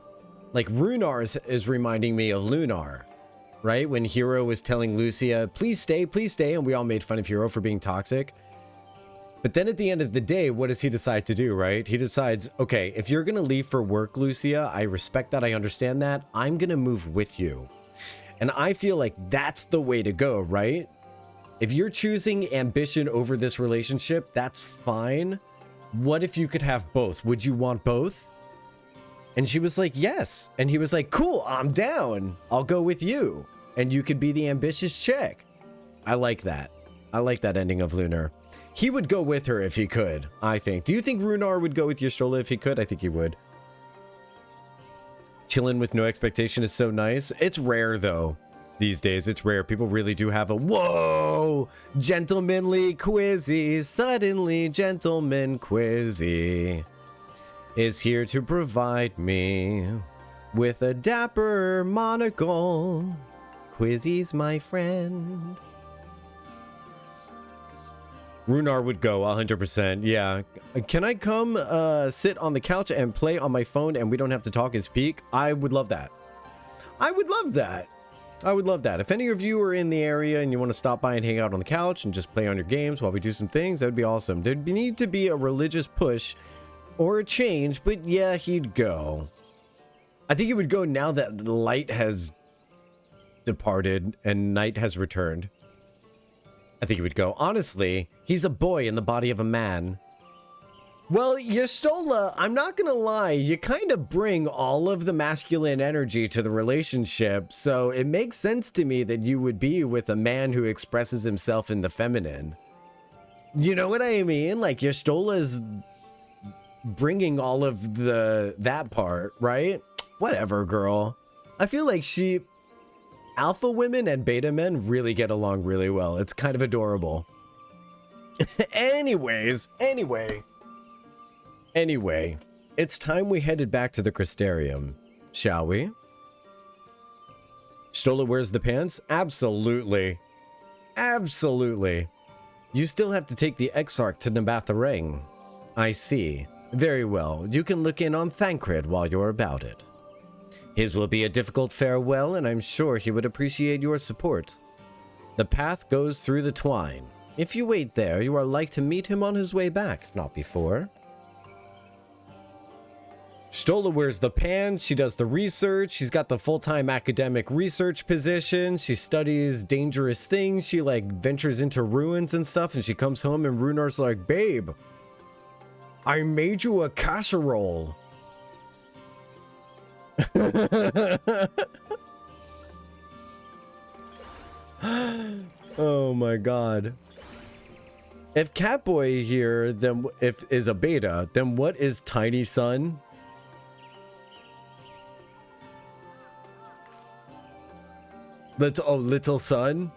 Like Runar is reminding me of Lunar, right? When Hero was telling Lucia, please stay, and we all made fun of Hero for being toxic. But then at the end of the day, what does he decide to do, right? He decides, okay, if you're going to leave for work, Lucia, I respect that. I understand that. I'm going to move with you. And I feel like that's the way to go, right? If you're choosing ambition over this relationship, that's fine. What if you could have both? Would you want both? And she was like, yes. And he was like, cool, I'm down. I'll go with you. And you could be the ambitious chick. I like that. I like that ending of Lunar. He would go with her if he could, I think. Do you think Runar would go with Yashola if he could? I think he would. Chilling with no expectation is so nice. It's rare, though. These days, it's rare. People really do have a whoa, gentlemanly Quizzy. Suddenly, gentleman Quizzy is here to provide me with a dapper monocle. Quizzy's my friend. Runar would go 100%. Yeah. Can I come sit on the couch and play on my phone and we don't have to talk and speak? I would love that. I would love that. I would love that. If any of you are in the area and you want to stop by and hang out on the couch and just play on your games while we do some things, that would be awesome. There'd need to be a religious push or a change, but yeah, he'd go. I think he would go now that the light has departed and night has returned. I think he would go. Honestly, he's a boy in the body of a man. Well, Yestola, I'm not gonna lie, you kind of bring all of the masculine energy to the relationship, so it makes sense to me that you would be with a man who expresses himself in the feminine. You know what I mean? Like, Yestola's bringing all of that part, right? Whatever, girl. I feel like alpha women and beta men really get along really well. It's kind of adorable. Anyway, it's time we headed back to the Crystarium, shall we? Stola wears the pants? Absolutely. Absolutely. You still have to take the Exarch to Nabatharang. I see. Very well. You can look in on Thancred while you're about it. His will be a difficult farewell, and I'm sure he would appreciate your support. The path goes through the twine. If you wait there, you are like to meet him on his way back, if not before. Stola wears the pants, she does the research, she's got the full-time academic research position, she studies dangerous things, she like ventures into ruins and stuff, and she comes home and Runar's like, babe, I made you a casserole. Oh my god. If Catboy here is a beta, then what is Tiny Sun? Little Sun?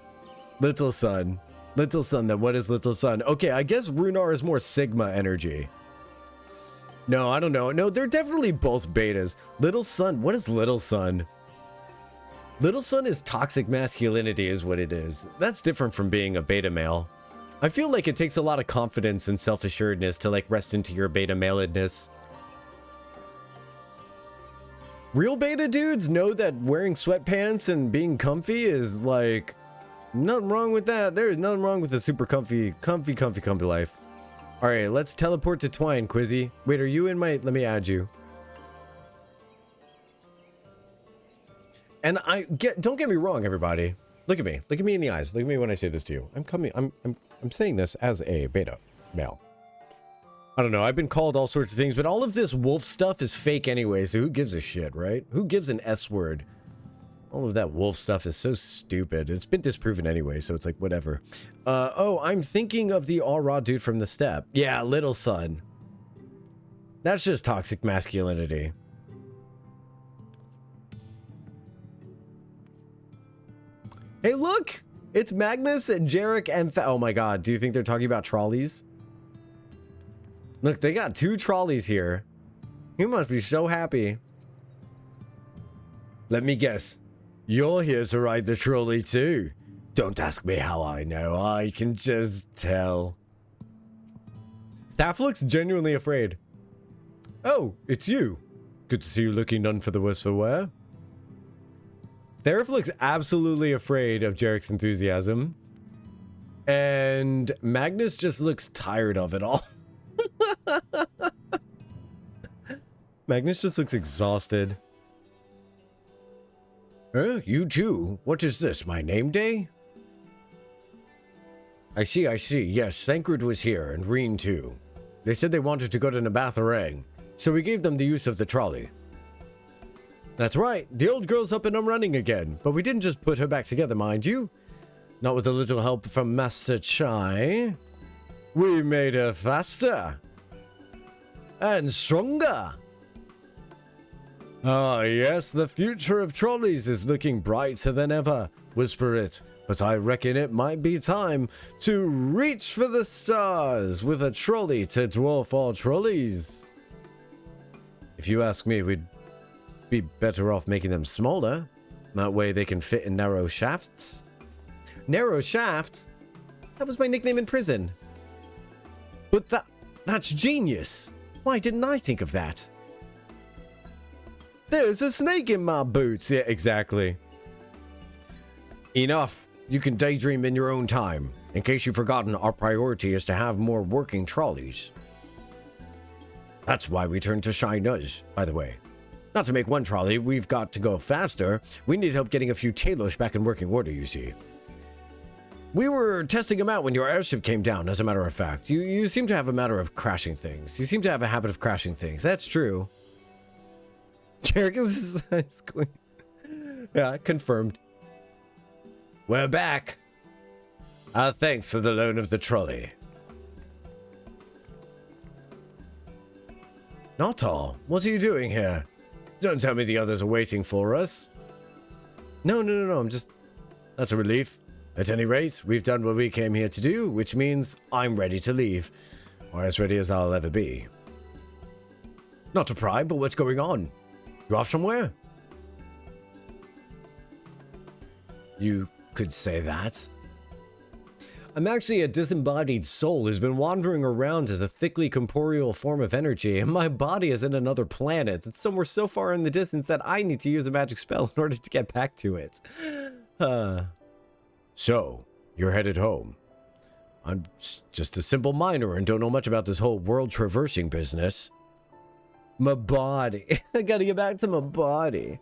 Little Sun. Little Sun, then what is Little Sun? Okay, I guess Runar is more Sigma energy. No, I don't know. No, they're definitely both betas. Little Sun, what is Little Sun? Little Sun is toxic masculinity is what it is. That's different from being a beta male. I feel like it takes a lot of confidence and self-assuredness to like rest into your beta maledness. Real beta dudes know that wearing sweatpants and being comfy is like nothing wrong with that. There is nothing wrong with a super comfy life. All right, let's teleport to Twine, Quizzy. Wait, are you in my... Let me add you. And don't get me wrong, everybody. Look at me. Look at me in the eyes. Look at me when I say this to you. I'm saying this as a beta male. I don't know. I've been called all sorts of things, but all of this wolf stuff is fake anyway, so who gives a shit, right? Who gives an S word? All of that wolf stuff is so stupid. It's been disproven anyway, so it's like, whatever. Oh, I'm thinking of the all-raw dude from the steppe. Yeah, Little Sun. That's just toxic masculinity. Hey, look! It's Magnus and Jarek and... oh my god, do you think they're talking about trolleys? Look, they got 2 trolleys here. He must be so happy. Let me guess. You're here to ride the trolley too. Don't ask me how I know. I can just tell. Thaf looks genuinely afraid. Oh, it's you. Good to see you looking none for the worse for wear. Therif looks absolutely afraid of Jarek's enthusiasm. And Magnus just looks tired of it all. Magnus just looks exhausted. You too? What is this, my name day? I see. Yes, Thancred was here, and Reen too. They said they wanted to go to Nabatharang, so we gave them the use of the trolley. That's right, the old girl's up and running again, but we didn't just put her back together, mind you. Not with a little help from Master Chai. We made her faster. And stronger. Ah, yes, the future of trolleys is looking brighter than ever. whisper it, but I reckon it might be time to reach for the stars with a trolley to dwarf all trolleys. If you ask me, we'd be better off making them smaller. That way they can fit in narrow shafts. Narrow shaft? That was my nickname in prison. But that's genius. Why didn't I think of that? There's a snake in my boots. Yeah, exactly. Enough. You can daydream in your own time. In case you've forgotten, our priority is to have more working trolleys. That's why we turned to Shinuz, by the way. Not to make one trolley, we've got to go faster. We need help getting a few Talos back in working order, you see. We were testing them out when your airship came down, as a matter of fact. You seem to have a matter of crashing things. You seem to have a habit of crashing things. That's true. Jarek is queen. Yeah, confirmed. We're back. Thanks for the loan of the trolley. Not all. What are you doing here? Don't tell me the others are waiting for us. No, I'm just... That's a relief. At any rate, we've done what we came here to do, which means I'm ready to leave. Or as ready as I'll ever be. Not to pry, but what's going on? You off somewhere? You could say that. I'm actually a disembodied soul who's been wandering around as a thickly corporeal form of energy, and my body is in another planet. It's somewhere so far in the distance that I need to use a magic spell in order to get back to it. So, you're headed home. I'm just a simple miner and don't know much about this whole world traversing business. My body. I gotta get back to my body.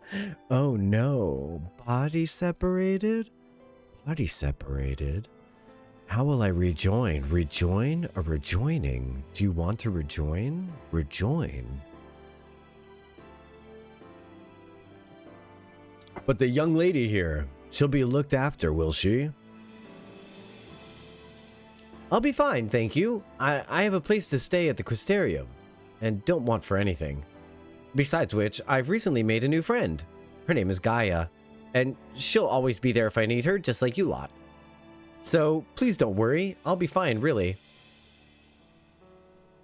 Oh no. Body separated? Body separated? How will I rejoin? Rejoin or rejoining? Do you want to rejoin? Rejoin. But the young lady here, she'll be looked after, will she? I'll be fine, thank you. I have a place to stay at the Crystarium, and don't want for anything. Besides which, I've recently made a new friend. Her name is Gaia, and she'll always be there if I need her, just like you lot. So, please don't worry. I'll be fine, really.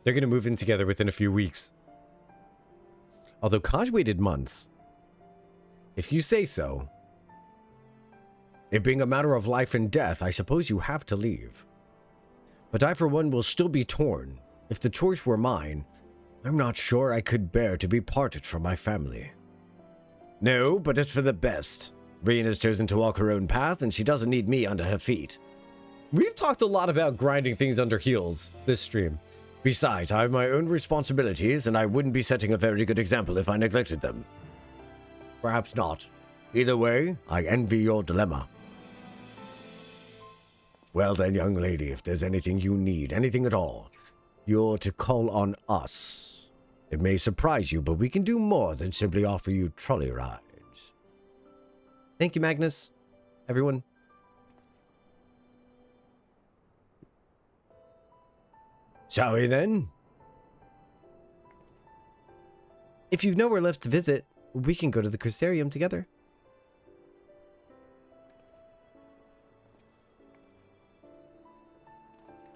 They're going to move in together within a few weeks. Although Kaj waited months. If you say so. It being a matter of life and death, I suppose you have to leave. But I, for one, will still be torn. If the choice were mine, I'm not sure I could bear to be parted from my family. No, but it's for the best. Rian has chosen to walk her own path, and she doesn't need me under her feet. We've talked a lot about grinding things under heels this stream. Besides, I have my own responsibilities, and I wouldn't be setting a very good example if I neglected them. Perhaps not. Either way, I envy your dilemma. Well then, young lady, if there's anything you need, anything at all, you're to call on us. It may surprise you, but we can do more than simply offer you trolley rides. Thank you, Magnus. Everyone. Shall we then? If you've nowhere left to visit, we can go to the Crystarium together.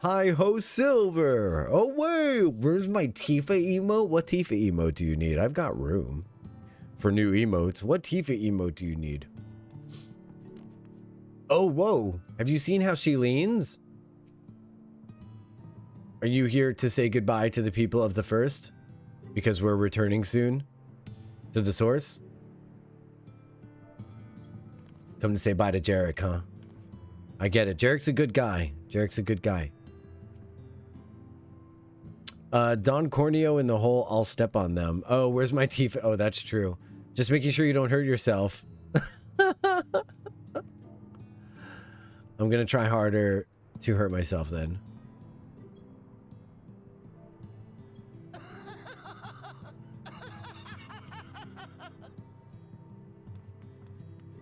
Hi-ho Silver! Oh wait, where's my Tifa emote? What Tifa emote do you need? I've got room for new emotes. What Tifa emote do you need? Oh, whoa. Have you seen how she leans? Are you here to say goodbye to the people of the first? Because we're returning soon to the source? Come to say bye to Jarek, huh? I get it. Jarek's a good guy. Jarek's a good guy. Don Corneo in the hole, I'll step on them. Oh, where's my teeth? Oh, that's true. Just making sure you don't hurt yourself. I'm gonna try harder to hurt myself then.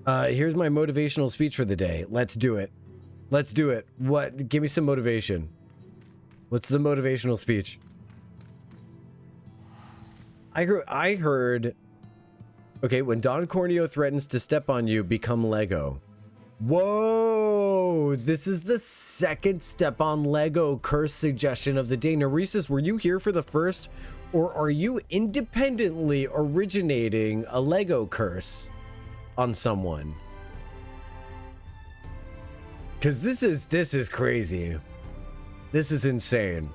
Here's my motivational speech for the day. Let's do it. Let's do it. What? Give me some motivation. What's the motivational speech? I heard. Okay, when Don Corneo threatens to step on you, become Lego. Whoa, this is the second step on Lego curse suggestion of the day. Neresis, were you here for the first, or are you independently originating a Lego curse on someone? Because this is crazy. This is insane.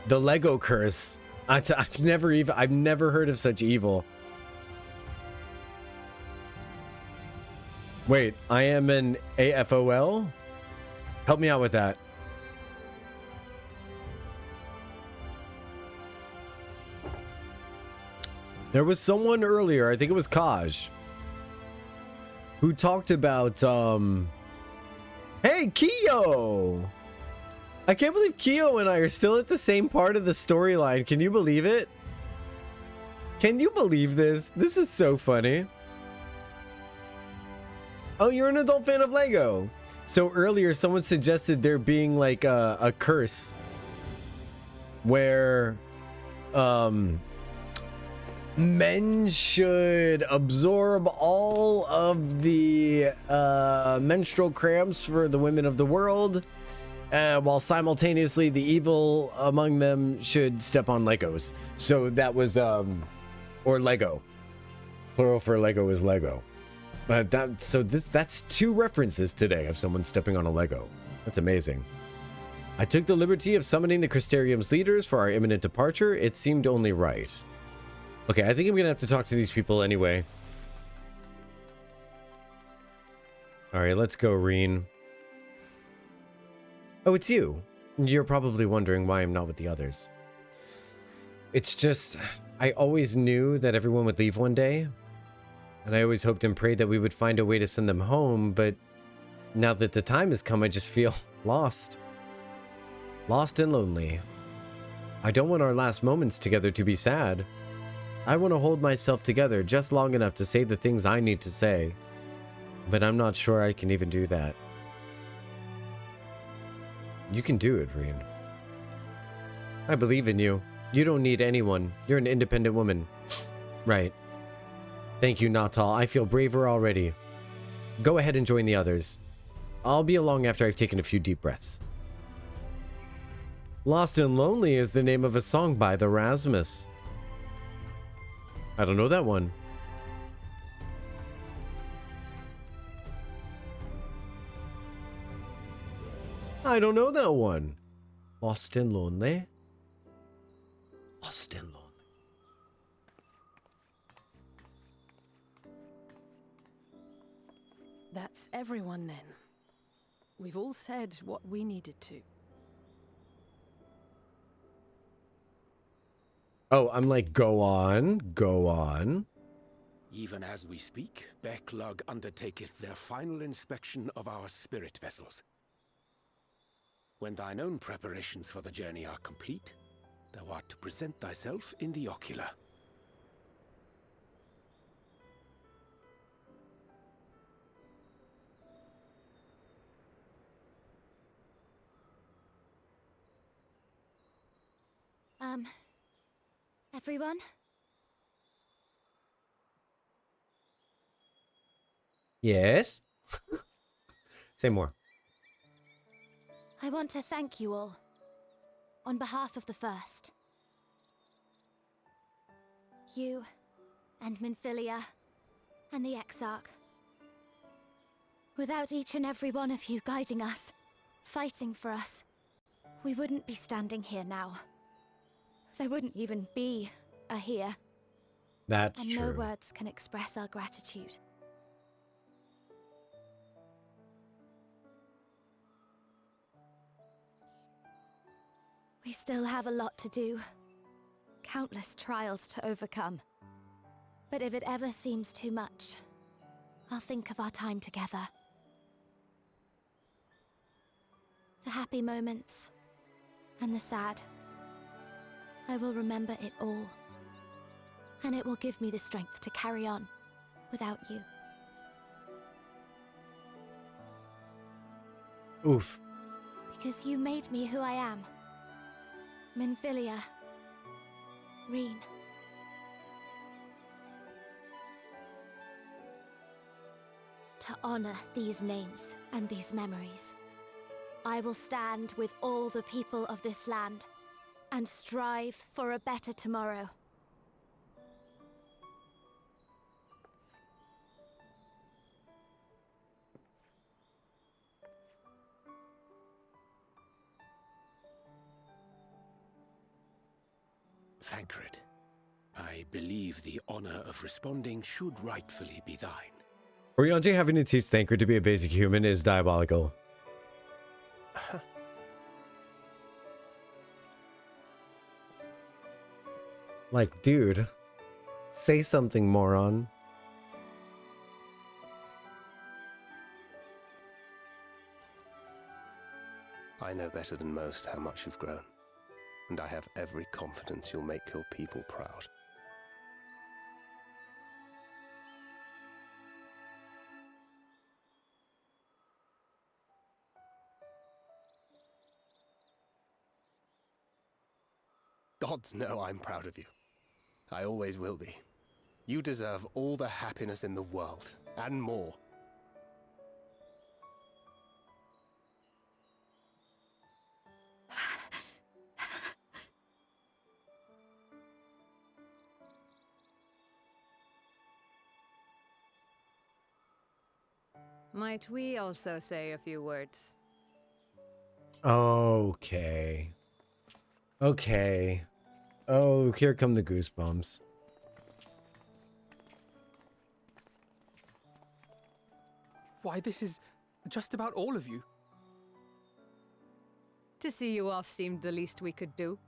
The Lego curse. I've never heard of such evil. Wait, I am an AFOL? Help me out with that. There was someone earlier, I think it was Kaj, who talked about, hey, Kyo! I can't believe Kyo and I are still at the same part of the storyline. Can you believe it? Can you believe this? This is so funny. Oh, you're an adult fan of Lego. So earlier, someone suggested there being like a curse where men should absorb all of the menstrual cramps for the women of the world, while simultaneously the evil among them should step on Legos. So that was, or Lego. Plural for Lego is Lego. But that's two references today of someone stepping on a Lego. That's amazing. I took the liberty of summoning the Crystarium's leaders for our imminent departure. It seemed only right. Okay, I think I'm gonna have to talk to these people anyway. Alright, let's go, Reen. Oh, it's you. You're probably wondering why I'm not with the others. It's just, I always knew that everyone would leave one day. And I always hoped and prayed that we would find a way to send them home, but now that the time has come, I just feel lost. Lost and lonely. I don't want our last moments together to be sad. I want to hold myself together just long enough to say the things I need to say. But I'm not sure I can even do that. You can do it, Reen. I believe in you. You don't need anyone. You're an independent woman. Right. Thank you, Natal. I feel braver already. Go ahead and join the others. I'll be along after I've taken a few deep breaths. Lost and Lonely is the name of a song by the Rasmus. I don't know that one. I don't know that one. Lost and Lonely? Lost and Lonely. That's everyone then. We've all said what we needed to. Oh, I'm like, go on, go on. Even as we speak, Backlog undertaketh their final inspection of our spirit vessels. When thine own preparations for the journey are complete, thou art to present thyself in the ocular. Everyone? Yes? Say more. I want to thank you all, on behalf of the First. You, and Minfilia, and the Exarch. Without each and every one of you guiding us, fighting for us, we wouldn't be standing here now. There wouldn't even be a here. That's and true. no words can express our gratitude. We still have a lot to do. Countless trials to overcome. But if it ever seems too much, I'll think of our time together. The happy moments, and the sad. I will remember it all. And it will give me the strength to carry on without you. Oof. Because you made me who I am. Minfilia. Reen. to honor these names and these memories. I will stand with all the people of this land and strive for a better tomorrow. Thancred, I believe the honor of responding should rightfully be thine. Oriente having to teach Thancred to be a basic human is diabolical. Like, dude, say something, moron. I know better than most how much you've grown, and I have every confidence you'll make your people proud. Gods know I'm proud of you. I always will be. You deserve all the happiness in the world, and more. Might we also say a few words? Okay. Okay. Oh, here come the goosebumps. Why, this is just about all of you. To see you off seemed the least we could do.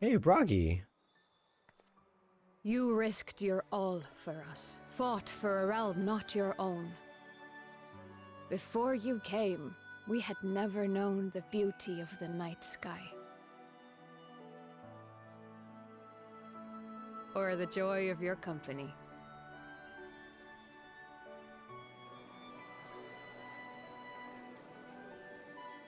Hey, Bragi. You risked your all for us, fought for a realm not your own. Before you came, we had never known the beauty of the night sky. Or the joy of your company.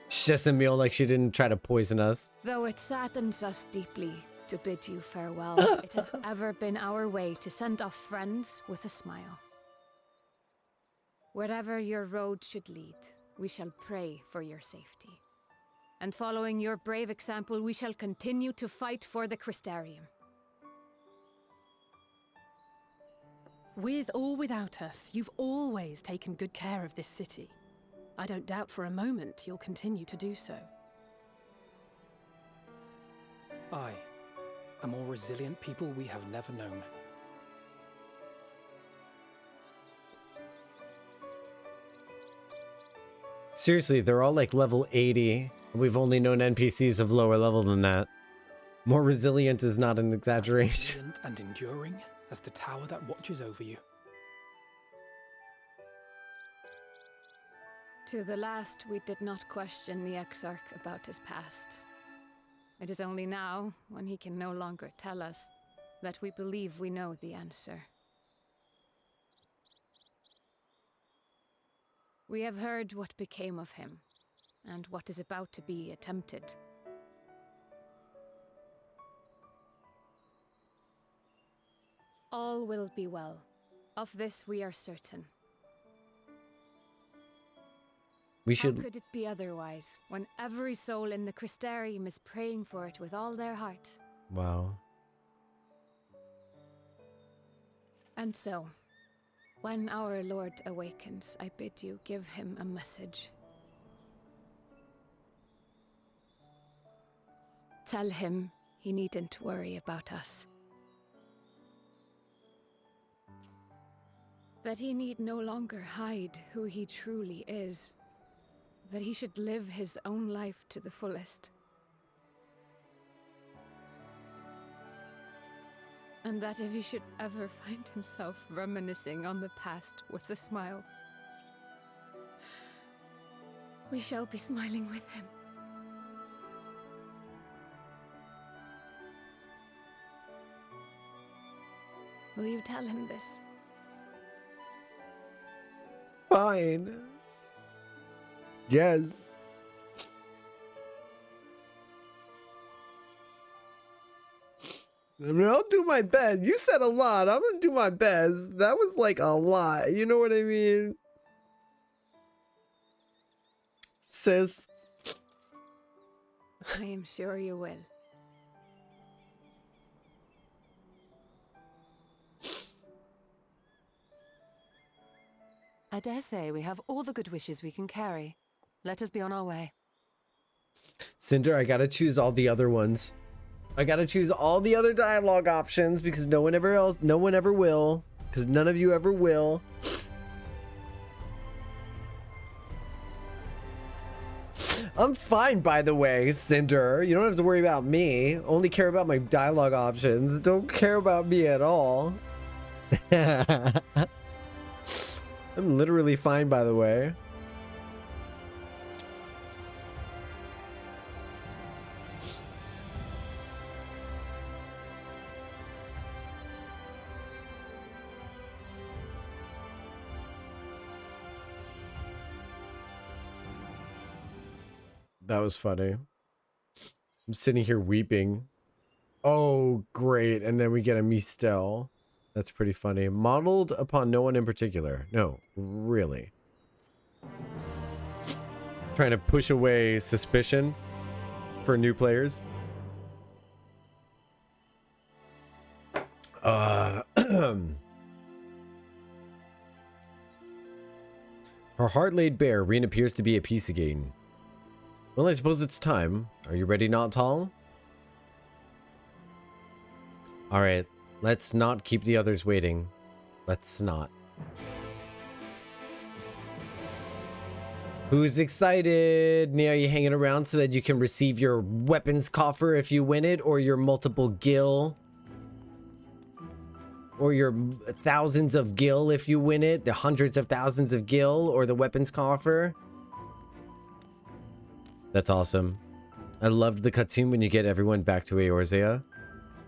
She doesn't feel like she didn't try to poison us. Though it saddens us deeply to bid you farewell, it has ever been our way to send off friends with a smile. Wherever your road should lead, we shall pray for your safety. And following your brave example, we shall continue to fight for the Crystarium. With or without us, you've always taken good care of this city. I don't doubt for a moment you'll continue to do so. Aye. A more resilient people we have never known. Seriously, they're all like level 80. We've only known NPCs of lower level than that. More resilient is not an exaggeration. Resilient and enduring as the tower that watches over you. To the last, we did not question the Exarch about his past. It is only now, when he can no longer tell us, that we believe we know the answer. We have heard what became of him, and what is about to be attempted. All will be well. Of this we are certain. How could it be otherwise, when every soul in the Crystarium is praying for it with all their heart? Wow. And so, when our Lord awakens, I bid you give him a message. Tell him he needn't worry about us. That he need no longer hide who he truly is. That he should live his own life to the fullest. And that if he should ever find himself reminiscing on the past with a smile, we shall be smiling with him. Will you tell him this? Fine. Yes. I mean, I'll do my best. You said a lot. I'm gonna do my best. That was like a lot. You know what I mean? Sis. I am sure you will. I dare say we have all the good wishes we can carry. Let us be on our way. Cinder, I gotta choose all the other ones. I gotta choose all the other dialogue options because no one ever will. Because none of you ever will. I'm fine, by the way, Cinder. You don't have to worry about me. Only care about my dialogue options. Don't care about me at all. I'm literally fine, by the way. That was funny. I'm sitting here weeping. Oh, great. And then we get a Mistel. That's pretty funny. Modeled upon no one in particular. No, really. Trying to push away suspicion for new players. Her heart laid bare, Reen appears to be at peace again. Well, I suppose it's time. Are you ready, Not Tall? Alright, let's not keep the others waiting. Let's not. Who's excited? Nia, are you hanging around so that you can receive your weapons coffer if you win it? Or your multiple gil? Or your thousands of gil if you win it? The hundreds of thousands of gil? Or the weapons coffer? That's awesome. I loved the cutscene when you get everyone back to Eorzea.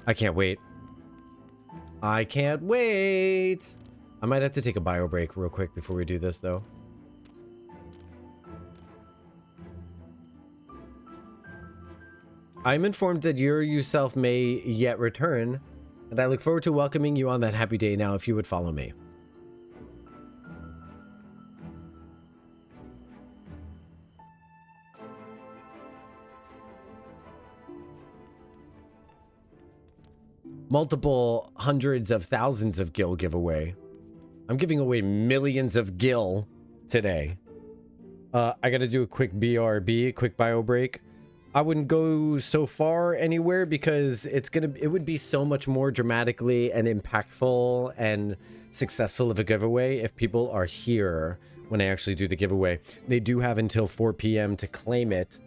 I can't wait. I can't wait. I might have to take a bio break real quick before we do this, though. I'm informed that you yourself may yet return, and I look forward to welcoming you on that happy day now if you would follow me. Multiple hundreds of thousands of gil giveaway. I'm giving away millions of gil today. I gotta do a quick BRB, quick bio break. I wouldn't go so far anywhere because it would be so much more dramatically and impactful and successful of a giveaway if people are here when I actually do the giveaway. They do have until 4 p.m. to claim it,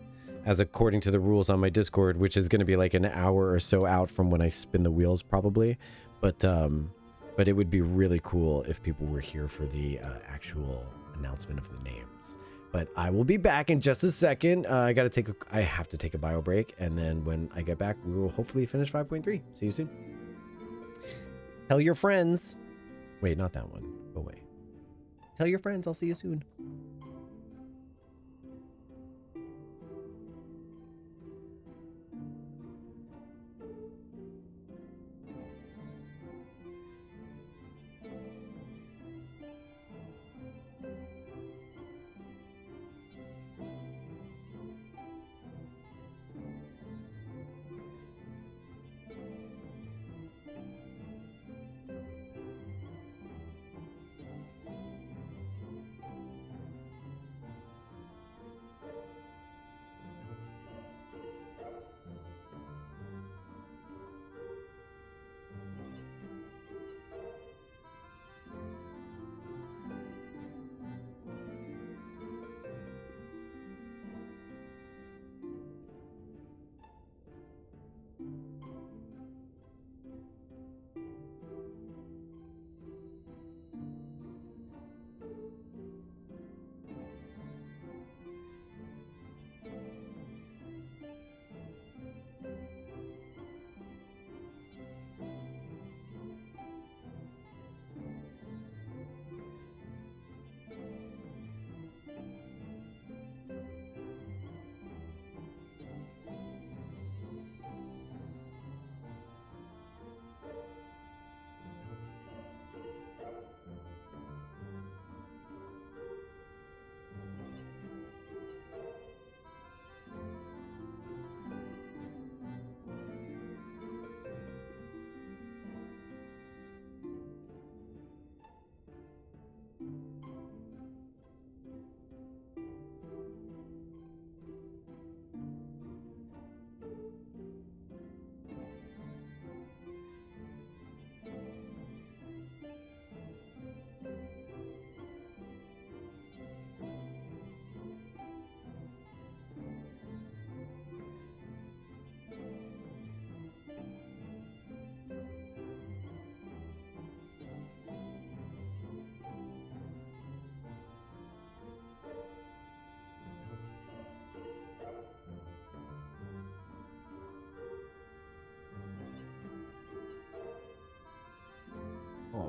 as according to the rules on my Discord, which is going to be like an hour or so out from when I spin the wheels probably. But it would be really cool if people were here for the actual announcement of the names. But I will be back in just a second. I have to take a bio break, and then when I get back, we will hopefully finish 5.3. See you soon. Tell your friends. Wait, not that one. Go away. Tell your friends. I'll see you soon.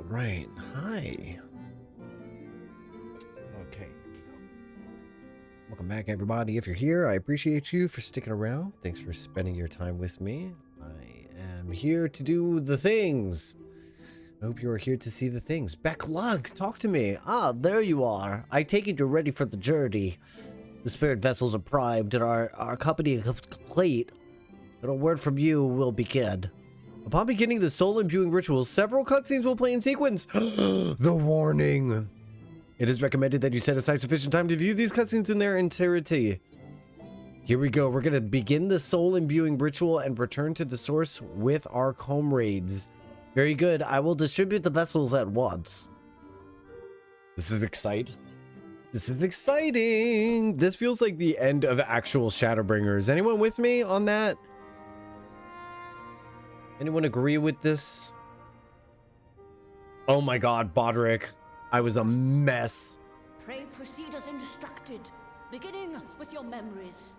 right. Hi. Okay. Welcome back, everybody. If you're here, I appreciate you for sticking around. Thanks for spending your time with me. I am here to do the things. I hope you are here to see the things. Backlug, talk to me. Ah, there you are. I take it you're ready for the journey. The spirit vessels are primed and our company is complete. And a word from you will begin. Upon beginning the soul imbuing rituals, several cutscenes will play in sequence. The warning. It is recommended that you set aside sufficient time to view these cutscenes in their entirety. Here we go. We're going to begin the soul imbuing ritual and return to the source with our comrades. Very good. I will distribute the vessels at once. This is exciting. This is exciting. This feels like the end of actual Shadowbringers. Anyone with me on that? Anyone agree with this? Oh my god, Bodrick. I was a mess. Pray proceed as instructed, beginning with your memories.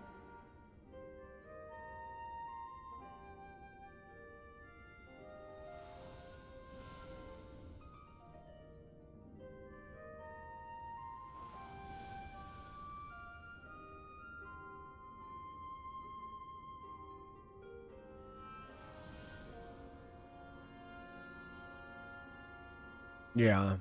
Yeah.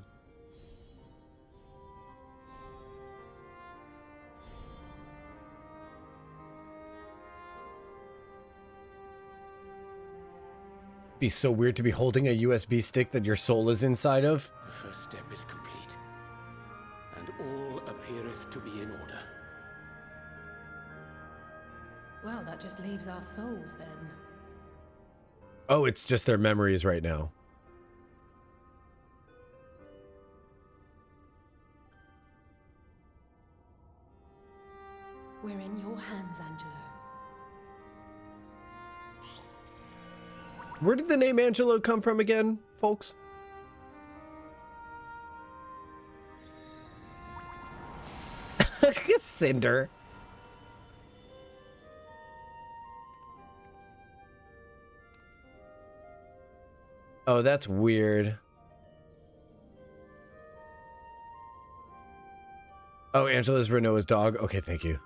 Be so weird to be holding a USB stick that your soul is inside of. The first step is complete, and all appeareth to be in order. Well, that just leaves our souls then. Oh, it's just their memories right now. We're in your hands, Angelo. Where did the name Angelo come from again, folks? Cinder. Oh, that's weird. Oh, Angelo's Renault's dog. Okay, thank you.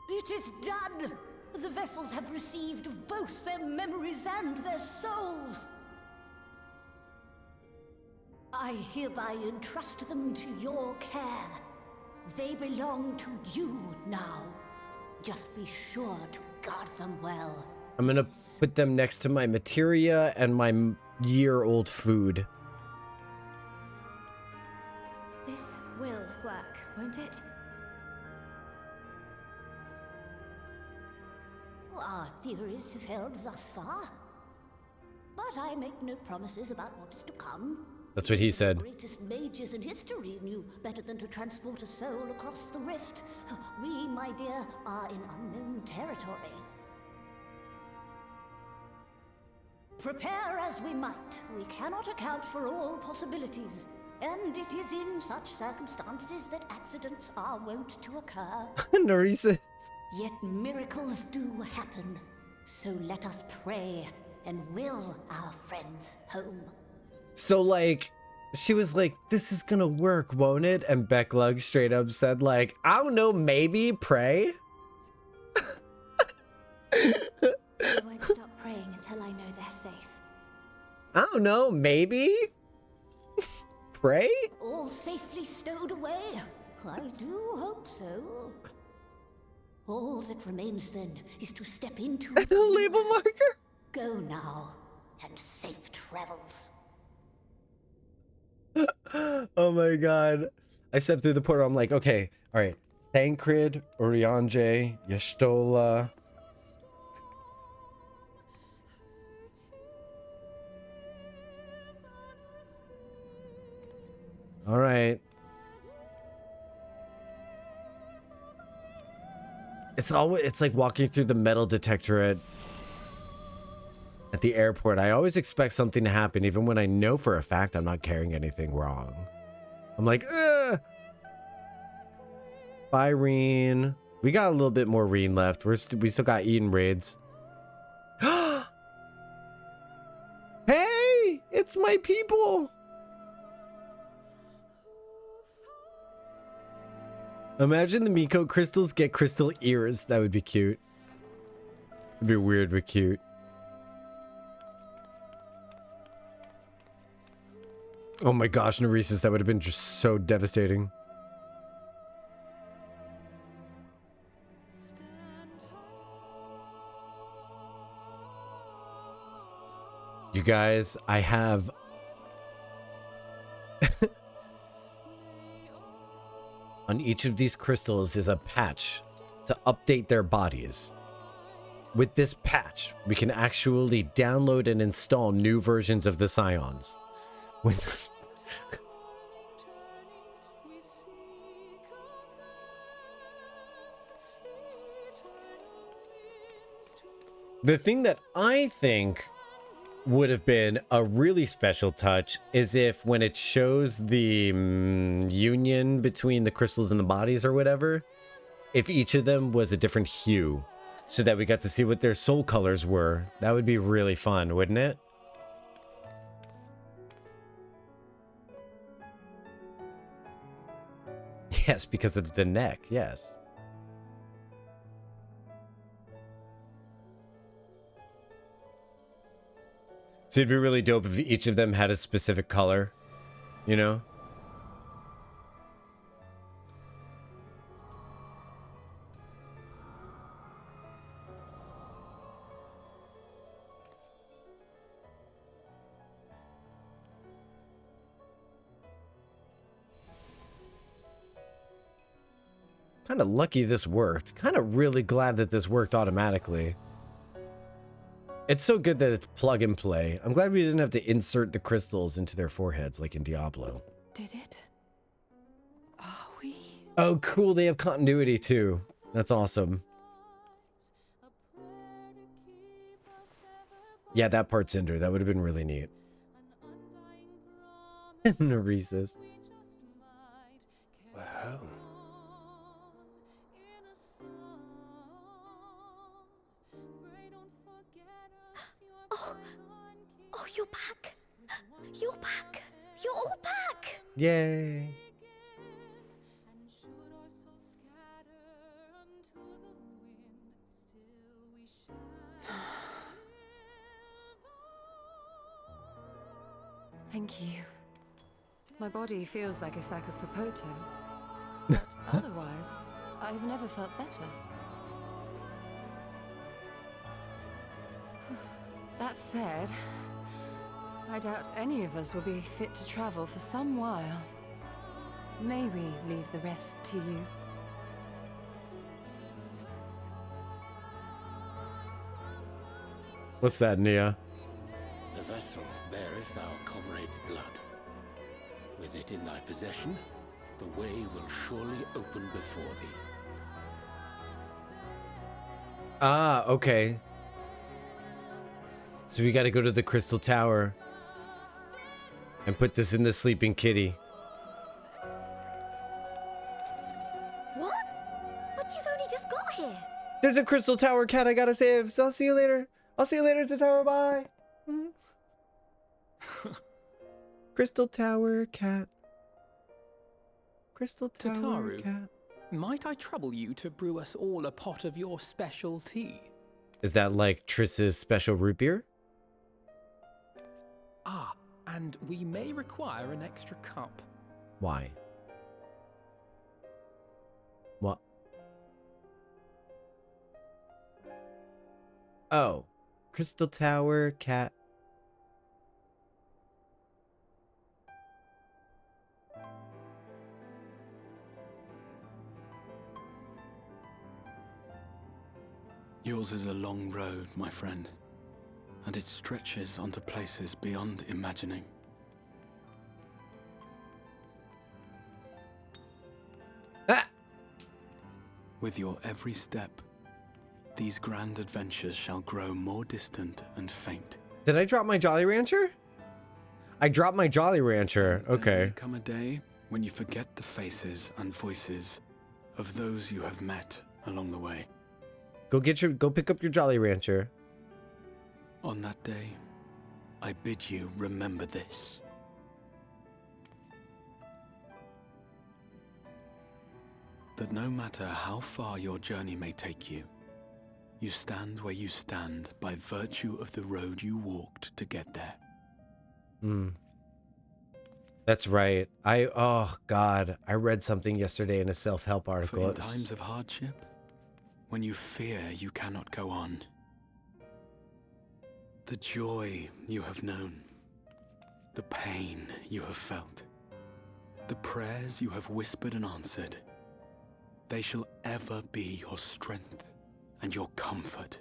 It is done! The vessels have received both their memories and their souls. I hereby entrust them to your care. They belong to you now. Just be sure to guard them well. I'm gonna put them next to my materia and my year-old food. This will work, won't it? Our theories have held thus far. But I make no promises about what is to come. That's what he said. The greatest mages in history knew better than to transport a soul across the rift. We, my dear, are in unknown territory. Prepare as we might, we cannot account for all possibilities. And it is in such circumstances that accidents are wont to occur. Nerissa. Yet miracles do happen. So let us pray and will our friends home. So, like, she was like, this is gonna work, won't it? And Becklug straight up said, like, I don't know, maybe, pray? I won't stop praying until I know they're safe. I don't know, maybe? Pray? All safely stowed away? I do hope so. All that remains then is to step into a label marker. Go now, and safe travels. Oh my god. I stepped through the portal. I'm like, okay, all right. Thancred, Urianger, Yestola. All right. It's like walking through the metal detector at the airport. I always expect something to happen, even when I know for a fact I'm not carrying anything wrong. I'm like, ugh. Bye, Reen. We got a little bit more Reen left. We still got Eden raids. Hey, it's my people. Imagine the Miko crystals get crystal ears. That would be cute. It'd be weird but cute. Oh my gosh, Neresis, that would have been just so devastating. You guys, I have... On each of these crystals is a patch to update their bodies. With this patch, we can actually download and install new versions of the Scions. The thing that I think would have been a really special touch is if when it shows the union between the crystals and the bodies or whatever, if each of them was a different hue so that we got to see what their soul colors were. That would be really fun, wouldn't it? Yes, because of the neck, yes. So it'd be really dope if each of them had a specific color, you know? Kind of lucky this worked. Kind of really glad that this worked automatically. It's so good that it's plug and play. I'm glad we didn't have to insert the crystals into their foreheads like in Diablo. Did it? Are we? Oh, cool. They have continuity too. That's awesome. Yeah, that part's Cinder. That would have been really neat. Neresis. Wow. Oh, you're back. You're back. You're all back. Yay. Thank you. My body feels like a sack of potatoes. But otherwise, I've never felt better. That said, I doubt any of us will be fit to travel for some while. May we leave the rest to you? What's that, Nia? The vessel beareth our comrade's blood. With it in thy possession, the way will surely open before thee. Ah, okay. So we gotta go to the Crystal Tower and put this in the sleeping kitty. What? But you've only just got here. There's a Crystal Tower cat I gotta save. So I'll see you later. I'll see you later at the tower. Bye. Crystal Tower cat. Crystal Tower Tataru, cat. might I trouble you to brew us all a pot of your special tea? Is that like Triss's special root beer? Ah, and we may require an extra cup. Why? What? Oh. Crystal Tower cat. Yours is a long road, my friend, and it stretches onto places beyond imagining. Ah! With your every step, these grand adventures shall grow more distant and faint. Did I drop my Jolly Rancher? I dropped my Jolly Rancher. Okay. There may come a day when you forget the faces and voices of those you have met along the way. Go pick up your Jolly Rancher. On that day, I bid you remember this. That no matter how far your journey may take you, you stand where you stand by virtue of the road you walked to get there. That's right. Oh God, I read something yesterday in a self-help article. For in times of hardship, when you fear you cannot go on, the joy you have known, the pain you have felt, the prayers you have whispered and answered, they shall ever be your strength and your comfort.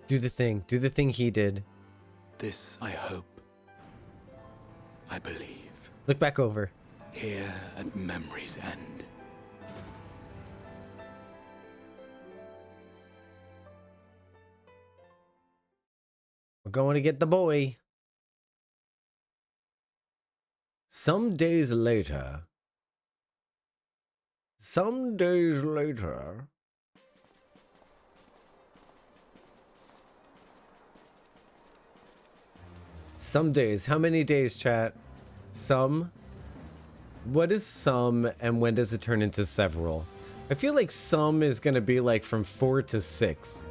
Do the thing. Do the thing he did. This I hope. I believe. Look back over. Here at memory's end. We're going to get the boy. Some days later. Some days later. Some days. How many days, chat? Some? What is some and when does it turn into several? I feel like some is going to be like from 4 to 6.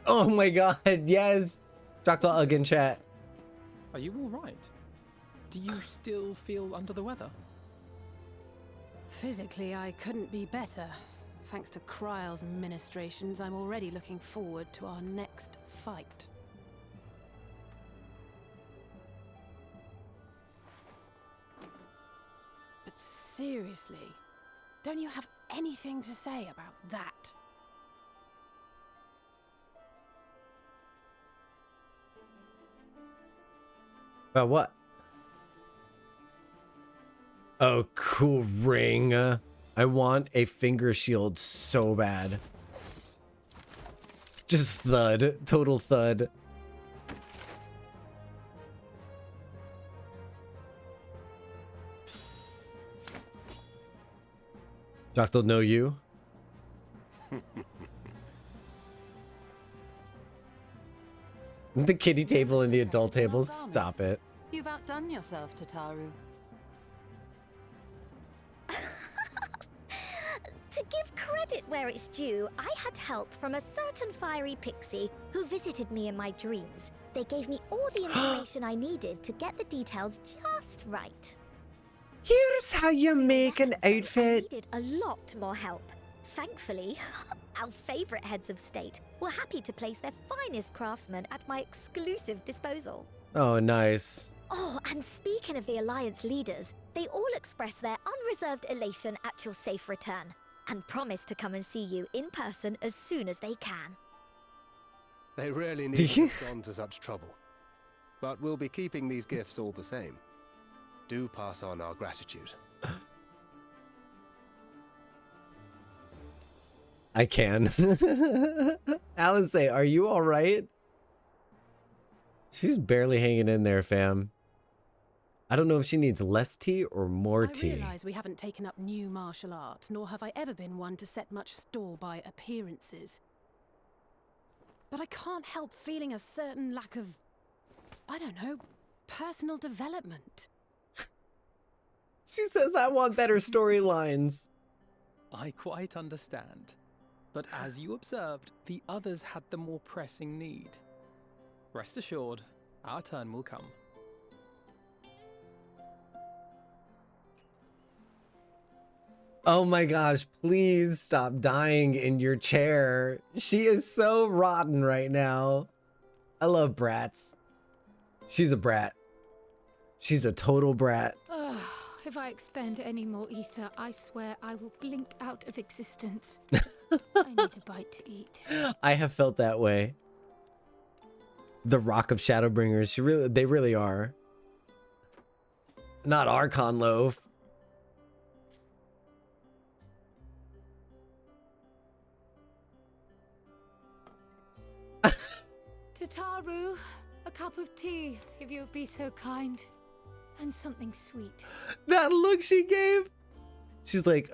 Oh my god, yes! Dr. Ugg in chat. Are you alright? Do you still feel under the weather? Physically, I couldn't be better. Thanks to Kryle's ministrations, I'm already looking forward to our next fight. But seriously, don't you have anything to say about that? About what? Oh, cool ring. I want a finger shield so bad. Just thud. Total thud. Doctor, know you? The kiddie table and the adult table. Stop it. You've outdone yourself, Tataru. To give credit where it's due, I had help from a certain fiery pixie who visited me in my dreams. They gave me all the information I needed to get the details just right. Here's how you make an outfit. I needed a lot more help. Thankfully, our favorite heads of state were happy to place their finest craftsmen at my exclusive disposal. Oh, nice. Oh, and speaking of the Alliance leaders, they all expressed their unreserved elation at your safe return and promise to come and see you in person as soon as they can. They really need to have gone to such trouble. But we'll be keeping these gifts all the same. Do pass on our gratitude. I can. Alice, say, are you all right? She's barely hanging in there, fam. I don't know if she needs less tea or more tea. I realize we haven't taken up new martial arts, nor have I ever been one to set much store by appearances. But I can't help feeling a certain lack of, I don't know, personal development. She says I want better storylines. I quite understand. But as you observed, the others had the more pressing need. Rest assured, our turn will come. Oh my gosh, please stop dying in your chair. She is so rotten right now. I love brats. She's a brat. She's a total brat. If I expend any more ether, I swear I will blink out of existence. I need a bite to eat. I have felt that way. The Rock of Shadowbringers, they really are. Not Archon Loaf. Tataru, a cup of tea, if you would be so kind. And something sweet. That look she gave. She's like,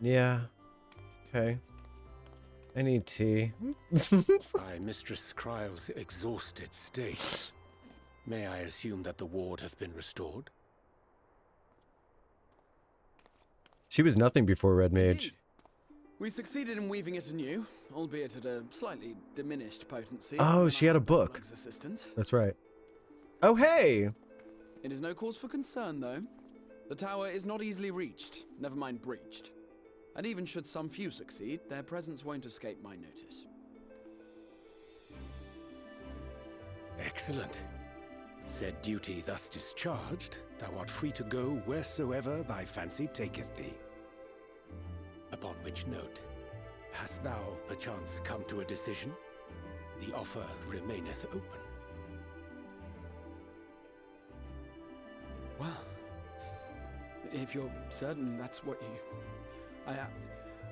yeah. Okay. I need tea. By Mistress Kryle's exhausted state, may I assume that the ward hath been restored? She was nothing before Red Mage. Indeed. We succeeded in weaving it anew, albeit at a slightly diminished potency. Oh, she had a book. Assistance. That's right. Oh, hey! It is no cause for concern, though. The tower is not easily reached, never mind breached. And even should some few succeed, their presence won't escape my notice. Excellent. Said duty thus discharged, thou art free to go wheresoever thy fancy taketh thee. Upon which note, hast thou perchance come to a decision? The offer remaineth open. Well, if you're certain that's what you...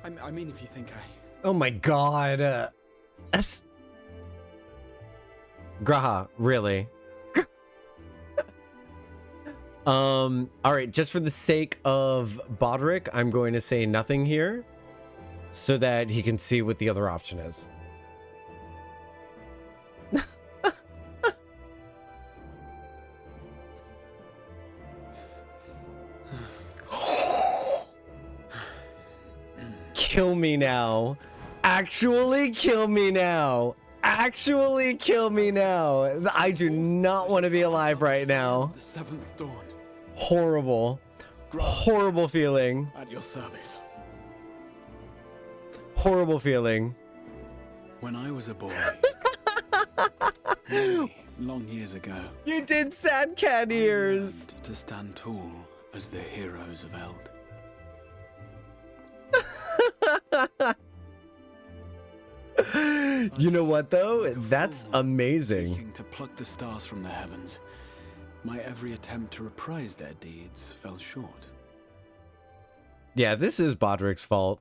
I mean, if you think I... Oh my god. Graha, really? Alright, just for the sake of Bodrick, I'm going to say nothing here so that he can see what the other option is. Kill me now. Actually kill me now. Actually kill me now. I do not want to be alive right now. The seventh dawn. Horrible. Horrible feeling. At your service. Horrible feeling. When I was a boy, many long years ago, you did sad cat ears. To stand tall as the heroes of Eld. You know what though? That's amazing. Seeking to pluck the stars from the heavens, my every attempt to reprise their deeds fell short. Yeah, this is Bodrick's fault.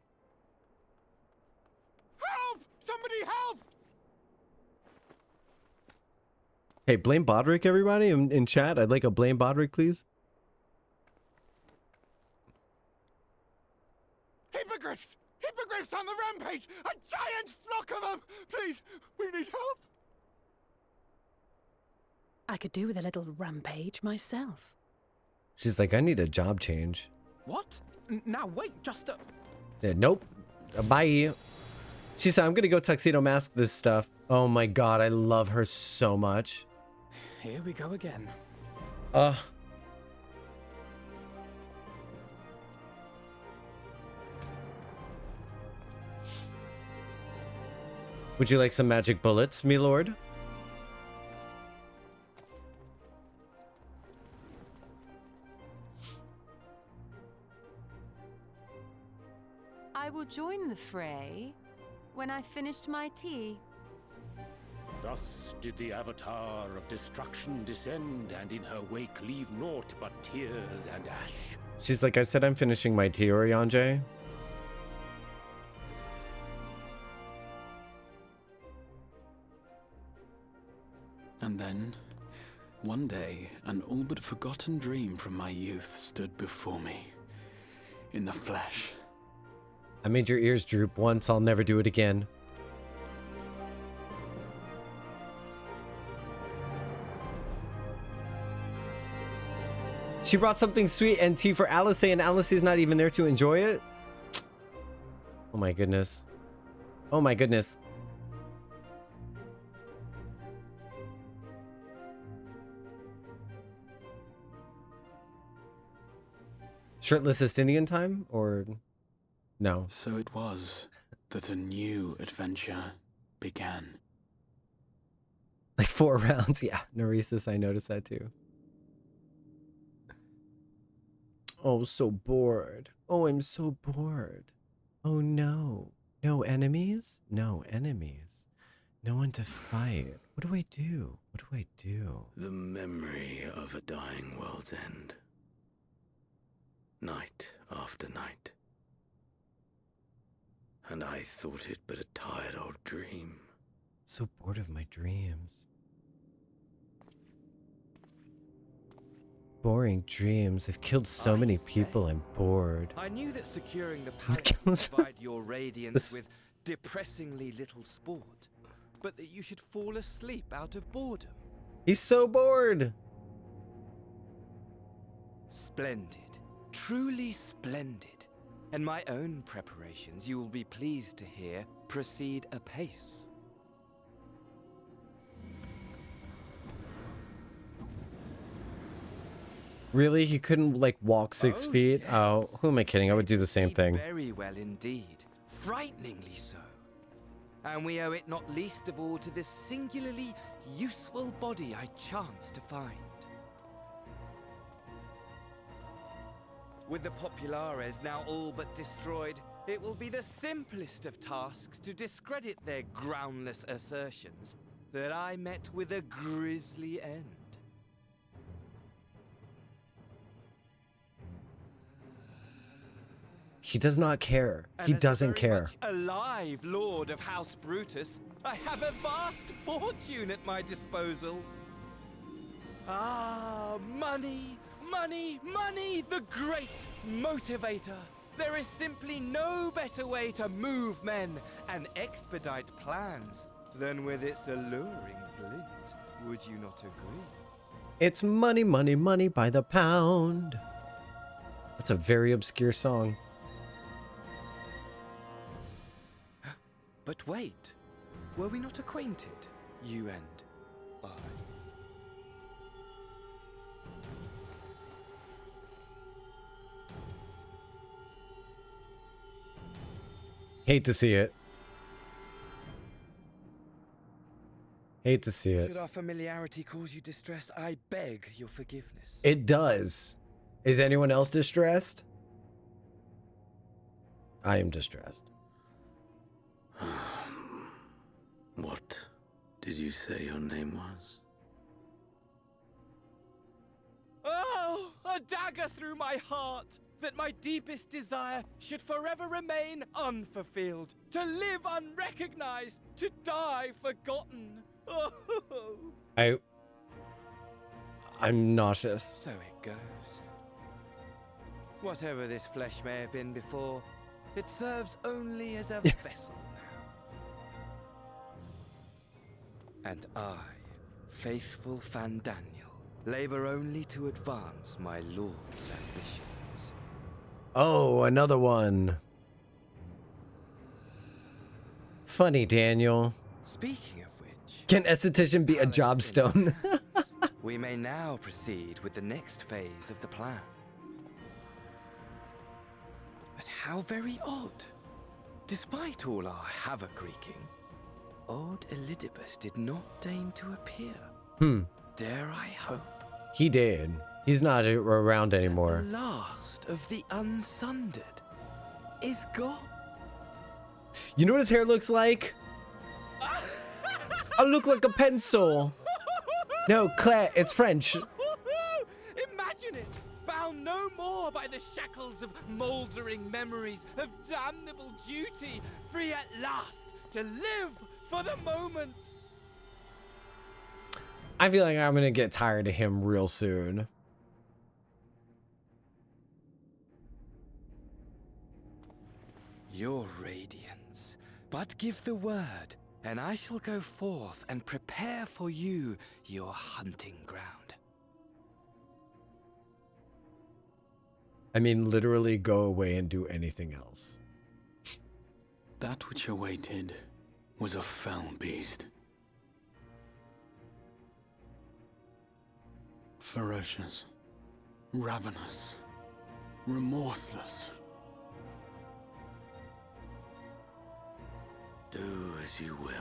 Help! Somebody help! Hey, blame Bodrick, everybody in chat. I'd like a blame Bodrick, please. Hippogriffs! Hippogriffs on the rampage! A giant flock of them! Please, we need help! I could do with a little rampage myself. She's like, I need a job change. What? Now wait, just a... Yeah, nope. Bye. She said, I'm gonna go tuxedo mask this stuff. Oh my god, I love her so much. Here we go again. Would you like some magic bullets, me lord? I will join the fray when I finished my tea. Thus did the Avatar of Destruction descend, and in her wake leave naught but tears and ash. She's like, I said I'm finishing my tea, Orianjay. And then, one day, an all but forgotten dream from my youth stood before me, in the flesh. I made your ears droop once, I'll never do it again. She brought something sweet and tea for Alice, and Alice is not even there to enjoy it? Oh my goodness. Oh my goodness. Shirtless Estinian time, or no? So it was that a new adventure began. Like 4 rounds, yeah. Neresis, I noticed that too. Oh, so bored. Oh, I'm so bored. Oh no. No enemies? No enemies. No one to fight. What do I do? What do I do? The memory of a dying world's end. Night after night. And I thought it but a tired old dream. So bored of my dreams. Boring dreams. I've killed so many people. I'm bored. I knew that securing the palace would provide your radiance with depressingly little sport, but that you should fall asleep out of boredom. He's so bored. Splendid. Truly splendid. And my own preparations, you will be pleased to hear, proceed apace. Really? He couldn't, like, walk 6 feet? Yes. Oh, who am I kidding? I would do the same thing. Very well indeed. Frighteningly so. And we owe it not least of all to this singularly useful body I chanced to find. With the populares now all but destroyed, it will be the simplest of tasks to discredit their groundless assertions that I met with a grisly end. He does not care. He doesn't care. Alive Lord of House Brutus, I have a vast fortune at my disposal. Ah, money, money, money, the great motivator. There is simply no better way to move men and expedite plans than with its alluring glint. Would you not agree? It's money, money, money by the pound. That's a very obscure song. But wait, were we not acquainted, you and I? Hate to see it. Hate to see it. Should our familiarity cause you distress, I beg your forgiveness. It does. Is anyone else distressed? I am distressed. What did you say your name was? Oh, a dagger through my heart, that my deepest desire should forever remain unfulfilled, to live unrecognized, to die forgotten. Oh. I'm nauseous. So it goes. Whatever this flesh may have been before, it serves only as a vessel now. And I, faithful Fandaniel, labor only to advance my lord's ambitions. Oh, another one. Funny, Daniel. Speaking of which... Can esthetician be a jobstone? We may now proceed with the next phase of the plan. But how very odd. Despite all our havoc wreaking, old Elidibus did not deign to appear. Dare I hope? He did. He's not around anymore. The last of the unsundered is gone. You know what his hair looks like? I look like a pencil. No, Claire, it's French. Imagine it! Bound no more by the shackles of mouldering memories of damnable duty, free at last to live for the moment. I feel like I'm gonna get tired of him real soon. Your radiance, but give the word, and I shall go forth and prepare for you your hunting ground. I mean, literally go away and do anything else. That which awaited was a fell beast. Ferocious, ravenous, remorseless. Do as you will.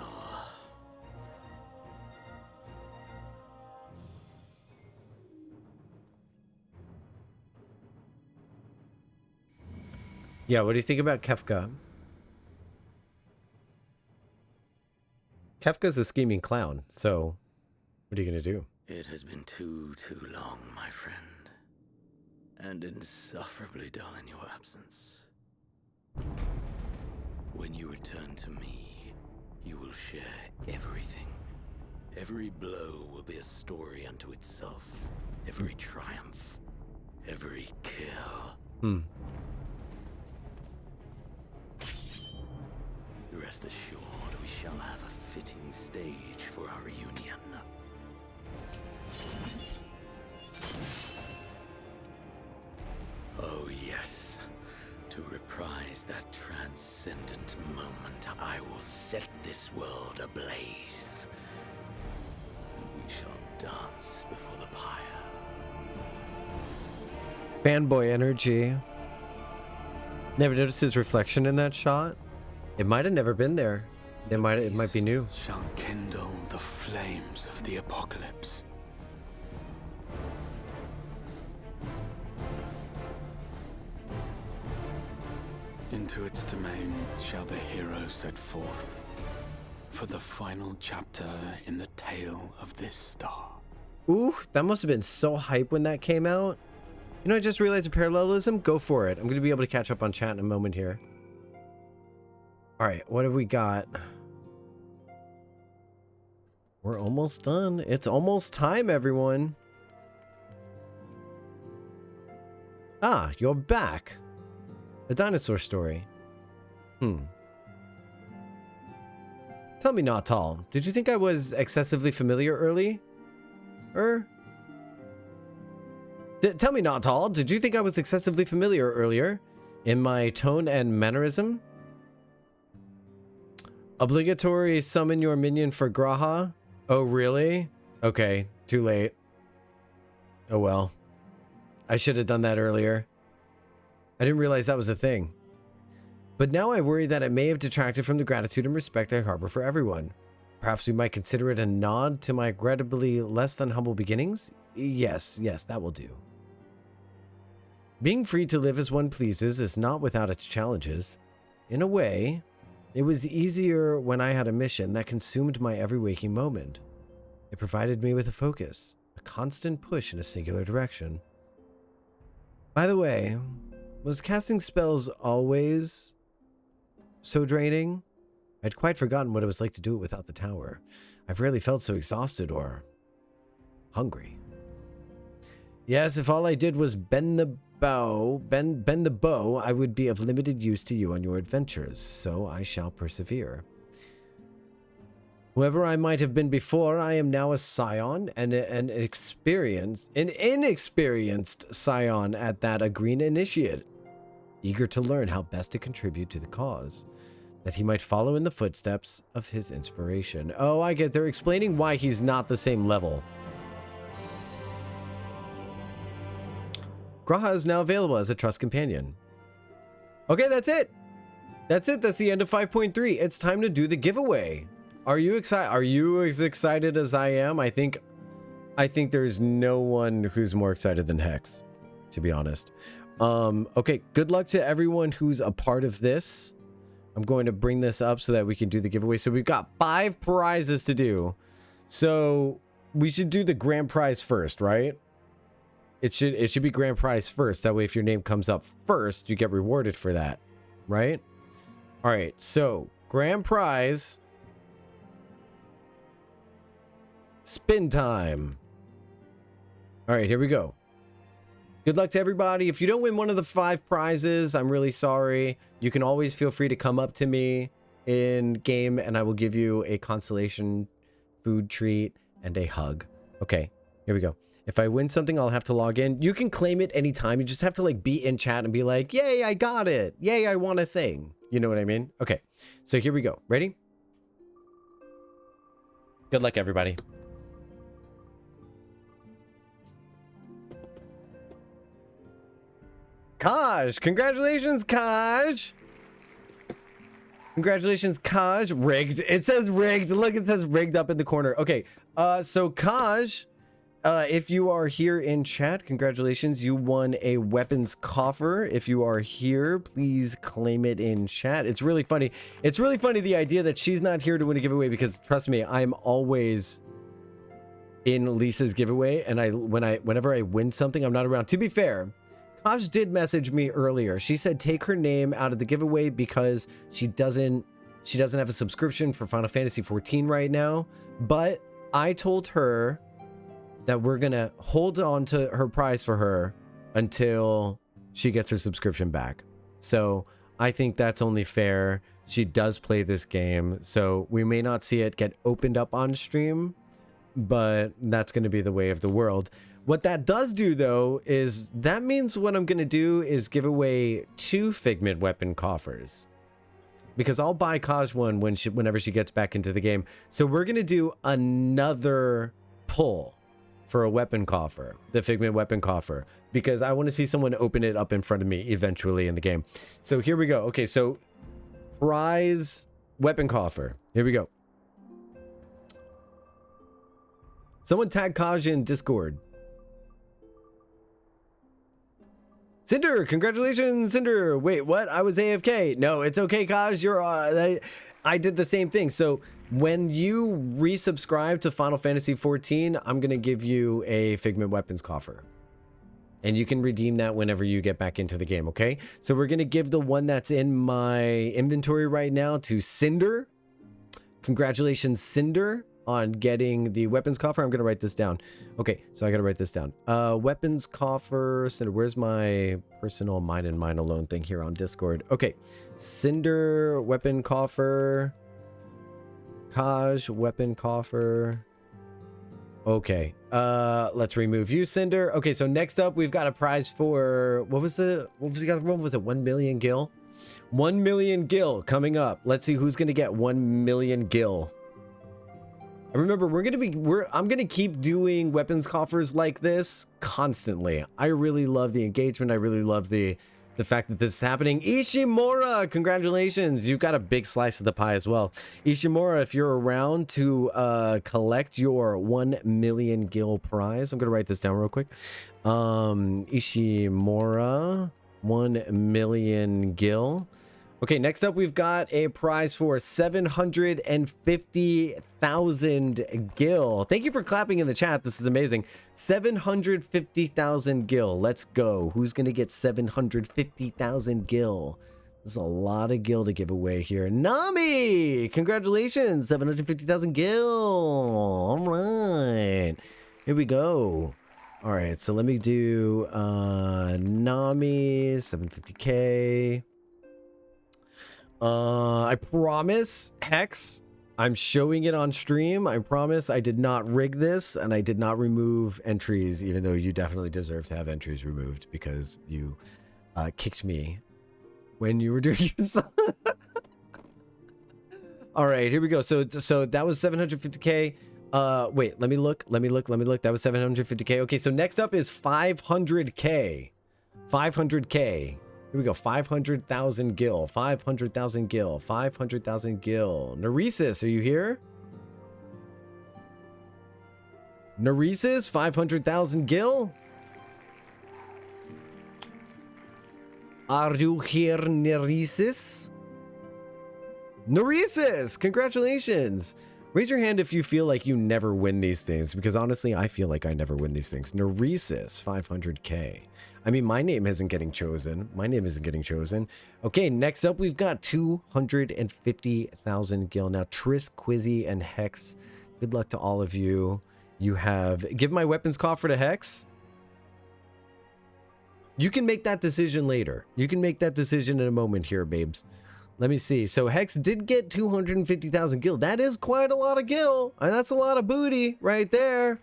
Yeah, what do you think about Kefka? Kefka's a scheming clown, so what are you going to do? It has been too long, my friend, and insufferably dull in your absence. When you return to me, you will share everything. Every blow will be a story unto itself. Every triumph, every kill. Rest assured, we shall have a fitting stage for our reunion. Oh yes, to reprise that transcendent moment, I will set this world ablaze. And we shall dance before the pyre. Fanboy energy. Never noticed his reflection in that shot. It might have never been there. It might be new. Shall kindle the flames of the apocalypse. Into its domain shall the hero set forth for the final chapter in the tale of this star. Ooh, that must have been so hype when that came out. You know, I just realized a parallelism. Go for it. I'm going to be able to catch up on chat in a moment here. All right, what have we got? We're almost done. It's almost time, everyone. Ah, you're back. A dinosaur story. Tell me, Natal, did you think I was excessively familiar early? Tell me, Natal, did you think I was excessively familiar earlier in my tone and mannerism? Obligatory summon your minion for Graha? Oh, really? Okay, too late. Oh well. I should have done that earlier. I didn't realize that was a thing. But now I worry that it may have detracted from the gratitude and respect I harbor for everyone. Perhaps we might consider it a nod to my regrettably less than humble beginnings? Yes, that will do. Being free to live as one pleases is not without its challenges. In a way, it was easier when I had a mission that consumed my every waking moment. It provided me with a focus, a constant push in a singular direction. By the way, was casting spells always so draining? I'd quite forgotten what it was like to do it without the tower. I've rarely felt so exhausted or hungry. Yes, if all I did was bend the bow, I would be of limited use to you on your adventures, so I shall persevere. Whoever I might have been before, I am now a scion and an inexperienced scion at that, a green initiate, eager to learn how best to contribute to the cause, that he might follow in the footsteps of his inspiration. Oh, I get. They're explaining why he's not the same level. Graha is now available as a trust companion. Okay, that's it. That's it. That's the end of 5.3. It's time to do the giveaway. Are you excited? Are you as excited as I am? I think there's no one who's more excited than Hex, to be honest. Okay, good luck to everyone who's a part of this. I'm going to bring this up so that we can do the giveaway. So we've got 5 prizes to do. So we should do the grand prize first, right? It should be grand prize first. That way, if your name comes up first, you get rewarded for that, right? All right, so grand prize. Spin time. All right, here we go. Good luck to everybody. If you don't win one of the 5 prizes, I'm really sorry. You can always feel free to come up to me in game and I will give you a consolation food treat and a hug. Okay, here we go. If I win something, I'll have to log in. You can claim it anytime. You just have to like be in chat and be like, yay, I got it. Yay, I won a thing. You know what I mean? Okay, so here we go. Ready? Good luck, everybody. Kaj, congratulations, Kaj. Congratulations, Kaj. Rigged. It says rigged. Look, it says rigged up in the corner. Okay, so Kaj, if you are here in chat, congratulations. You won a weapons coffer. If you are here, please claim it in chat. It's really funny. It's really funny, the idea that she's not here to win a giveaway, because trust me, I'm always in Lisa's giveaway, and whenever I win something, I'm not around. To be fair, Kaj did message me earlier. She said take her name out of the giveaway because she doesn't have a subscription for Final Fantasy XIV right now. But I told her that we're gonna hold on to her prize for her until she gets her subscription back. So I think that's only fair. She does play this game, so we may not see it get opened up on stream, but that's going to be the way of the world. What that does do, though, is that means what I'm going to do is give away 2 Figment weapon coffers, because I'll buy Kaj one whenever she gets back into the game. So we're going to do another pull for a weapon coffer, the Figment weapon coffer, because I want to see someone open it up in front of me eventually in the game. So here we go. Okay, so prize weapon coffer. Here we go. Someone tag Kaj in Discord. Cinder, congratulations, Cinder. Wait, what? I was AFK. No, it's okay, Kaj. You're I did the same thing. So when you resubscribe to Final Fantasy XIV, I'm going to give you a Figment weapons coffer. And you can redeem that whenever you get back into the game, okay? So we're going to give the one that's in my inventory right now to Cinder. Congratulations, Cinder, on getting the weapons coffer. I'm going to write this down. Okay, so I got to write this down. Weapons coffer, Cinder. Where's my personal mine and mine alone thing here on Discord? Okay, Cinder, weapon coffer. Kaj, weapon coffer. Okay, let's remove you, Cinder. Okay, so next up, we've got a prize for, what was it? 1 million gil? 1 million gil coming up. Let's see who's going to get 1 million gil. And remember, I'm going to keep doing weapons coffers like this constantly. I really love the engagement. I really love the fact that this is happening. Ishimura, congratulations. You've got a big slice of the pie as well. Ishimura, if you're around to collect your 1 million gil prize, I'm going to write this down real quick. Ishimura, 1 million gil. Okay, next up, we've got a prize for 750,000 gil. Thank you for clapping in the chat. This is amazing. 750,000 gil. Let's go. Who's going to get 750,000 gil? There's a lot of gil to give away here. Nami! Congratulations. 750,000 gil. All right. Here we go. All right, so let me do Nami, 750K. I promise, Hex, I'm showing it on stream. I promise I did not rig this, and I did not remove entries, even though you definitely deserve to have entries removed because you kicked me when you were doing this. All right, here we go. So that was 750K. Wait, let me look. That was 750K. Okay, so next up is 500K. 500K. Here we go. 500,000 gil. 500,000 gil. 500,000 gil. Neresis, are you here? Neresis, 500,000 gil. Are you here, Neresis? Neresis, congratulations. Raise your hand if you feel like you never win these things, because honestly, I feel like I never win these things. Neresis, 500K. I mean, my name isn't getting chosen. Okay, next up, we've got 250,000 gil. Now, Triss, Quizzy, and Hex, good luck to all of you. You have... Give my weapons coffer to Hex. You can make that decision later. You can make that decision in a moment here, babes. Let me see. So Hex did get 250,000 gil. That is quite a lot of gil. And that's a lot of booty right there.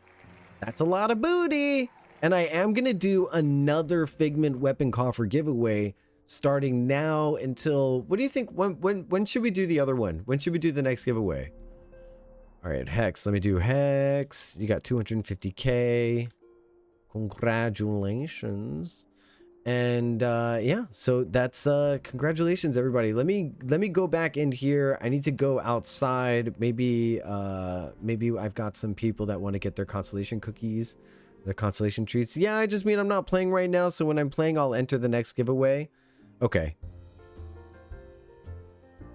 That's a lot of booty. And I am going to do another Figment weapon coffer giveaway starting now until... What do you think? When should we do the other one? When should we do the next giveaway? All right, Hex. Let me do Hex. You got 250K. Congratulations. And yeah, so that's congratulations everybody. Let me go back in here. I need to go outside. Maybe I've got some people that want to get their constellation cookies, their constellation treats. Yeah, I just mean I'm not playing right now, so when I'm playing I'll enter the next giveaway. Okay.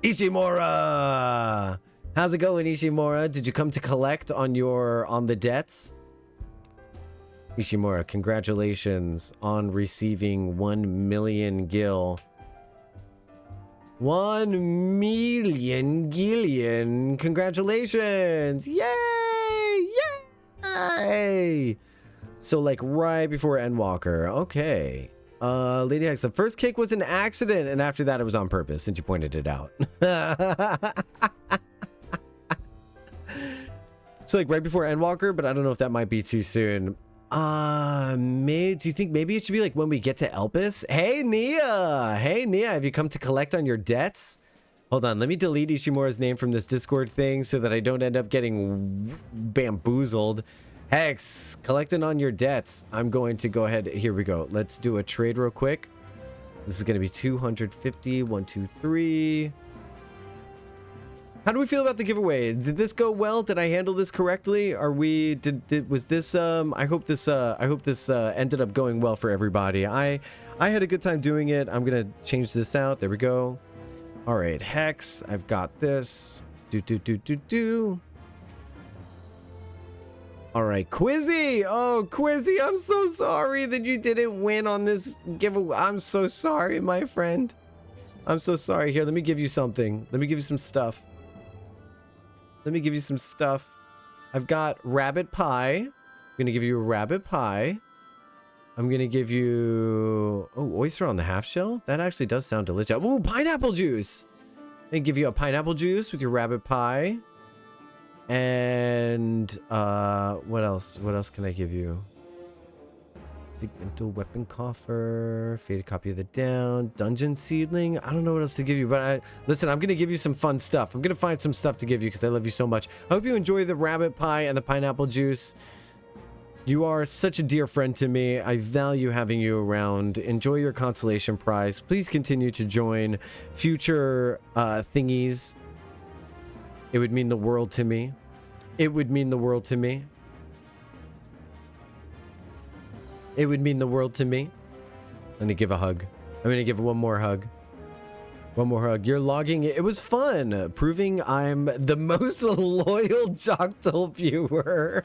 Ishimura! How's it going, Ishimura? Did you come to collect on the debts? Ishimura, congratulations on receiving 1 million gil. 1 million gillion. Congratulations. Yay! Yay! So like right before Endwalker. Okay. Lady Hex, the first cake was an accident, and after that it was on purpose, since you pointed it out. So like right before Endwalker, but I don't know if that might be too soon. Do you think maybe it should be like when we get to Elpis? Hey Nia! Hey Nia, have you come to collect on your debts? Hold on, let me delete Ishimura's name from this Discord thing so that I don't end up getting bamboozled. Hex, collecting on your debts. I'm going to go ahead. Here we go. Let's do a trade real quick. This is going to be 250. 1, 2, 3. How do we feel about the giveaway? Did this go well? Did I handle this correctly? Are we was this I hope this ended up going well for everybody. I had a good time doing it. I'm going to change this out. There we go. All right, Hex, I've got this. All right, Quizzy. Oh, Quizzy, I'm so sorry that you didn't win on this giveaway. I'm so sorry, my friend. I'm so sorry. Here, let me give you something. Let me give you some stuff. I've got rabbit pie. I'm going to give you a rabbit pie. I'm going to give you... Oh, oyster on the half shell? That actually does sound delicious. Ooh, pineapple juice. I'm going to give you a pineapple juice with your rabbit pie. And what else? What else can I give you? Pigmental weapon coffer, faded copy of the down, dungeon seedling. I don't know what else to give you, but listen, I'm gonna give you some fun stuff. I'm gonna find some stuff to give you because I love you so much. I hope you enjoy the rabbit pie and the pineapple juice. You are such a dear friend to me. I value having you around. Enjoy your consolation prize. Please continue to join future thingies. It would mean the world to me. It would mean the world to me. It would mean the world to me. I'm gonna give a hug. I'm gonna give one more hug. One more hug. You're logging. It was fun. Proving I'm the most loyal Joctal viewer.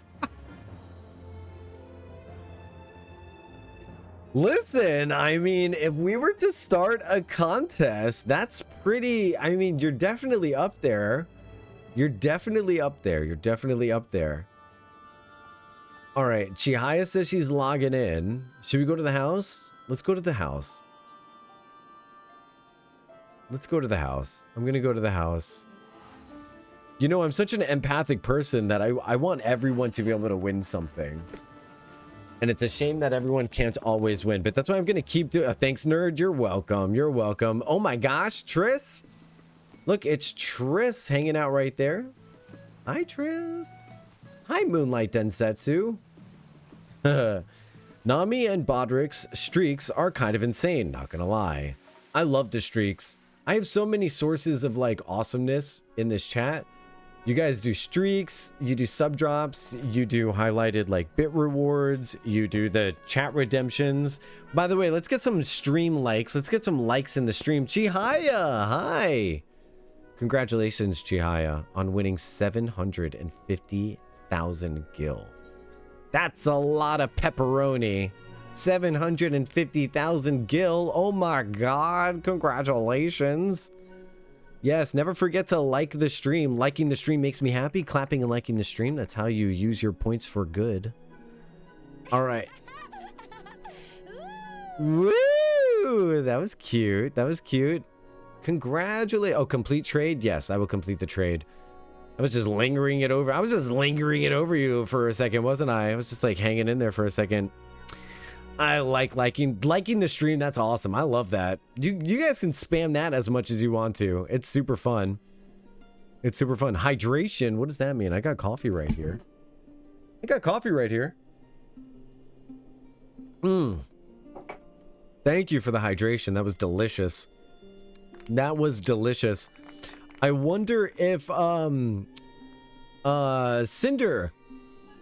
Listen, I mean, if we were to start a contest, that's pretty... I mean, you're definitely up there. You're definitely up there. You're definitely up there. All right, Chihaya says she's logging in. Should we go to the house? Let's go to the house. Let's go to the house. I'm going to go to the house. You know, I'm such an empathic person that I want everyone to be able to win something. And it's a shame that everyone can't always win. But that's why I'm going to keep doing... Thanks, nerd. You're welcome. You're welcome. Oh my gosh, Triss. Look, it's Triss hanging out right there. Hi, Triss. Hi, Moonlight Densetsu. Nami and Bodrick's streaks are kind of insane, not gonna lie. I love the streaks. I have so many sources of like awesomeness in this chat. You guys do streaks, you do sub drops, you do highlighted like bit rewards, you do the chat redemptions. By the way, let's get some stream likes. Let's get some likes in the stream. Chihaya, hi. Congratulations, Chihaya, on winning 750,000 gil. That's a lot of pepperoni. 750,000 gil. Oh my god. Congratulations. Yes, never forget to like the stream. Liking the stream makes me happy. Clapping and liking the stream, that's how you use your points for good. All right. Woo! That was cute. That was cute. Congratulations. Oh, complete trade? Yes, I will complete the trade. I was just lingering it over. I was just lingering it over you for a second, wasn't I? I was just like hanging in there for a second. I like liking the stream. That's awesome. I love that. You guys can spam that as much as you want to. It's super fun. It's super fun. Hydration. What does that mean? I got coffee right here. I got coffee right here. Thank you for the hydration. That was delicious. That was delicious. I wonder if Cinder,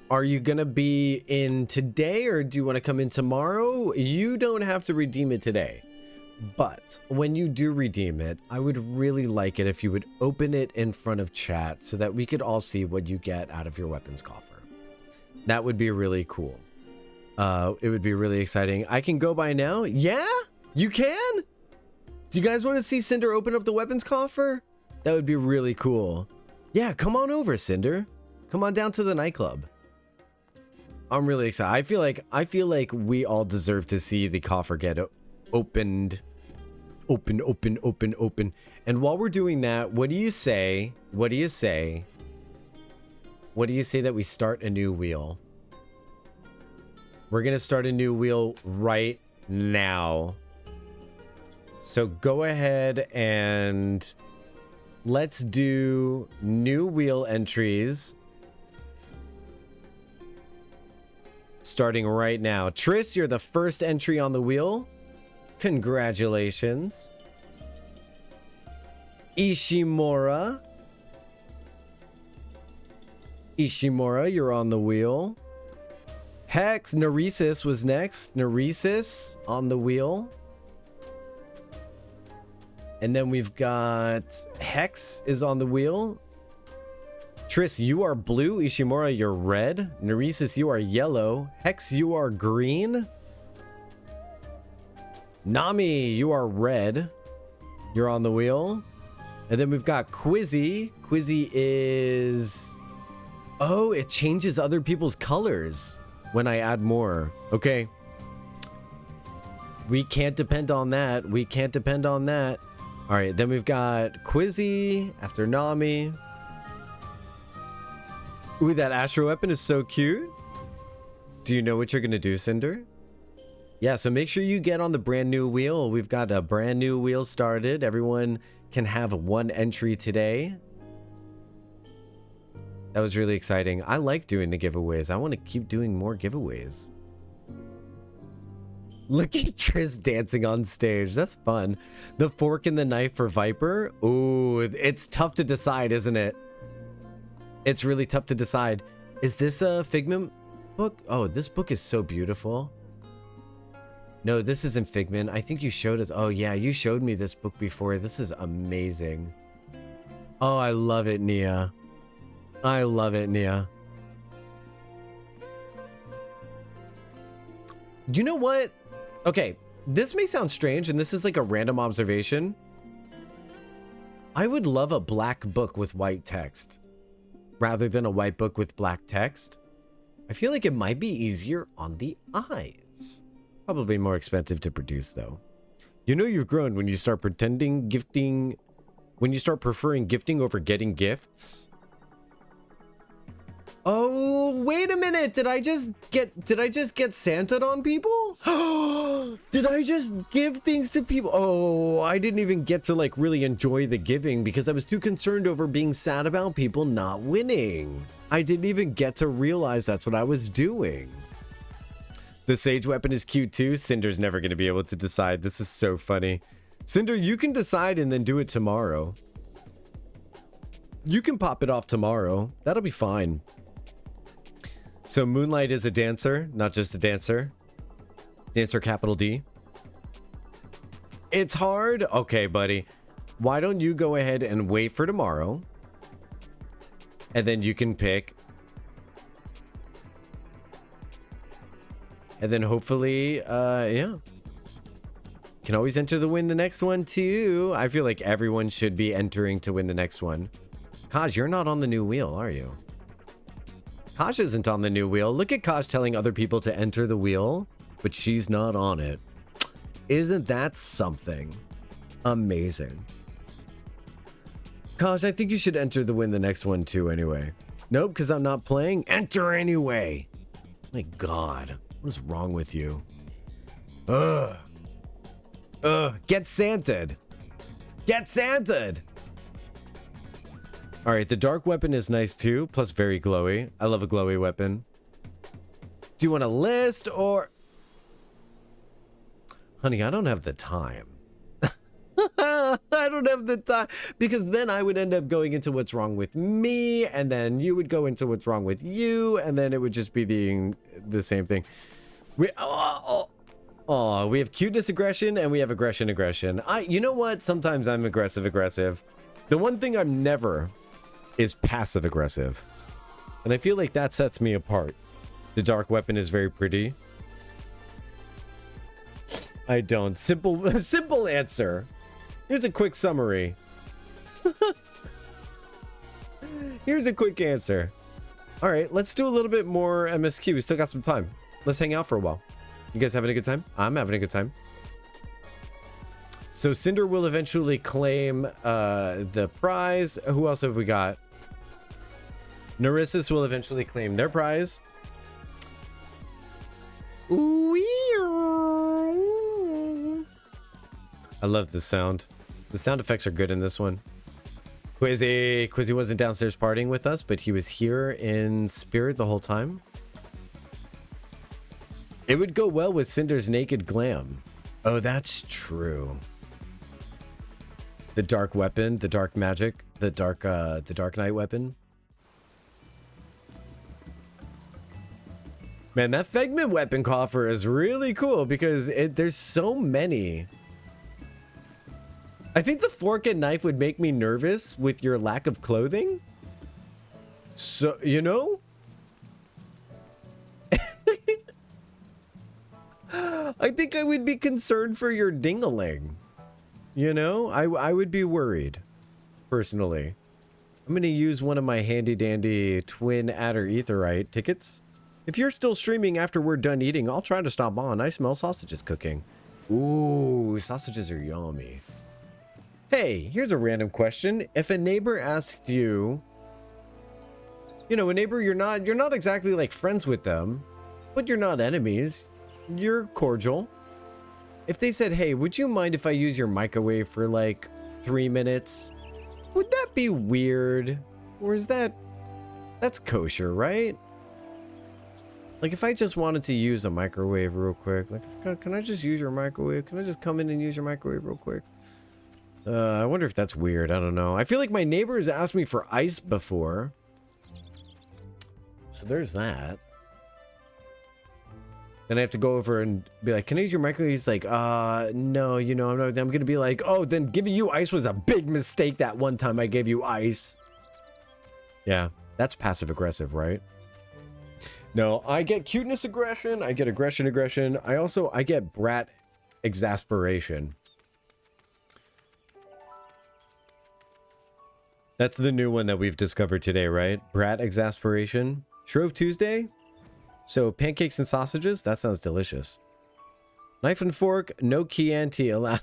are you gonna be in today or do you want to come in tomorrow? You don't have to redeem it today, but when you do redeem it, I would really like it if you would open it in front of chat so that we could all see what you get out of your weapons coffer. That would be really cool. It would be really exciting. I can go by now. Yeah, you can. Do you guys want to see Cinder open up the weapons coffer? That would be really cool. Yeah, come on over, Cinder. Come on down to the nightclub. I'm really excited. I feel like we all deserve to see the coffer get opened. Open. And while we're doing that, what do you say? What do you say that we start a new wheel? We're going to start a new wheel right now. So go ahead and let's do new wheel entries. Starting right now. Triss, you're the first entry on the wheel. Congratulations. Ishimura, you're on the wheel. Hex, Neresis was next. Neresis on the wheel. And then we've got Hex is on the wheel. Triss, you are blue. Ishimura, you're red. Neresis, you are yellow. Hex, you are green. Nami, you are red. You're on the wheel. And then we've got Quizzy. Quizzy is... Oh, it changes other people's colors when I add more. Okay. We can't depend on that. We can't depend on that. All right, then we've got Quizzy after Nami. Ooh, that Astro weapon is so cute. Do you know what you're going to do, Cinder? Yeah, so make sure you get on the brand new wheel. We've got a brand new wheel started. Everyone can have one entry today. That was really exciting. I like doing the giveaways. I want to keep doing more giveaways. Look at Triss dancing on stage. That's fun. The fork and the knife for Viper. Ooh, it's tough to decide, isn't it? It's really tough to decide. Is this a Figment book? Oh, this book is so beautiful. No, this isn't Figment. I think you showed us. Oh, yeah, you showed me this book before. This is amazing. Oh, I love it, Nia. I love it, Nia. You know what? Okay, this may sound strange, and this is like a random observation. I would love a black book with white text rather than a white book with black text. I feel like it might be easier on the eyes. Probably more expensive to produce, though. You know you've grown when you start preferring gifting over getting gifts. Oh, wait a minute. Did I just get Santa'd on people? Did I just give things to people? Oh, I didn't even get to like really enjoy the giving because I was too concerned over being sad about people not winning. I didn't even get to realize that's what I was doing. The sage weapon is cute too. Cinder's never going to be able to decide. This is so funny. Cinder, you can decide and then do it tomorrow. You can pop it off tomorrow. That'll be fine. So Moonlight is a dancer, not just a dancer. Dancer capital D. It's hard. Okay, buddy. Why don't you go ahead and wait for tomorrow? And then you can pick. And then hopefully, yeah. Can always enter to win the next one too. I feel like everyone should be entering to win the next one. Kaj, you're not on the new wheel, are you? Kaj isn't on the new wheel. Look at Kaj telling other people to enter the wheel, but she's not on it. Isn't that something? Amazing. Kaj, I think you should enter to win the next one too anyway. Nope, because I'm not playing. Enter anyway. My God, what is wrong with you? Ugh. Ugh, get Santa'd. Get Santa'd. All right, the dark weapon is nice too, plus very glowy. I love a glowy weapon. Do you want a list or... Honey, I don't have the time. I don't have the time, because then I would end up going into what's wrong with me, and then you would go into what's wrong with you, and then it would just be the same thing. We have cuteness aggression, and we have aggression. You know what? Sometimes I'm aggressive. The one thing I'm never is passive aggressive, and I feel like that sets me apart. The dark weapon is very pretty. I don't. Simple answer. Here's a quick summary. Here's a quick answer. All right, let's do a little bit more MSQ. We still got some time. Let's hang out for a while. You guys having a good time? I'm having a good time. So Cinder will eventually claim the prize. Who else have we got? Nerissus will eventually claim their prize. I love this sound. The sound effects are good in this one. Quizzy wasn't downstairs partying with us, but he was here in spirit the whole time. It would go well with Cinder's naked glam. Oh, that's true. The dark weapon, the dark magic, the dark knight weapon. Man, that Fegman weapon coffer is really cool because there's so many. I think the fork and knife would make me nervous with your lack of clothing. So, you know? I think I would be concerned for your ding-a-ling. You know? I would be worried, personally. I'm going to use one of my handy-dandy twin adder etherite tickets. If you're still streaming after we're done eating, I'll try to stop on. I smell sausages cooking. Ooh, sausages are yummy. Hey, here's a random question. If a neighbor asked you, a neighbor, you're not exactly like friends with them, but you're not enemies. You're cordial. If they said, hey, would you mind if I use your microwave for like 3 minutes? Would that be weird? Or is that's kosher, right? Like if I just wanted to use a microwave real quick, like, can I just use your microwave? Can I just come in and use your microwave real quick? I wonder if that's weird. I don't know. I feel like my neighbor has asked me for ice before. So there's that. Then I have to go over and be like, can I use your microwave? He's like, no, I'm going to be like, oh, then giving you ice was a big mistake that one time I gave you ice. Yeah, that's passive aggressive, right? No, I get cuteness aggression. I get aggression. I get brat exasperation. That's the new one that we've discovered today, right? Brat exasperation. Shrove Tuesday? So pancakes and sausages? That sounds delicious. Knife and fork, no Chianti allowed.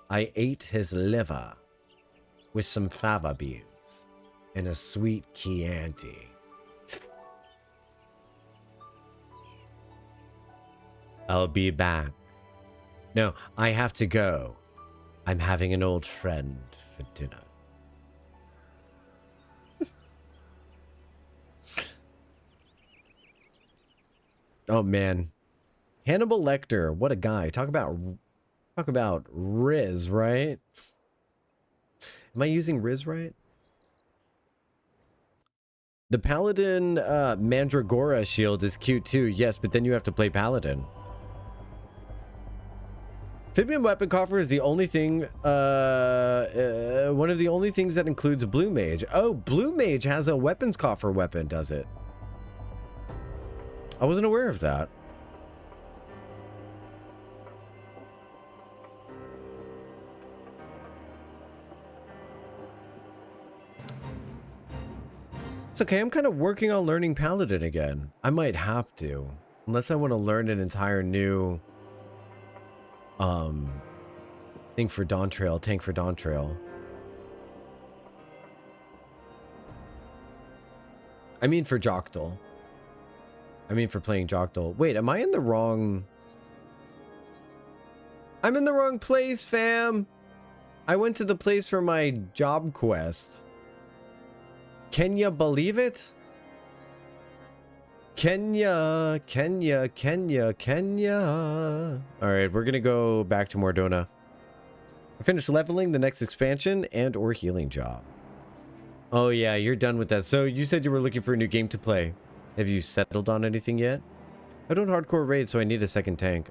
I ate his liver with some fava beans and a sweet Chianti. I'll be back. No, I have to go. I'm having an old friend for dinner. Oh man, Hannibal Lecter, what a guy! Talk about Riz, right? Am I using Riz right? The Paladin Mandragora shield is cute too. Yes, but then you have to play Paladin. Amphibian weapon coffer is the only thing, one of the only things that includes Blue Mage. Oh, Blue Mage has a weapons coffer weapon, does it? I wasn't aware of that. It's okay, I'm kind of working on learning Paladin again. I might have to, unless I want to learn an entire new thing for Dawn Trail, tank for Dawn Trail. I mean for Joktal. I mean for playing Joktal. Wait, am I in the wrong... I'm in the wrong place, fam! I went to the place for my job quest. Can you believe it? Kenya, Kenya, Kenya, Kenya. All right, we're going to go back to Mordona. I finished leveling the next expansion and or healing job. Oh yeah, you're done with that. So you said you were looking for a new game to play. Have you settled on anything yet? I don't hardcore raid, so I need a second tank.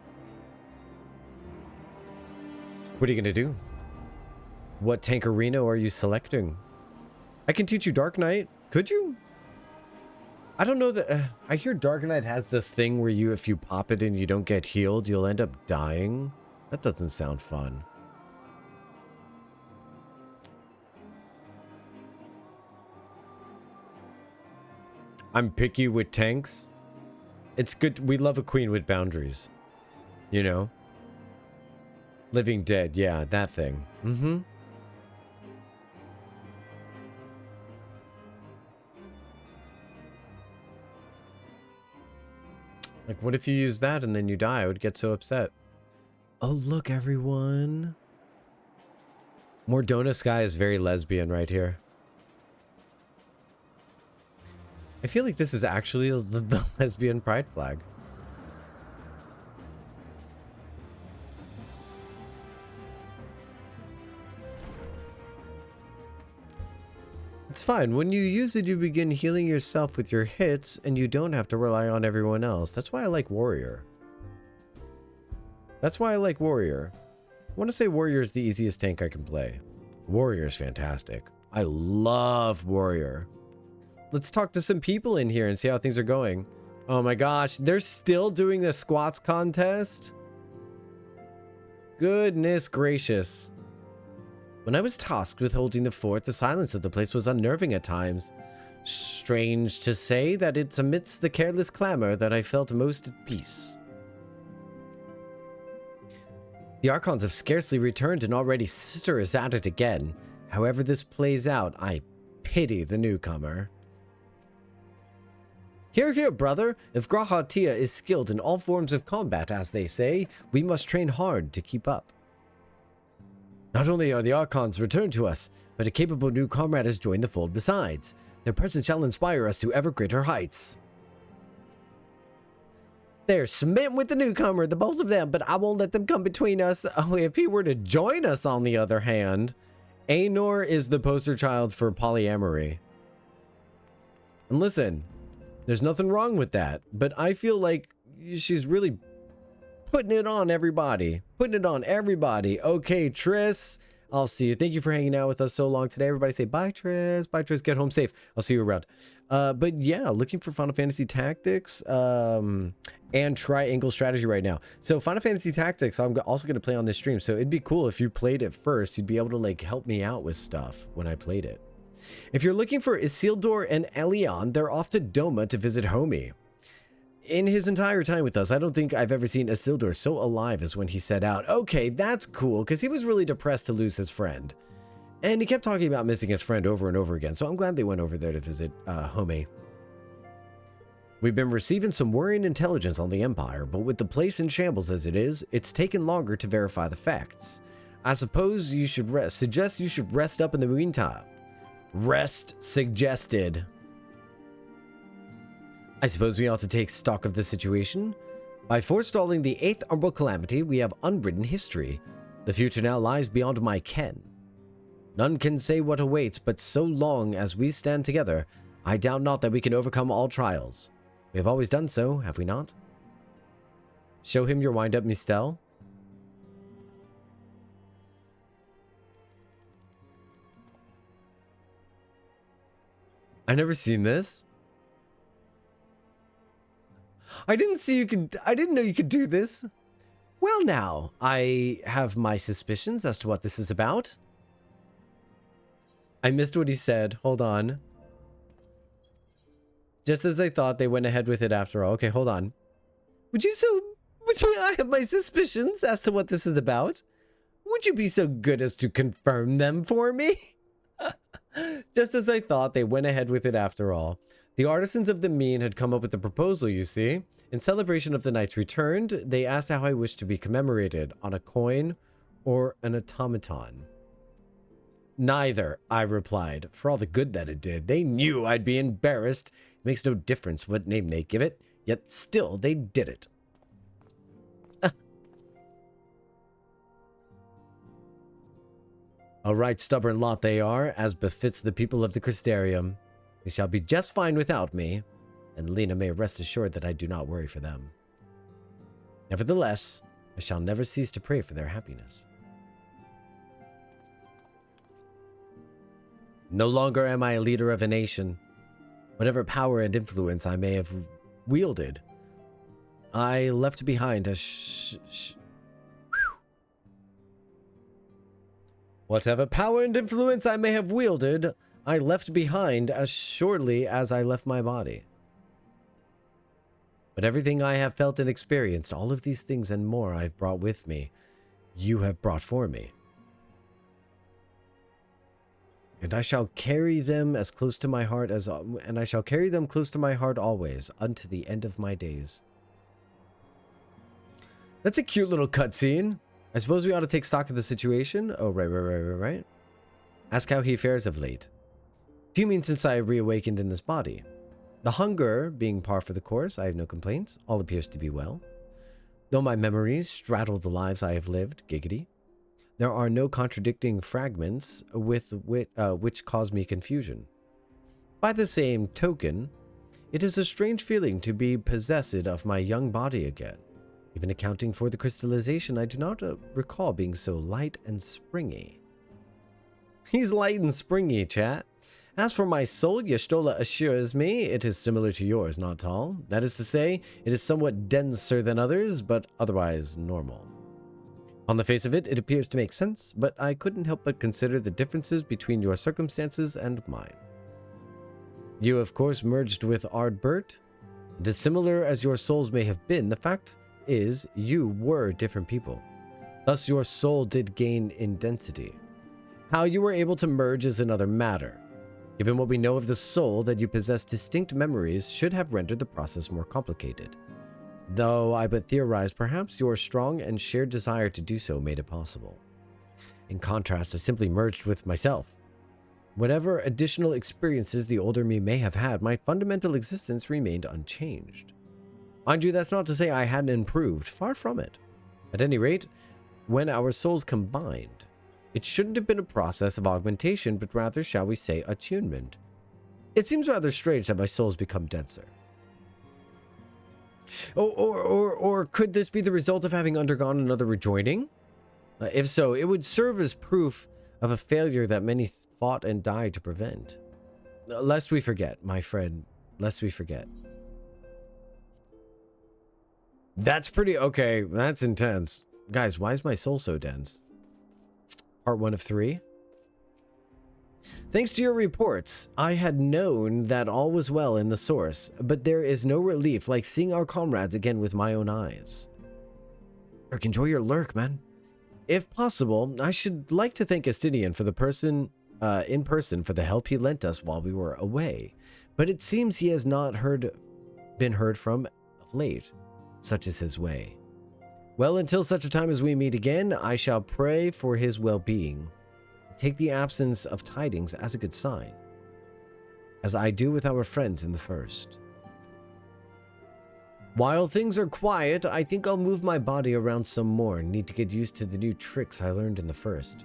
What are you going to do? What tank arena are you selecting? I can teach you Dark Knight. Could you? I don't know that... I hear Dark Knight has this thing where you, if you pop it and you don't get healed, you'll end up dying. That doesn't sound fun. I'm picky with tanks. It's good. We love a queen with boundaries. You know? Living Dead. Yeah, that thing. Mm-hmm. Like, what if you use that and then you die? I would get so upset. Oh, look, everyone. Mordona Sky is very lesbian right here. I feel like this is actually the lesbian pride flag. It's fine. When you use it, you begin healing yourself with your hits, and you don't have to rely on everyone else. That's why I like Warrior. That's why I like Warrior. I want to say Warrior is the easiest tank I can play. Warrior is fantastic. I love Warrior. Let's talk to some people in here and see how things are going. Oh my gosh, they're still doing the squats contest? Goodness gracious. When I was tasked with holding the fort, the silence of the place was unnerving at times. Strange to say that it's amidst the careless clamor that I felt most at peace. The Archons have scarcely returned and already Sister is at it again. However this plays out, I pity the newcomer. Hear, hear, brother. If Grahatia is skilled in all forms of combat, as they say, we must train hard to keep up. Not only are the Archons returned to us, but a capable new comrade has joined the fold besides. Their presence shall inspire us to ever greater heights. They're smitten with the newcomer, the both of them, but I won't let them come between us. Oh, if he were to join us, on the other hand, Aenor is the poster child for polyamory. And listen, there's nothing wrong with that, but I feel like she's really putting it on everybody. Putting it on everybody. Okay, Triss, I'll see you. Thank you for hanging out with us so long today. Everybody say bye, Triss. Bye, Triss. Get home safe. I'll see you around. But yeah, looking for Final Fantasy Tactics and Triangle Strategy right now. So Final Fantasy Tactics, I'm also going to play on this stream. So it'd be cool if you played it first. You'd be able to like help me out with stuff when I played it. If you're looking for Isildur and Elion, they're off to Doma to visit Homie. In his entire time with us, I don't think I've ever seen Isildur so alive as when he set out. Okay, that's cool, because he was really depressed to lose his friend. And he kept talking about missing his friend over and over again, so I'm glad they went over there to visit Homie. We've been receiving some worrying intelligence on the Empire, but with the place in shambles as it is, it's taken longer to verify the facts. I suppose you should suggest you should rest up in the meantime. Rest suggested. I suppose we ought to take stock of the situation. By forestalling the 8th Umbral Calamity, we have unwritten history. The future now lies beyond my ken. None can say what awaits, but so long as we stand together, I doubt not that we can overcome all trials. We have always done so, have we not? Show him your wind-up, Mistel. I've never seen this. I didn't know you could do this. Well now, I have my suspicions as to what this is about. I missed what he said. Hold on. Just as I thought, they went ahead with it after all. Okay, hold on. I have my suspicions as to what this is about. Would you be so good as to confirm them for me? Just as I thought, they went ahead with it after all. The artisans of the mean had come up with the proposal, you see. In celebration of the knight's return, they asked how I wished to be commemorated, on a coin or an automaton. Neither, I replied, for all the good that it did. They knew I'd be embarrassed. It makes no difference what name they give it, yet still they did it. A right stubborn lot they are, as befits the people of the Crystarium. They shall be just fine without me, and Lena may rest assured that I do not worry for them. Nevertheless, I shall never cease to pray for their happiness. No longer am I a leader of a nation. Whatever power and influence I may have wielded, I left behind as Whatever power and influence I may have wielded, I left behind as surely as I left my body. But everything I have felt and experienced, all of these things and more I've brought with me, you have brought for me. And I shall carry them as close to my heart as, and I shall carry them close to my heart always, unto the end of my days. That's a cute little cutscene. I suppose we ought to take stock of the situation. Oh, right. Ask how he fares of late. Do you mean since I reawakened in this body? The hunger being par for the course, I have no complaints. All appears to be well. Though my memories straddle the lives I have lived, giggity, there are no contradicting fragments with which cause me confusion. By the same token, it is a strange feeling to be possessed of my young body again. Even accounting for the crystallization, I do not recall being so light and springy. He's light and springy, chat. As for my soul, Y'shtola assures me it is similar to yours, not tall. That is to say, it is somewhat denser than others, but otherwise normal. On the face of it, it appears to make sense, but I couldn't help but consider the differences between your circumstances and mine. You, of course, merged with Ardbert. And as similar as your souls may have been, the fact is you were different people. Thus, your soul did gain in density. How you were able to merge is another matter. Given what we know of the soul, that you possess distinct memories should have rendered the process more complicated. Though I but theorize, perhaps your strong and shared desire to do so made it possible. In contrast, I simply merged with myself. Whatever additional experiences the older me may have had, my fundamental existence remained unchanged. Mind you, that's not to say I hadn't improved, far from it. At any rate, when our souls combined, it shouldn't have been a process of augmentation, but rather, shall we say, attunement. It seems rather strange that my soul's become denser. Or could this be the result of having undergone another rejoining? If so, it would serve as proof of a failure that many fought and died to prevent. Lest we forget, my friend, lest we forget. That's pretty, okay, that's intense. Guys, why is my soul so dense? Part 1 of 3. Thanks to your reports, I had known that all was well in the source, but there is no relief like seeing our comrades again with my own eyes. Lurk, enjoy your lurk, man. If possible, I should like to thank Estinian for the in person for the help he lent us while we were away, but it seems he has not been heard from of late. Such is his way. Well, until such a time as we meet again, I shall pray for his well-being. Take the absence of tidings as a good sign, as I do with our friends in the first. While things are quiet, I think I'll move my body around some more. Need to get used to the new tricks I learned in the first.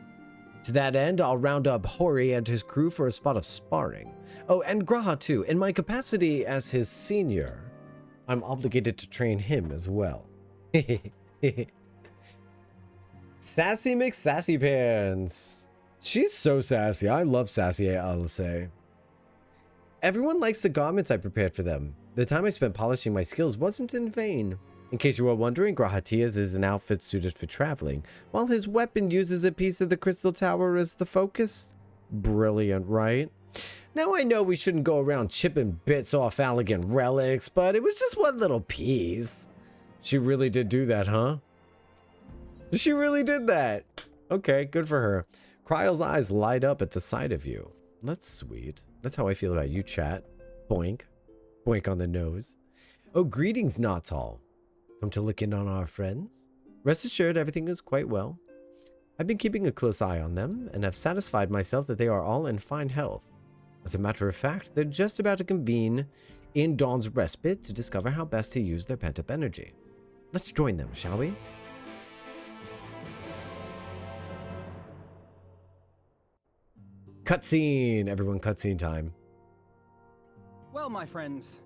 To that end, I'll round up Hori and his crew for a spot of sparring. Oh, and Graha too. In my capacity as his senior, I'm obligated to train him as well. Sassy McSassy Pants. She's so sassy. I love sassy, I'll say. Everyone likes the garments I prepared for them. The time I spent polishing my skills wasn't in vain. In case you were wondering, Grahatia's is an outfit suited for traveling, while his weapon uses a piece of the crystal tower as the focus. Brilliant, right? Now I know we shouldn't go around chipping bits off elegant relics, but it was just one little piece. She really did do that, huh? She really did that. Okay, good for her. Kryle's eyes light up at the sight of you. That's sweet. That's how I feel about you, chat. Boink. Boink on the nose. Oh, greetings, Natal. Come to look in on our friends? Rest assured, everything is quite well. I've been keeping a close eye on them and have satisfied myself that they are all in fine health. As a matter of fact, they're just about to convene in Dawn's Respite to discover how best to use their pent-up energy. Let's join them, shall we? Cutscene! Everyone, cutscene time. Well, my friends,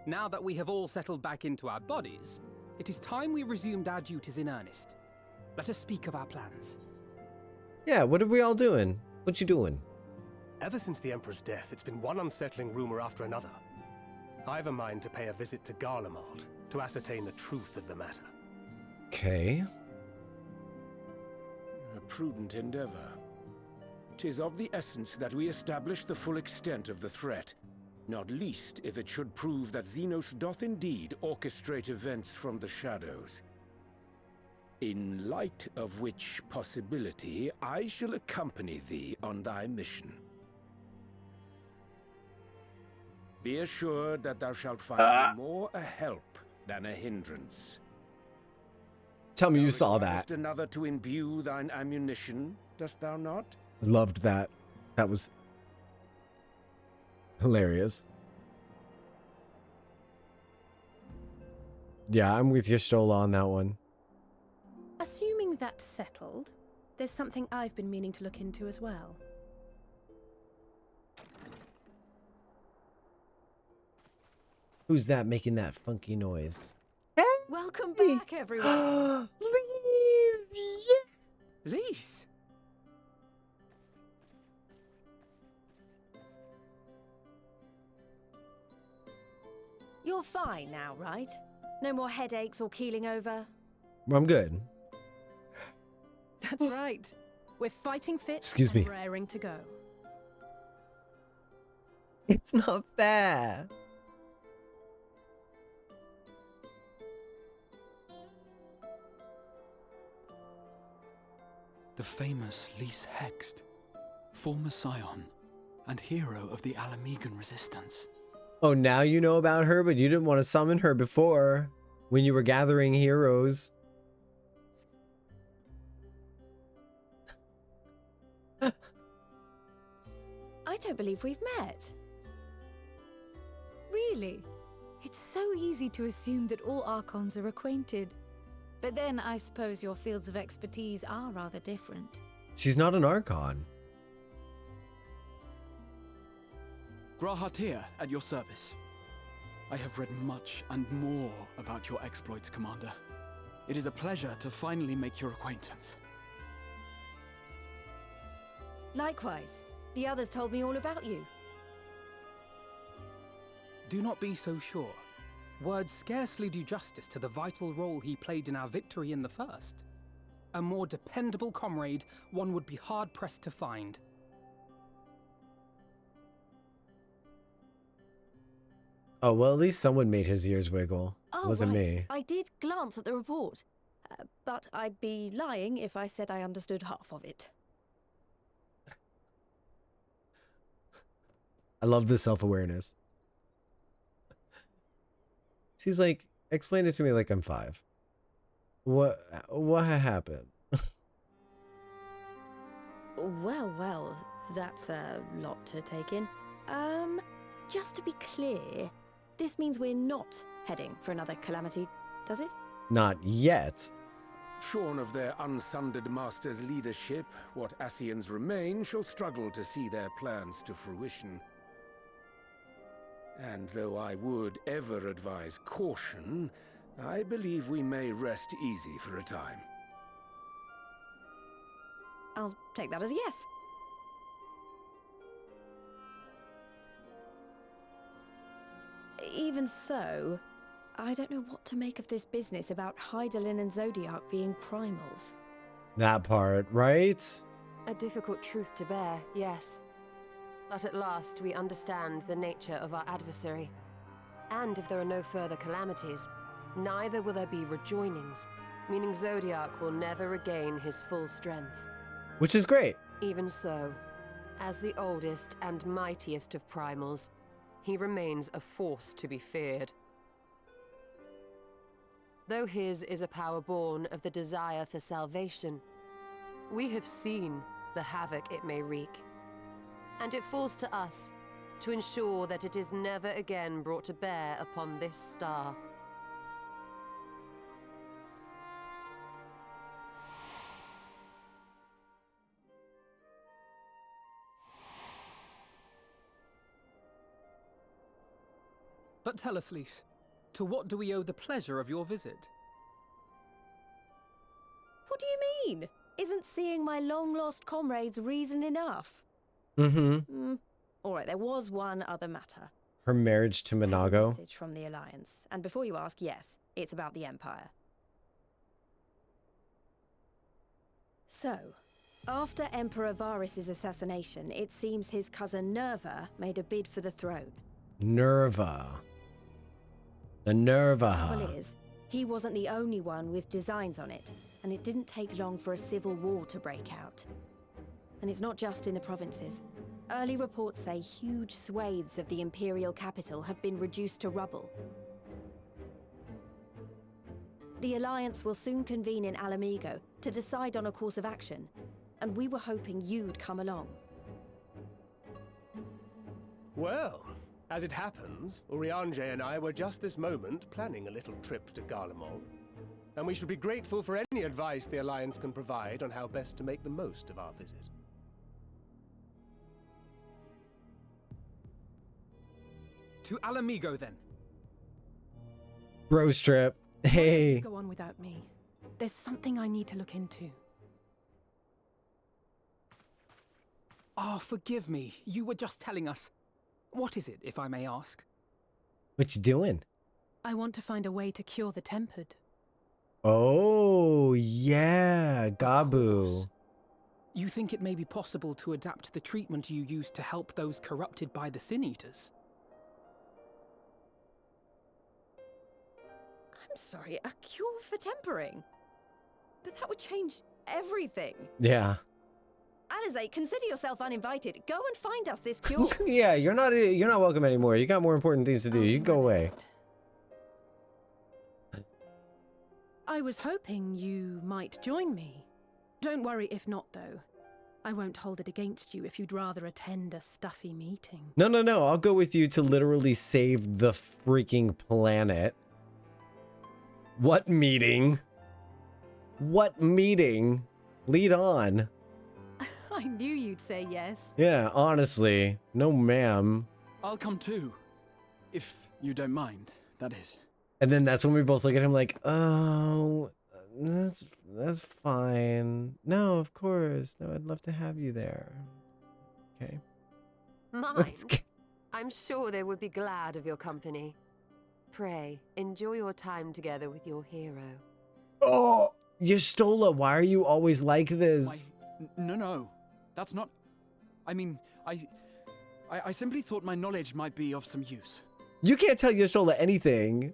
now that we have all settled back into our bodies, it is time we resumed our duties in earnest. Let us speak of our plans. Yeah, what are we all doing? What you doing? Ever since the Emperor's death, it's been one unsettling rumor after another. I've a mind to pay a visit to Garlemald to ascertain the truth of the matter. Okay. A prudent endeavor. 'Tis of the essence that we establish the full extent of the threat, not least if it should prove that Xenos doth indeed orchestrate events from the shadows. In light of which possibility, I shall accompany thee on thy mission. Be assured that thou shalt find me more a help than a hindrance. Tell me you saw that. Another to imbue thine ammunition, dost thou not? Loved that. That was hilarious. Yeah, I'm with you, Stola, on that one. Assuming that's settled, there's something I've been meaning to look into as well. Who's that making that funky noise? Welcome back, everyone. Please, yeah. Lise! You're fine now, right? No more headaches or keeling over? I'm good. That's right. We're fighting fit Excuse and me. raring to go. It's not fair. The famous Lise Hext, former scion and hero of the Alamegan resistance. Oh, now you know about her, but you didn't want to summon her before when you were gathering heroes. I don't believe we've met. Really? It's so easy to assume that all Archons are acquainted. But then I suppose your fields of expertise are rather different. She's not an Archon. Grahatir, at your service. I have read much and more about your exploits, Commander. It is a pleasure to finally make your acquaintance. Likewise. The others told me all about you. Do not be so sure. Words scarcely do justice to the vital role he played in our victory in the first. A more dependable comrade one would be hard-pressed to find. Oh, well, at least someone made his ears wiggle. It wasn't right. me. I did glance at the report, but I'd be lying if I said I understood half of it. I love the self-awareness. She's like, explain it to me like I'm 5. What happened? Well, that's a lot to take in. Just to be clear, this means we're not heading for another calamity, does it? Not yet. Shorn of their unsundered master's leadership, what Ascians remain shall struggle to see their plans to fruition. And though I would ever advise caution, I believe we may rest easy for a time. I'll take that as a yes. Even so, I don't know what to make of this business about Hydaelyn and Zodiac being primals. That part, right? A difficult truth to bear, yes. But at last we understand the nature of our adversary. And if there are no further calamities, neither will there be rejoinings, meaning Zodiac will never regain his full strength. Which is great. Even so, as the oldest and mightiest of primals, he remains a force to be feared. Though his is a power born of the desire for salvation, We have seen the havoc it may wreak. And it falls to us to ensure that it is never again brought to bear upon this star. But tell us, Lys, to what do we owe the pleasure of your visit? What do you mean? Isn't seeing my long-lost comrades reason enough? Mm-hmm. All right, there was one other matter. Her marriage to A Minago. message from the Alliance. And before you ask, yes, it's about the Empire. So, after Emperor Varys' assassination, it seems his cousin Nerva made a bid for the throne. Nerva. The Nerva. Trouble is, he wasn't the only one with designs on it, and it didn't take long for a civil war to break out. And it's not just in the provinces. Early reports say huge swathes of the imperial capital have been reduced to rubble. The Alliance will soon convene in Alamigo to decide on a course of action, and we were hoping you'd come along. Well, as it happens, Urianger and I were just this moment planning a little trip to Garlemald, and we should be grateful for any advice the Alliance can provide on how best to make the most of our visit. To Alamigo, then. Bro strip. Hey. Go on without me. There's something I need to look into. Oh, forgive me. You were just telling us. What is it, if I may ask? What you doing? I want to find a way to cure the tempered. Oh, yeah. Gabu. You think it may be possible to adapt the treatment you use to help those corrupted by the Sin Eaters? I'm sorry, a cure for tempering? But that would change everything. Yeah. Alizé, consider yourself uninvited. Go and find us this cure. Yeah, you're not welcome anymore. You got more important things to do. You can go away. I was hoping you might join me. Don't worry if not, though. I won't hold it against you if you'd rather attend a stuffy meeting. No. I'll go with you to literally save the freaking planet. What meeting? What meeting? Lead on. I knew you'd say yes. Yeah, honestly. No, ma'am. I'll come too. If you don't mind, that is. And then that's when we both look at him like, oh, that's fine. No, of course. No, I'd love to have you there. Okay. Mine? I'm sure they would be glad of your company. Pray, enjoy your time together with your hero. Oh, Y'shtola, why are you always like this? No. That's not... I mean, I simply thought my knowledge might be of some use. You can't tell Y'shtola anything.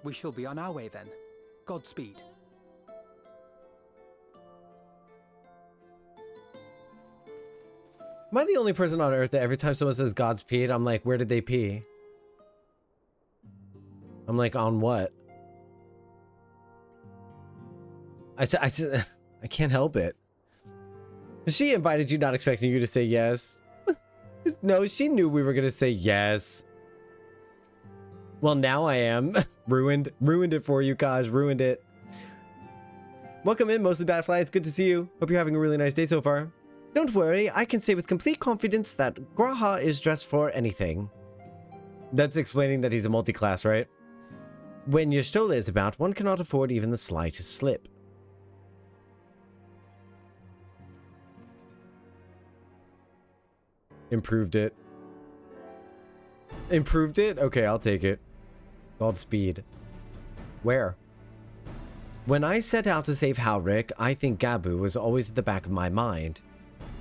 We shall be on our way then. Godspeed. Am I the only person on Earth that every time someone says Godspeed, I'm like, where did they pee? I'm like, on what? I can't help it. She invited you not expecting you to say yes. No, she knew we were going to say yes. Well, now I am. Ruined it for you guys. Ruined it. Welcome in, Mostly Badfly. It's good to see you. Hope you're having a really nice day so far. Don't worry, I can say with complete confidence that Graha is dressed for anything. That's explaining that he's a multi-class, right? When Y'shtola is about, one cannot afford even the slightest slip. Improved it. Improved it? Okay, I'll take it. Godspeed. Where? When I set out to save Halric, I think Gabu was always at the back of my mind.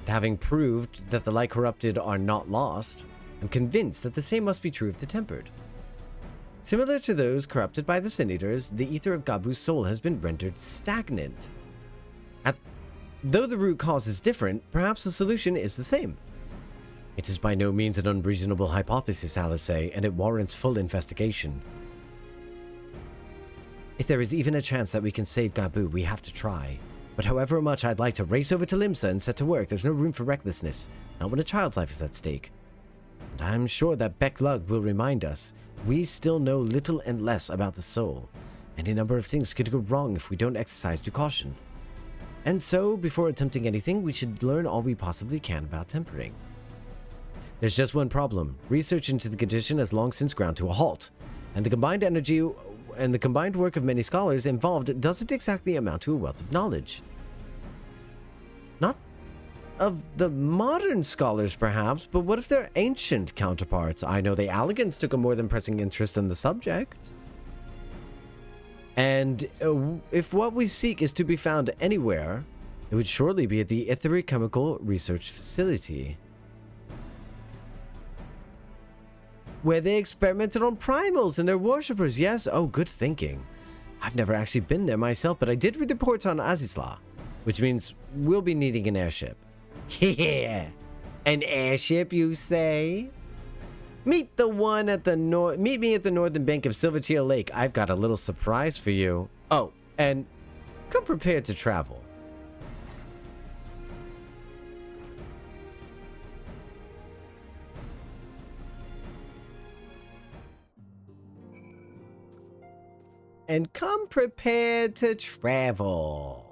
Having proved that the light corrupted are not lost, I'm convinced that the same must be true of the tempered. Similar to those corrupted by the Sin Eaters, the ether of Gabu's soul has been rendered stagnant. Though the root cause is different, perhaps the solution is the same. It is by no means an unreasonable hypothesis, Alizé, and it warrants full investigation. If there is even a chance that we can save Gabu, we have to try. But however much I'd like to race over to Limsa and set to work, there's no room for recklessness, not when a child's life is at stake. And I'm sure that Beck-Lug will remind us, we still know little and less about the soul. Any number of things could go wrong if we don't exercise due caution. And so, before attempting anything, we should learn all we possibly can about tempering. There's just one problem. Research into the condition has long since ground to a halt, and the combined energy and the combined work of many scholars involved doesn't exactly amount to a wealth of knowledge. Not of the modern scholars, perhaps, but what if their ancient counterparts? I know the Allegans took a more than pressing interest in the subject. And if what we seek is to be found anywhere, it would surely be at the Ithari Chemical Research Facility, where they experimented on primals and their worshippers. Yes, oh, good thinking. I've never actually been there myself, but I did read reports on Azizla, which means we'll be needing an airship. Yeah, an airship, you say? Meet me at the northern bank of Silverteal Lake. I've got a little surprise for you. Oh, and come prepared to travel. And come prepared to travel.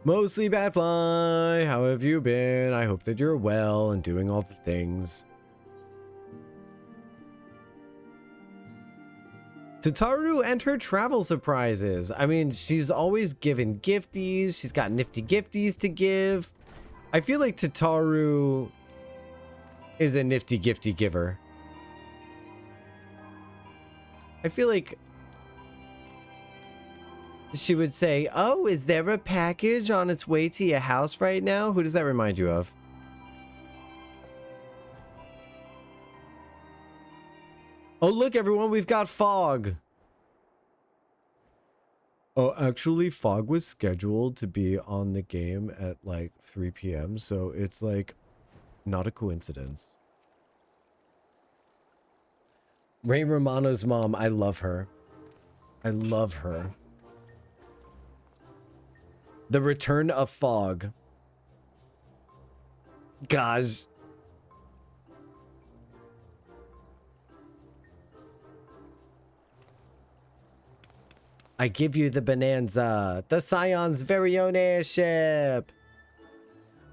Mostly Badfly, how have you been? I hope that you're well and doing all the things. Tataru and her travel surprises. I mean, she's always given gifties. She's got nifty gifties to give. I feel like Tataru is a nifty gifty giver. I feel like she would say, oh, is there a package on its way to your house right now? Who does that remind you of? Oh, look, everyone, we've got Fog. Oh, actually, Fog was scheduled to be on the game at like 3 p.m. So it's like not a coincidence. Ray Romano's mom, I love her. I love her. The return of Fog. Gosh. I give you the Bonanza, the Scion's very own airship.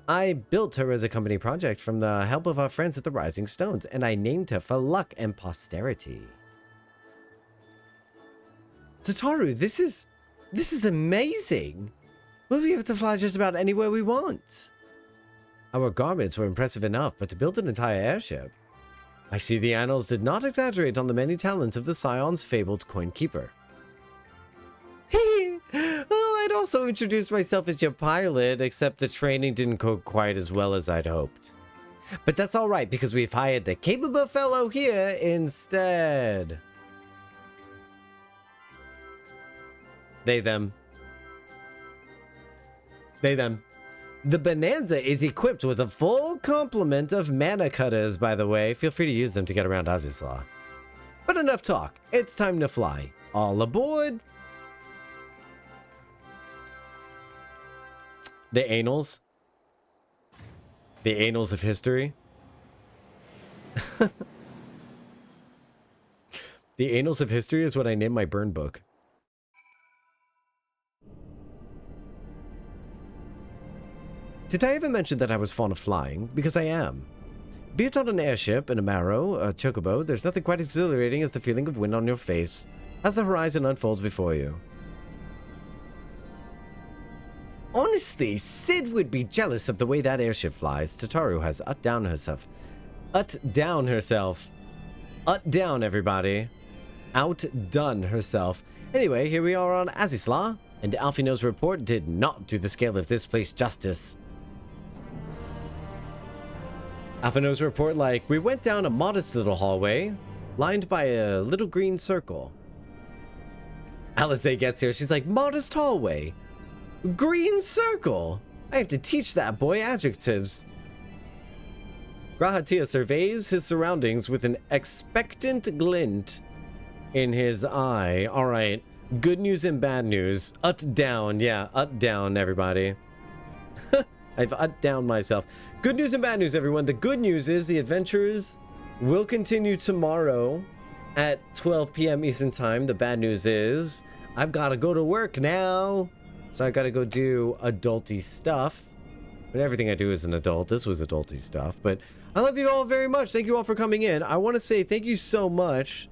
I built her as a company project from the help of our friends at the Rising Stones, and I named her for luck and posterity. Tataru, this is amazing. We'll be able to fly just about anywhere we want. Our garments were impressive enough, but to build an entire airship... I see the annals did not exaggerate on the many talents of the Scion's fabled coin keeper. Well, I'd also introduced myself as your pilot, except the training didn't go quite as well as I'd hoped. But that's alright, because we've hired the capable fellow here instead. They, them. The Bonanza is equipped with a full complement of mana cutters, by the way. Feel free to use them to get around Azizla. But enough talk. It's time to fly. All aboard. The annals. The annals of history. The annals of history is what I named my burn book. Did I ever mention that I was fond of flying? Because I am. Be it on an airship, in a marrow, a chocobo, there's nothing quite exhilarating as the feeling of wind on your face as the horizon unfolds before you. Honestly, Sid would be jealous of the way that airship flies. Tataru has outdone herself. Outdone, everybody. Outdone herself. Anyway, here we are on Azizla, and Alfino's report did not do the scale of this place justice. Alfino's report we went down a modest little hallway, lined by a little green circle. Alice gets here, she's like, modest hallway. Green circle? I have to teach that boy adjectives. Grahatia surveys his surroundings with an expectant glint in his eye. All right. Good news and bad news. Ut down. Yeah, ut down, everybody. I've ut down myself. Good news and bad news, everyone. The good news is the adventures will continue tomorrow at 12 p.m. Eastern Time. The bad news is I've got to go to work now. So I got to go do adulty stuff. But everything I do is an adult. This was adulty stuff. But I love you all very much. Thank you all for coming in. I want to say thank you so much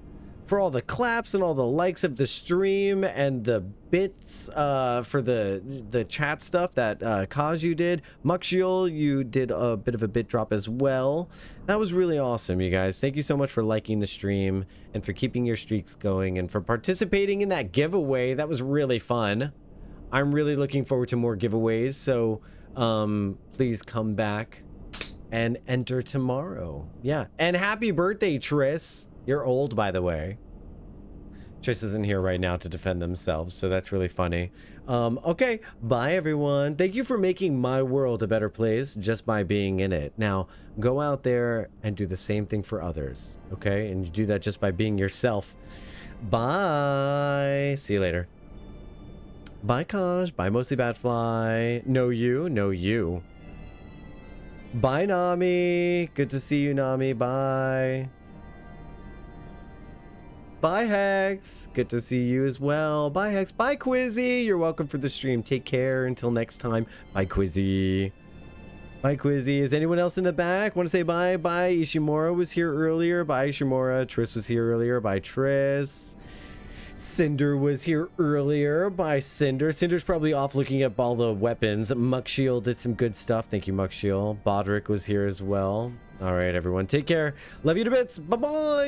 for all the claps and all the likes of the stream and the bits for the chat stuff that Kaju did. Muxiel, you did a bit of a bit drop as well. That was really awesome, you guys. Thank you so much for liking the stream and for keeping your streaks going and for participating in that giveaway. That was really fun. I'm really looking forward to more giveaways, so please come back and enter tomorrow. Yeah, and happy birthday, Triss. You're old, by the way. Triss isn't here right now to defend themselves, so that's really funny. Okay, bye everyone. Thank you for making my world a better place just by being in it. Now, go out there and do the same thing for others, okay? And you do that just by being yourself. Bye. See you later. Bye, Kaj. Bye, Mostly Badfly. No you. No you. Bye, Nami. Good to see you, Nami. Bye. Bye, Hex. Good to see you as well. Bye, Hex. Bye, Quizzy. You're welcome for the stream. Take care. Until next time. Bye, Quizzy. Bye, Quizzy. Is anyone else in the back? Want to say bye? Bye. Ishimura was here earlier. Bye, Ishimura. Triss was here earlier. Bye, Triss. Cinder was here earlier. Bye, Cinder. Cinder's probably off looking at all the weapons. Muckshield did some good stuff. Thank you, Muckshield. Bodrick was here as well. All right, everyone. Take care. Love you to bits. Bye-bye.